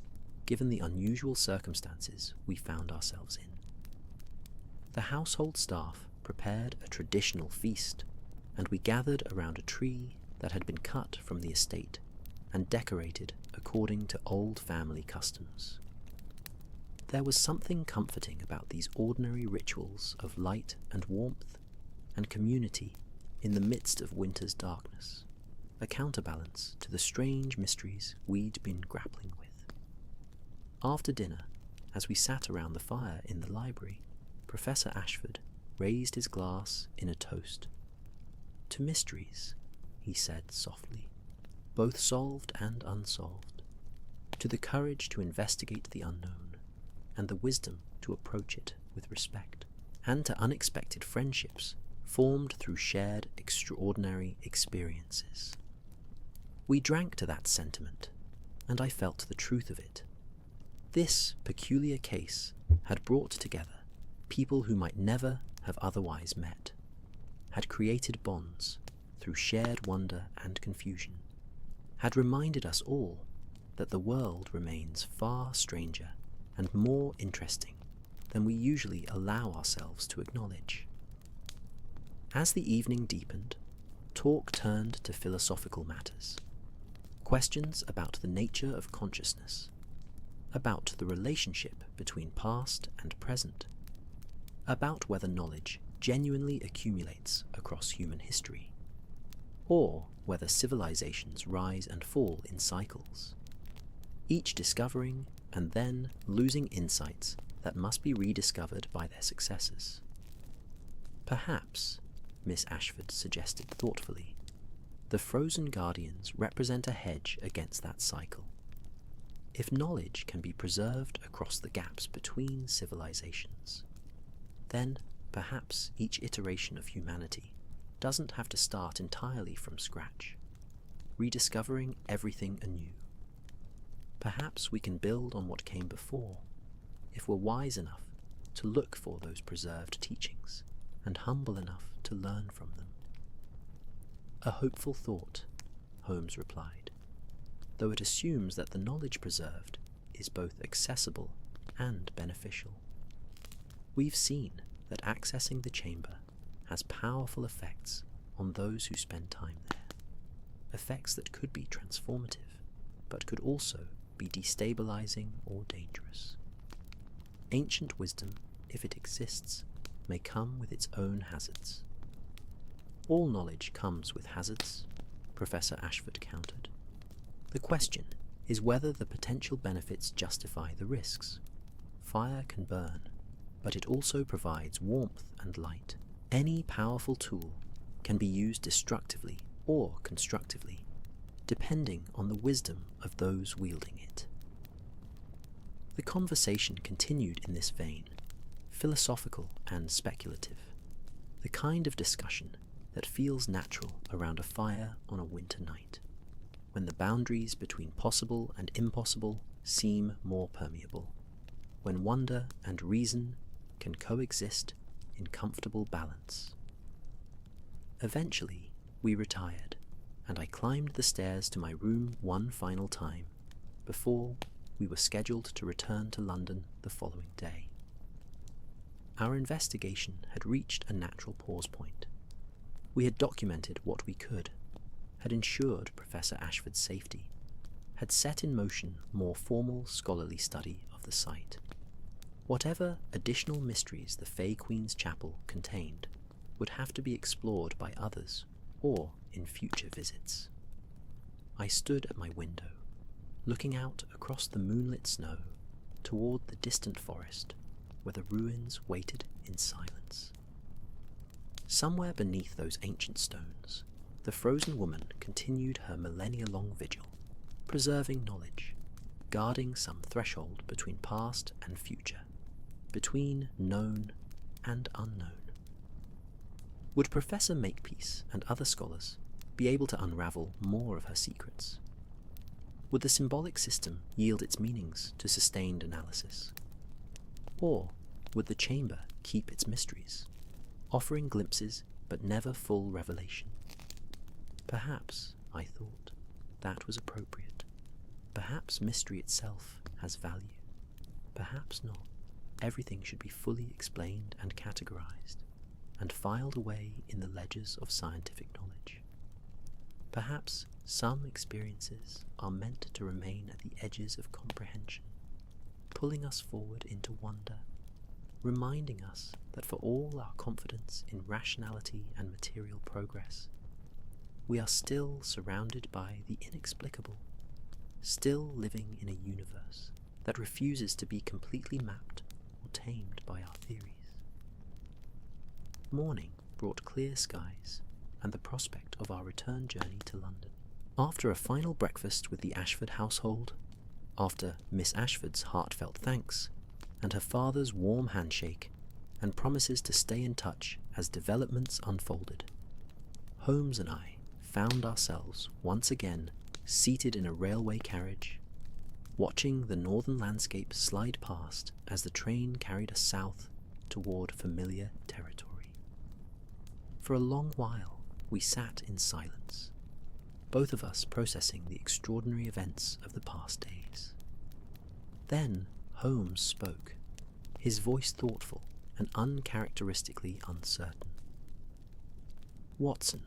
given the unusual circumstances we found ourselves in. The household staff prepared a traditional feast, and we gathered around a tree that had been cut from the estate and decorated according to old family customs. There was something comforting about these ordinary rituals of light and warmth and community in the midst of winter's darkness, a counterbalance to the strange mysteries we'd been grappling with. After dinner, as we sat around the fire in the library, Professor Ashford raised his glass in a toast. "To mysteries," he said softly, "both solved and unsolved. To the courage to investigate the unknown, and the wisdom to approach it with respect, and to unexpected friendships formed through shared extraordinary experiences." We drank to that sentiment, and I felt the truth of it. This peculiar case had brought together people who might never have otherwise met, had created bonds through shared wonder and confusion, had reminded us all that the world remains far stranger and more interesting than we usually allow ourselves to acknowledge. As the evening deepened, talk turned to philosophical matters, questions about the nature of consciousness, about the relationship between past and present, about whether knowledge genuinely accumulates across human history, or whether civilizations rise and fall in cycles, each discovering and then losing insights that must be rediscovered by their successors. Perhaps, Miss Ashford suggested thoughtfully, the frozen guardians represent a hedge against that cycle. If knowledge can be preserved across the gaps between civilizations, then perhaps each iteration of humanity doesn't have to start entirely from scratch, rediscovering everything anew. Perhaps we can build on what came before, if we're wise enough to look for those preserved teachings and humble enough to learn from them. A hopeful thought, Holmes replied, though it assumes that the knowledge preserved is both accessible and beneficial. We've seen that accessing the chamber has powerful effects on those who spend time there, effects that could be transformative, but could also be destabilizing or dangerous. ancient wisdom, if it exists, may come with its own hazards. All knowledge comes with hazards, Professor Ashford countered. The question is whether the potential benefits justify the risks. Fire can burn, but it also provides warmth and light. Any powerful tool can be used destructively or constructively, depending on the wisdom of those wielding it. The conversation continued in this vein, philosophical and speculative, the kind of discussion that feels natural around a fire on a winter night, when the boundaries between possible and impossible seem more permeable, when wonder and reason can coexist in comfortable balance. Eventually, we retired, and I climbed the stairs to my room one final time before we were scheduled to return to London the following day. Our investigation had reached a natural pause point. We had documented what we could, had ensured Professor Ashford's safety, had set in motion more formal scholarly study of the site. Whatever additional mysteries the Fay Queen's Chapel contained would have to be explored by others or in future visits. I stood at my window, looking out across the moonlit snow toward the distant forest where the ruins waited in silence. Somewhere beneath those ancient stones, the frozen woman continued her millennia-long vigil, preserving knowledge, guarding some threshold between past and future, between known and unknown. Would Professor Makepeace and other scholars be able to unravel more of her secrets? Would the symbolic system yield its meanings to sustained analysis? Or would the chamber keep its mysteries, offering glimpses but never full revelation? Perhaps, I thought, that was appropriate. Perhaps mystery itself has value. Perhaps not. Everything should be fully explained and categorized, and filed away in the ledgers of scientific knowledge. Perhaps some experiences are meant to remain at the edges of comprehension, pulling us forward into wonder, reminding us that for all our confidence in rationality and material progress, we are still surrounded by the inexplicable, still living in a universe that refuses to be completely mapped or tamed by our theories. Morning brought clear skies and the prospect of our return journey to London. After a final breakfast with the Ashford household, after Miss Ashford's heartfelt thanks, and her father's warm handshake and promises to stay in touch as developments unfolded, Holmes and I found ourselves once again seated in a railway carriage, watching the northern landscape slide past as the train carried us south toward familiar territory. For a long while, we sat in silence, both of us processing the extraordinary events of the past days. Then Holmes spoke, his voice thoughtful and uncharacteristically uncertain. Watson,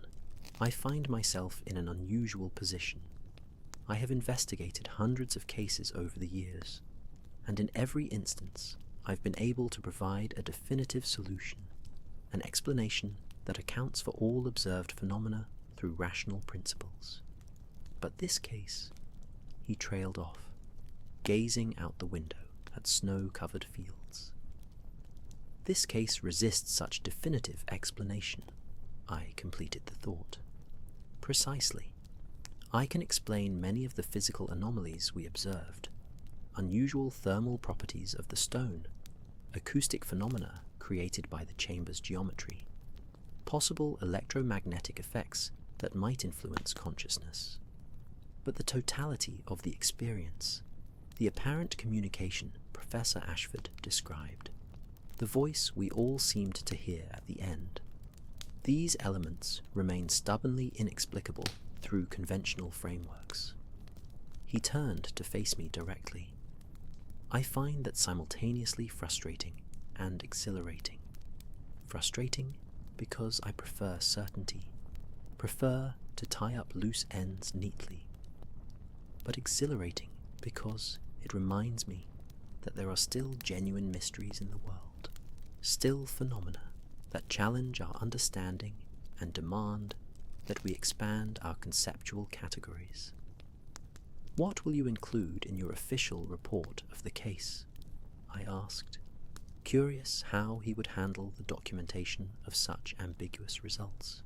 I find myself in an unusual position. I have investigated hundreds of cases over the years, and in every instance I've been able to provide a definitive solution, an explanation that accounts for all observed phenomena through rational principles. But this case, he trailed off, gazing out the window at snow-covered fields. This case resists such definitive explanation, I completed the thought. Precisely. I can explain many of the physical anomalies we observed, unusual thermal properties of the stone, acoustic phenomena created by the chamber's geometry, possible electromagnetic effects that might influence consciousness. But the totality of the experience, the apparent communication Professor Ashford described, the voice we all seemed to hear at the end, these elements remain stubbornly inexplicable through conventional frameworks. He turned to face me directly. I find that simultaneously frustrating and exhilarating. Frustrating because I prefer certainty, prefer to tie up loose ends neatly, but exhilarating because it reminds me that there are still genuine mysteries in the world, still phenomena that challenge our understanding and demand that we expand our conceptual categories. What will you include in your official report of the case? I asked, curious how he would handle the documentation of such ambiguous results.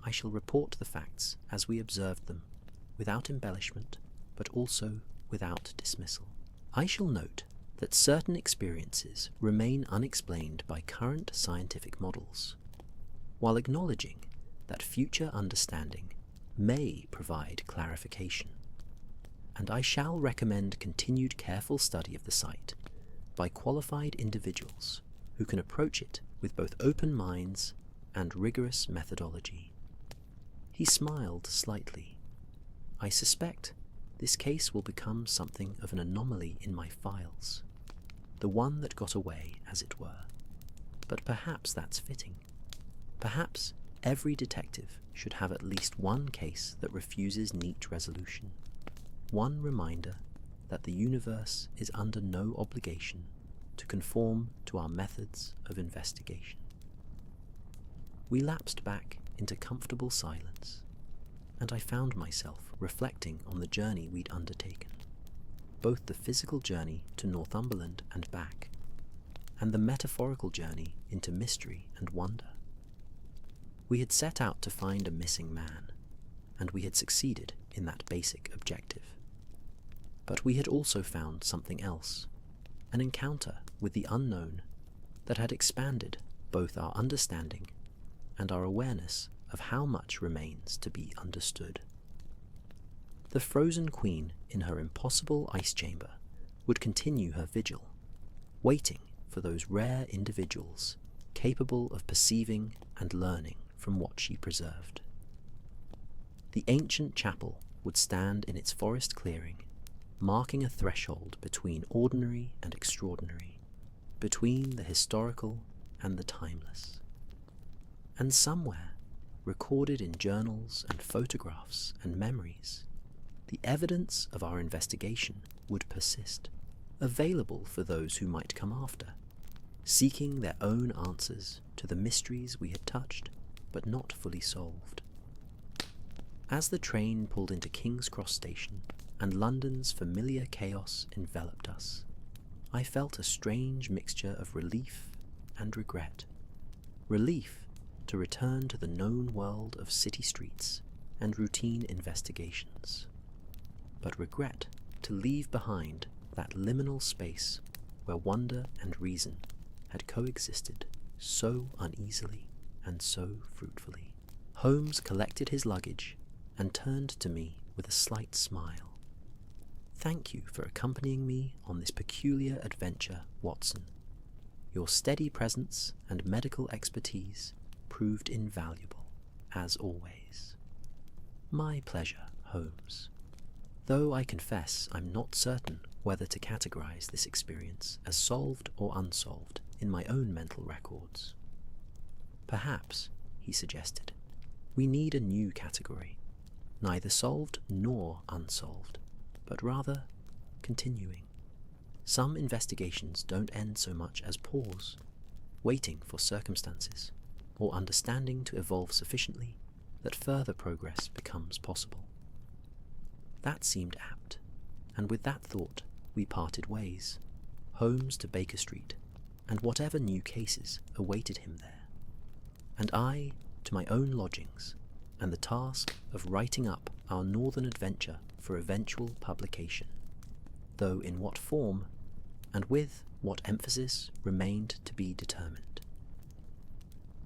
I shall report the facts as we observed them, without embellishment, but also without dismissal. I shall note that certain experiences remain unexplained by current scientific models, while acknowledging that future understanding may provide clarification. And I shall recommend continued careful study of the site by qualified individuals who can approach it with both open minds and rigorous methodology. He smiled slightly. I suspect this case will become something of an anomaly in my files, the one that got away, as it were. But perhaps that's fitting. Perhaps every detective should have at least one case that refuses neat resolution, one reminder that the universe is under no obligation to conform to our methods of investigation. We lapsed back into comfortable silence, and I found myself reflecting on the journey we'd undertaken, both the physical journey to Northumberland and back, and the metaphorical journey into mystery and wonder. We had set out to find a missing man, and we had succeeded in that basic objective. But we had also found something else, an encounter with the unknown that had expanded both our understanding and our awareness of how much remains to be understood. The frozen queen in her impossible ice chamber would continue her vigil, waiting for those rare individuals capable of perceiving and learning from what she preserved. The ancient chapel would stand in its forest clearing, marking a threshold between ordinary and extraordinary, between the historical and the timeless. And somewhere, recorded in journals and photographs and memories, the evidence of our investigation would persist, available for those who might come after, seeking their own answers to the mysteries we had touched but not fully solved. As the train pulled into King's Cross Station and London's familiar chaos enveloped us, I felt a strange mixture of relief and regret. Relief to return to the known world of city streets and routine investigations, but regret to leave behind that liminal space where wonder and reason had coexisted so uneasily and so fruitfully. Holmes collected his luggage and turned to me with a slight smile. "Thank you for accompanying me on this peculiar adventure, Watson. Your steady presence and medical expertise proved invaluable, as always." "My pleasure, Holmes. Though I confess I'm not certain whether to categorize this experience as solved or unsolved in my own mental records. Perhaps," he suggested, "we need a new category, neither solved nor unsolved, but rather continuing. Some investigations don't end so much as pause, waiting for circumstances or understanding to evolve sufficiently that further progress becomes possible." That seemed apt, and with that thought we parted ways, Holmes to Baker Street, and whatever new cases awaited him there, and I to my own lodgings and the task of writing up our northern adventure for eventual publication, though in what form and with what emphasis remained to be determined.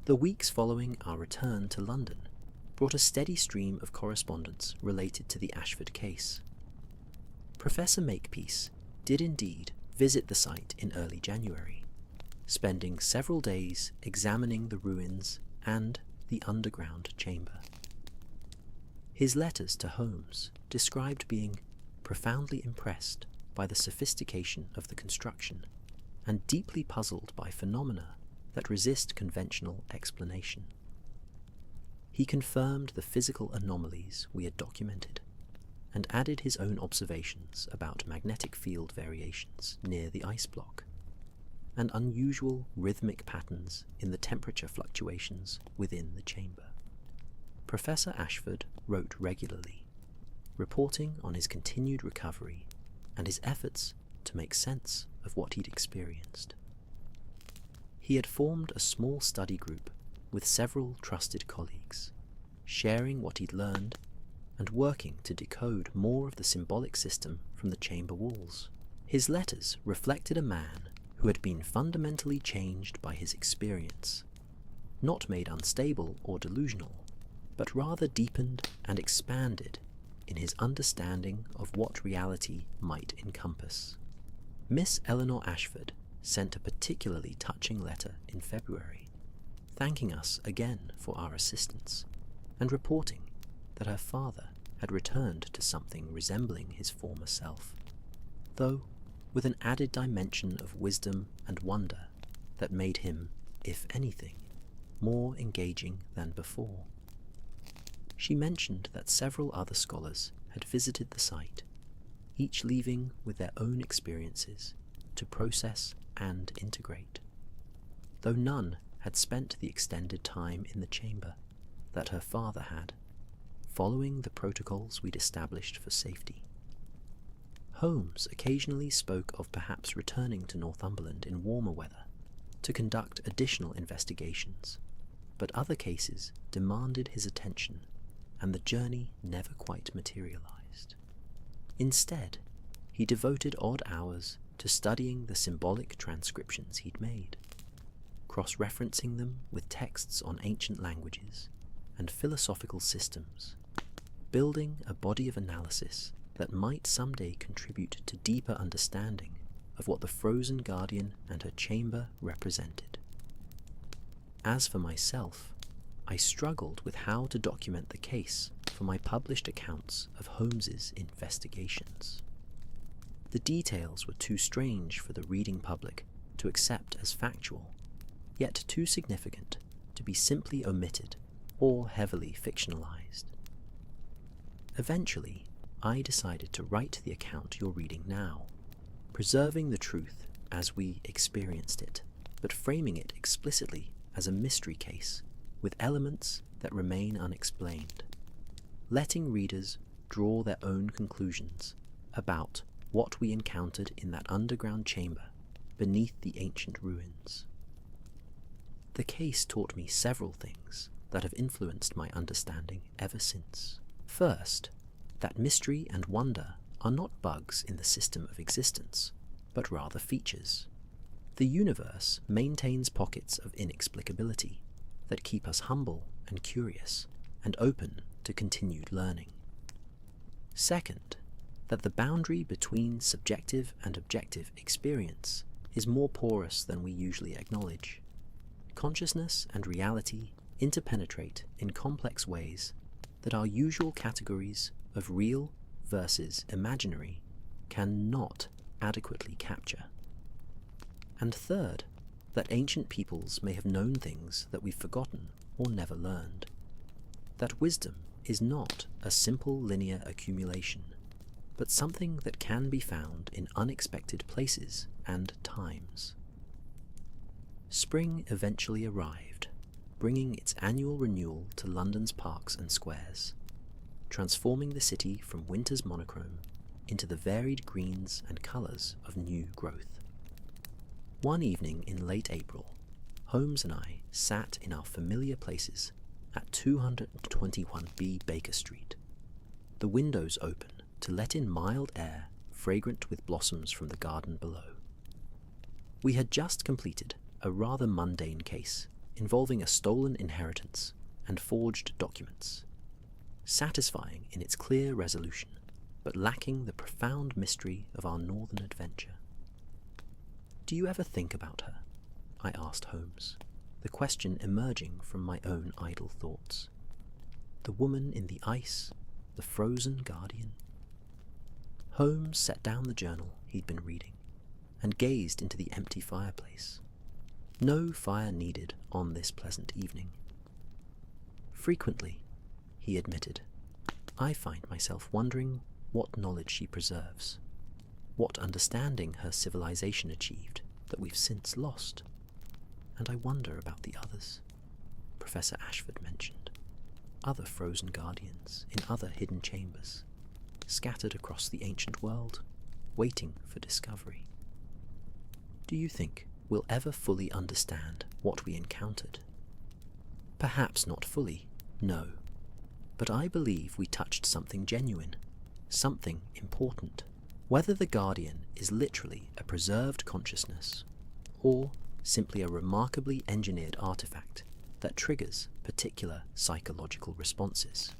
The weeks following our return to London brought a steady stream of correspondence related to the Ashford case. Professor Makepeace did indeed visit the site in early January, spending several days examining the ruins and the underground chamber. His letters to Holmes described being profoundly impressed by the sophistication of the construction and deeply puzzled by phenomena that resist conventional explanation. He confirmed the physical anomalies we had documented, and added his own observations about magnetic field variations near the ice block, and unusual rhythmic patterns in the temperature fluctuations within the chamber. Professor Ashford wrote regularly, reporting on his continued recovery and his efforts to make sense of what he'd experienced. He had formed a small study group with several trusted colleagues, sharing what he'd learned and working to decode more of the symbolic system from the chamber walls. His letters reflected a man who had been fundamentally changed by his experience, not made unstable or delusional, but rather deepened and expanded in his understanding of what reality might encompass. Miss Eleanor Ashford sent a particularly touching letter in February, thanking us again for our assistance and reporting that her father had returned to something resembling his former self, though with an added dimension of wisdom and wonder that made him, if anything, more engaging than before. She mentioned that several other scholars had visited the site, each leaving with their own experiences to process and integrate, though none had spent the extended time in the chamber that her father had, following the protocols we'd established for safety. Holmes occasionally spoke of perhaps returning to Northumberland in warmer weather to conduct additional investigations, but other cases demanded his attention, and the journey never quite materialized. Instead, he devoted odd hours to studying the symbolic transcriptions he'd made, cross-referencing them with texts on ancient languages and philosophical systems, building a body of analysis that might someday contribute to deeper understanding of what the frozen guardian and her chamber represented. As for myself, I struggled with how to document the case for my published accounts of Holmes's investigations. The details were too strange for the reading public to accept as factual, yet too significant to be simply omitted or heavily fictionalized. Eventually, I decided to write the account you're reading now, preserving the truth as we experienced it, but framing it explicitly as a mystery case with elements that remain unexplained, letting readers draw their own conclusions about what we encountered in that underground chamber beneath the ancient ruins. The case taught me several things that have influenced my understanding ever since. First, that mystery and wonder are not bugs in the system of existence, but rather features. The universe maintains pockets of inexplicability that keep us humble and curious and open to continued learning. Second, that the boundary between subjective and objective experience is more porous than we usually acknowledge. Consciousness and reality interpenetrate in complex ways that our usual categories of real versus imaginary cannot adequately capture. And third, that ancient peoples may have known things that we've forgotten or never learned. That wisdom is not a simple linear accumulation, but something that can be found in unexpected places and times. Spring eventually arrived, bringing its annual renewal to London's parks and squares, transforming the city from winter's monochrome into the varied greens and colours of new growth. One evening in late April, Holmes and I sat in our familiar places at 221B Baker Street, the windows open to let in mild air fragrant with blossoms from the garden below. We had just completed a rather mundane case involving a stolen inheritance and forged documents, satisfying in its clear resolution, but lacking the profound mystery of our northern adventure. "Do you ever think about her?" I asked Holmes, the question emerging from my own idle thoughts. The woman in the ice, the frozen guardian. Holmes set down the journal he'd been reading and gazed into the empty fireplace. No fire needed on this pleasant evening. "Frequently," he admitted, "I find myself wondering what knowledge she preserves, what understanding her civilization achieved that we've since lost. And I wonder about the others Professor Ashford mentioned, other frozen guardians in other hidden chambers, scattered across the ancient world, waiting for discovery. Do you think we'll ever fully understand what we encountered? Perhaps not fully, no, but I believe we touched something genuine, something important. Whether the Guardian is literally a preserved consciousness, or simply a remarkably engineered artifact that triggers particular psychological responses.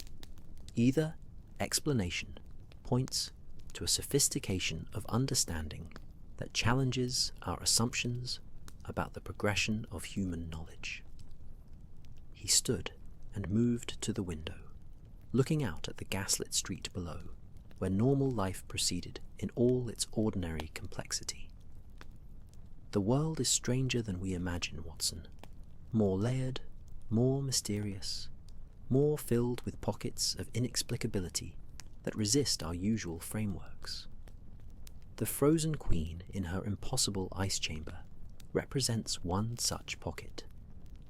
Either explanation points to a sophistication of understanding that challenges our assumptions about the progression of human knowledge. He stood and moved to the window, looking out at the gaslit street below, where normal life proceeded in all its ordinary complexity. The world is stranger than we imagine, Watson. More layered, more mysterious, more filled with pockets of inexplicability that resist our usual frameworks. The frozen queen in her impossible ice chamber represents one such pocket,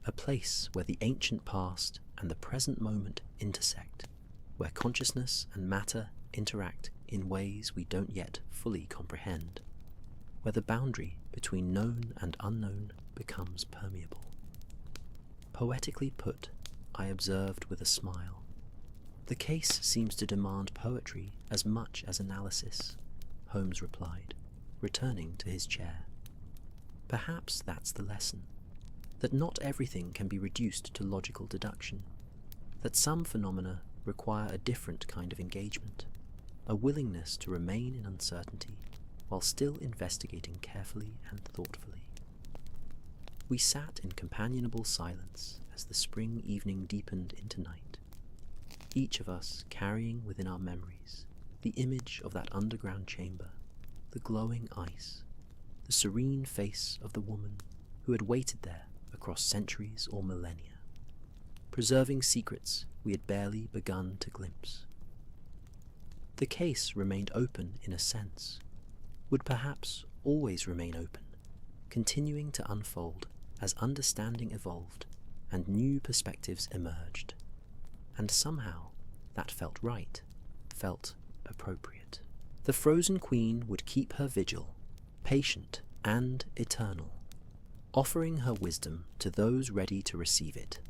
a place where the ancient past and the present moment intersect, where consciousness and matter interact in ways we don't yet fully comprehend, where the boundary between known and unknown becomes permeable. Poetically put, I observed with a smile. The case seems to demand poetry as much as analysis, Holmes replied, returning to his chair. Perhaps that's the lesson, that not everything can be reduced to logical deduction, that some phenomena require a different kind of engagement, a willingness to remain in uncertainty while still investigating carefully and thoughtfully. We sat in companionable silence as the spring evening deepened into night, each of us carrying within our memories the image of that underground chamber, the glowing ice, the serene face of the woman who had waited there across centuries or millennia, preserving secrets we had barely begun to glimpse. The case remained open in a sense, would perhaps always remain open, continuing to unfold as understanding evolved and new perspectives emerged. And somehow that felt right, felt appropriate. The frozen queen would keep her vigil, patient and eternal, offering her wisdom to those ready to receive it,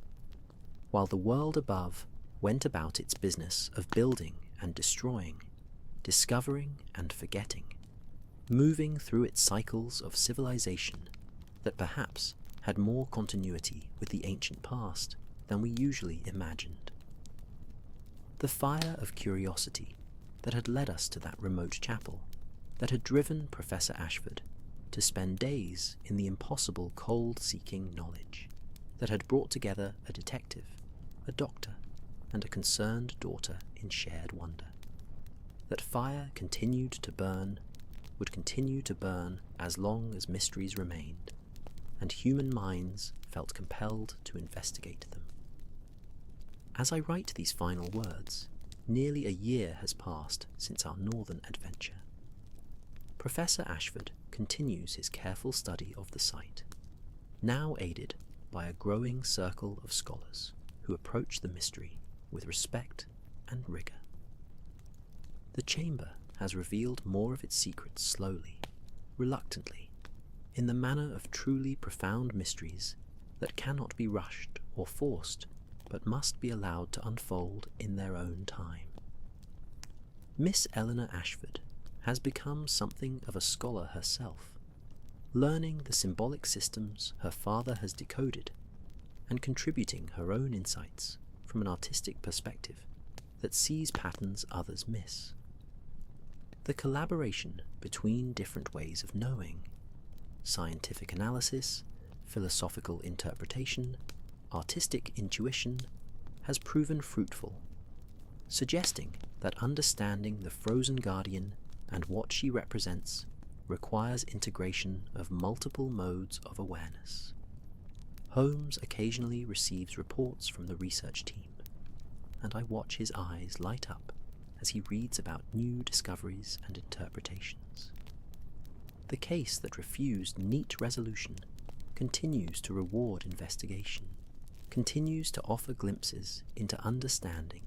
while the world above went about its business of building and destroying, discovering and forgetting, moving through its cycles of civilization that perhaps had more continuity with the ancient past than we usually imagined. The fire of curiosity that had led us to that remote chapel, that had driven Professor Ashford to spend days in the impossible cold-seeking knowledge, that had brought together a detective, a doctor, and a concerned daughter in shared wonder. That fire continued to burn, would continue to burn as long as mysteries remained, and human minds felt compelled to investigate them. As I write these final words, nearly a year has passed since our northern adventure. Professor Ashford continues his careful study of the site, now aided by a growing circle of scholars who approach the mystery with respect and rigour. The chamber has revealed more of its secrets slowly, reluctantly, in the manner of truly profound mysteries that cannot be rushed or forced, but must be allowed to unfold in their own time. Miss Eleanor Ashford has become something of a scholar herself, learning the symbolic systems her father has decoded and contributing her own insights from an artistic perspective that sees patterns others miss. The collaboration between different ways of knowing, scientific analysis, philosophical interpretation, artistic intuition, has proven fruitful, suggesting that understanding the frozen guardian and what she represents requires integration of multiple modes of awareness. Holmes occasionally receives reports from the research team, and I watch his eyes light up as he reads about new discoveries and interpretations. The case that refused neat resolution continues to reward investigation, continues to offer glimpses into understanding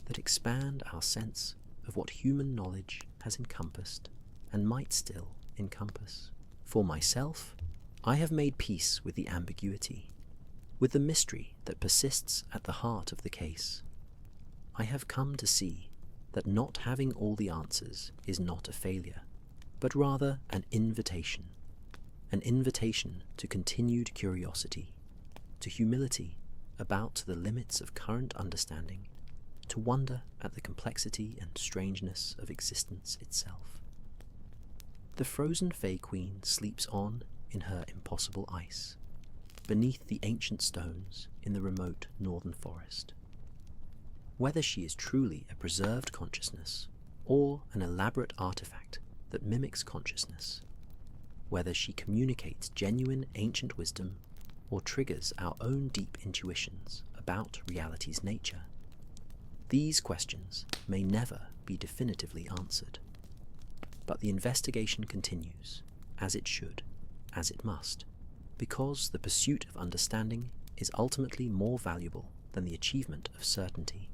that expand our sense of what human knowledge has encompassed and might still encompass. For myself, I have made peace with the ambiguity, with the mystery that persists at the heart of the case. I have come to see that not having all the answers is not a failure, but rather an invitation to continued curiosity, to humility about the limits of current understanding, to wonder at the complexity and strangeness of existence itself. The frozen Fey Queen sleeps on in her impossible ice, beneath the ancient stones in the remote northern forest. Whether she is truly a preserved consciousness or an elaborate artifact that mimics consciousness, whether she communicates genuine ancient wisdom or triggers our own deep intuitions about reality's nature, these questions may never be definitively answered. But the investigation continues, as it should, as it must, because the pursuit of understanding is ultimately more valuable than the achievement of certainty.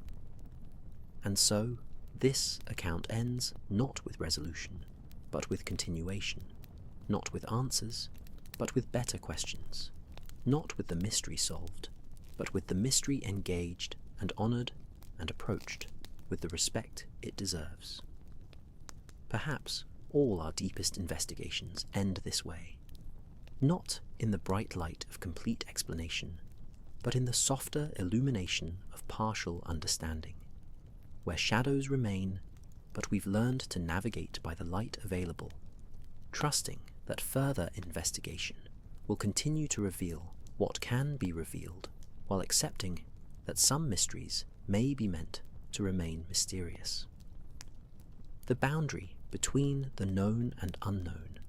And so, this account ends not with resolution, but with continuation, not with answers, but with better questions, not with the mystery solved, but with the mystery engaged and honoured and approached with the respect it deserves. Perhaps all our deepest investigations end this way, not in the bright light of complete explanation, but in the softer illumination of partial understanding, where shadows remain, but we've learned to navigate by the light available, trusting that further investigation will continue to reveal what can be revealed, while accepting that some mysteries may be meant to remain mysterious. The boundary between the known and unknown,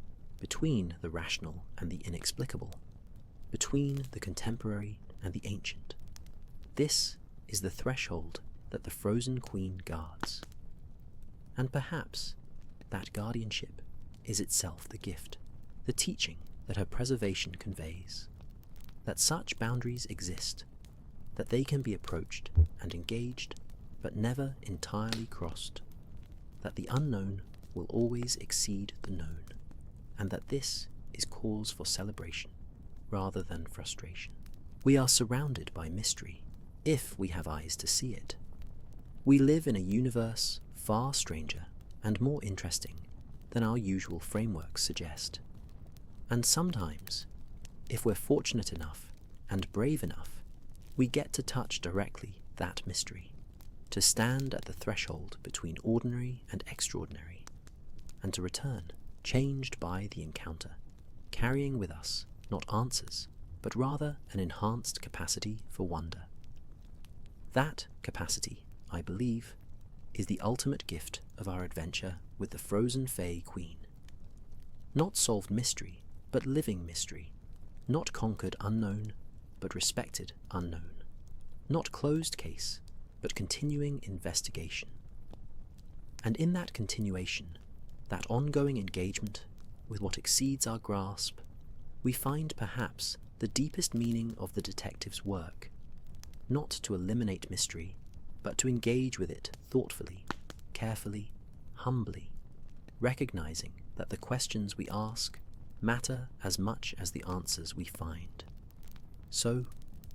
between the rational and the inexplicable, between the contemporary and the ancient, this is the threshold that the frozen queen guards. And perhaps that guardianship is itself the gift, the teaching that her preservation conveys, that such boundaries exist, that they can be approached and engaged, but never entirely crossed, that the unknown will always exceed the known, and that this is cause for celebration rather than frustration. We are surrounded by mystery, if we have eyes to see it. We live in a universe far stranger and more interesting than our usual frameworks suggest. And sometimes, if we're fortunate enough and brave enough, we get to touch directly that mystery, to stand at the threshold between ordinary and extraordinary, and to return, changed by the encounter, carrying with us not answers, but rather an enhanced capacity for wonder. That capacity, I believe, is the ultimate gift of our adventure with the frozen Fey Queen. Not solved mystery, but living mystery. Not conquered unknown, but respected unknown. Not closed case, but continuing investigation. And in that continuation, that ongoing engagement with what exceeds our grasp, we find perhaps the deepest meaning of the detective's work, not to eliminate mystery, but to engage with it thoughtfully, carefully, humbly, recognizing that the questions we ask matter as much as the answers we find. So,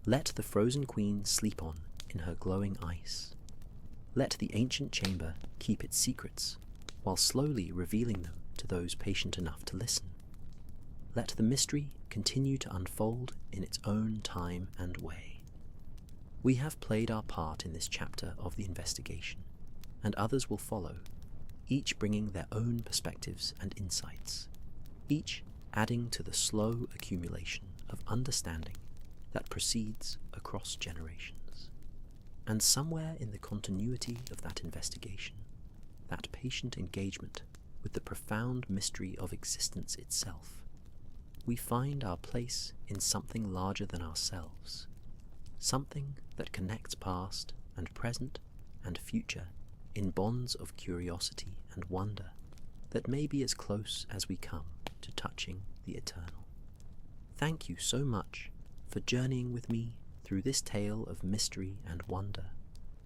let the frozen queen sleep on in her glowing ice. Let the ancient chamber keep its secrets, while slowly revealing them to those patient enough to listen. Let the mystery continue to unfold in its own time and way. We have played our part in this chapter of the investigation, and others will follow, each bringing their own perspectives and insights, each adding to the slow accumulation of understanding that proceeds across generations. And somewhere in the continuity of that investigation, that patient engagement with the profound mystery of existence itself, we find our place in something larger than ourselves, something that connects past and present and future in bonds of curiosity and wonder that may be as close as we come to touching the eternal. Thank you so much for journeying with me through this tale of mystery and wonder,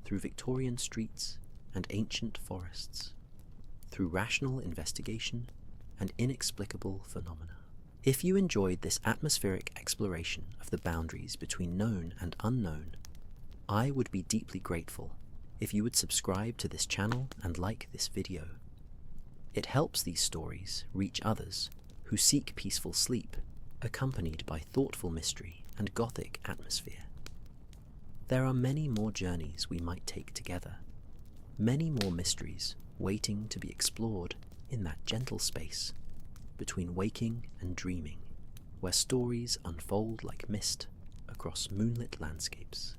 through Victorian streets and ancient forests, through rational investigation and inexplicable phenomena. If you enjoyed this atmospheric exploration of the boundaries between known and unknown, I would be deeply grateful if you would subscribe to this channel and like this video. It helps these stories reach others who seek peaceful sleep, accompanied by thoughtful mystery and gothic atmosphere. There are many more journeys we might take together, many more mysteries waiting to be explored in that gentle space between waking and dreaming, where stories unfold like mist across moonlit landscapes.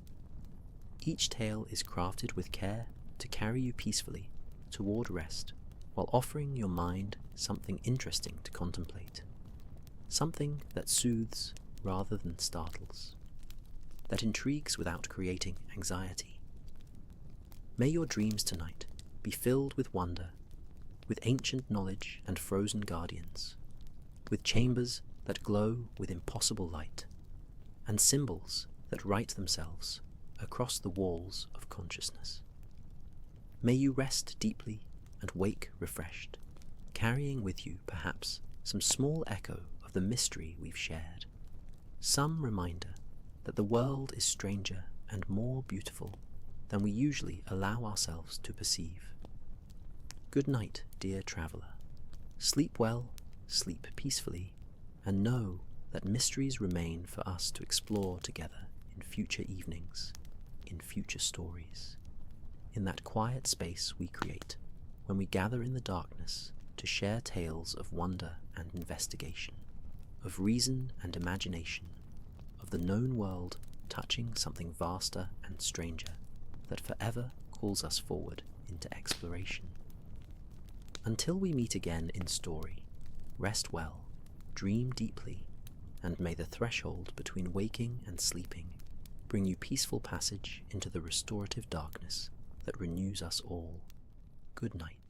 Each tale is crafted with care to carry you peacefully toward rest, while offering your mind something interesting to contemplate, something that soothes rather than startles, that intrigues without creating anxiety. May your dreams tonight be filled with wonder, with ancient knowledge and frozen guardians, with chambers that glow with impossible light, and symbols that write themselves across the walls of consciousness. May you rest deeply and wake refreshed, carrying with you perhaps some small echo of the mystery we've shared, some reminder that the world is stranger and more beautiful than we usually allow ourselves to perceive. Good night, dear traveller. Sleep well, sleep peacefully, and know that mysteries remain for us to explore together in future evenings, in future stories, in that quiet space we create when we gather in the darkness to share tales of wonder and investigation, of reason and imagination, of the known world touching something vaster and stranger that forever calls us forward into exploration. Until we meet again in story, rest well, dream deeply, and may the threshold between waking and sleeping bring you peaceful passage into the restorative darkness that renews us all. Good night.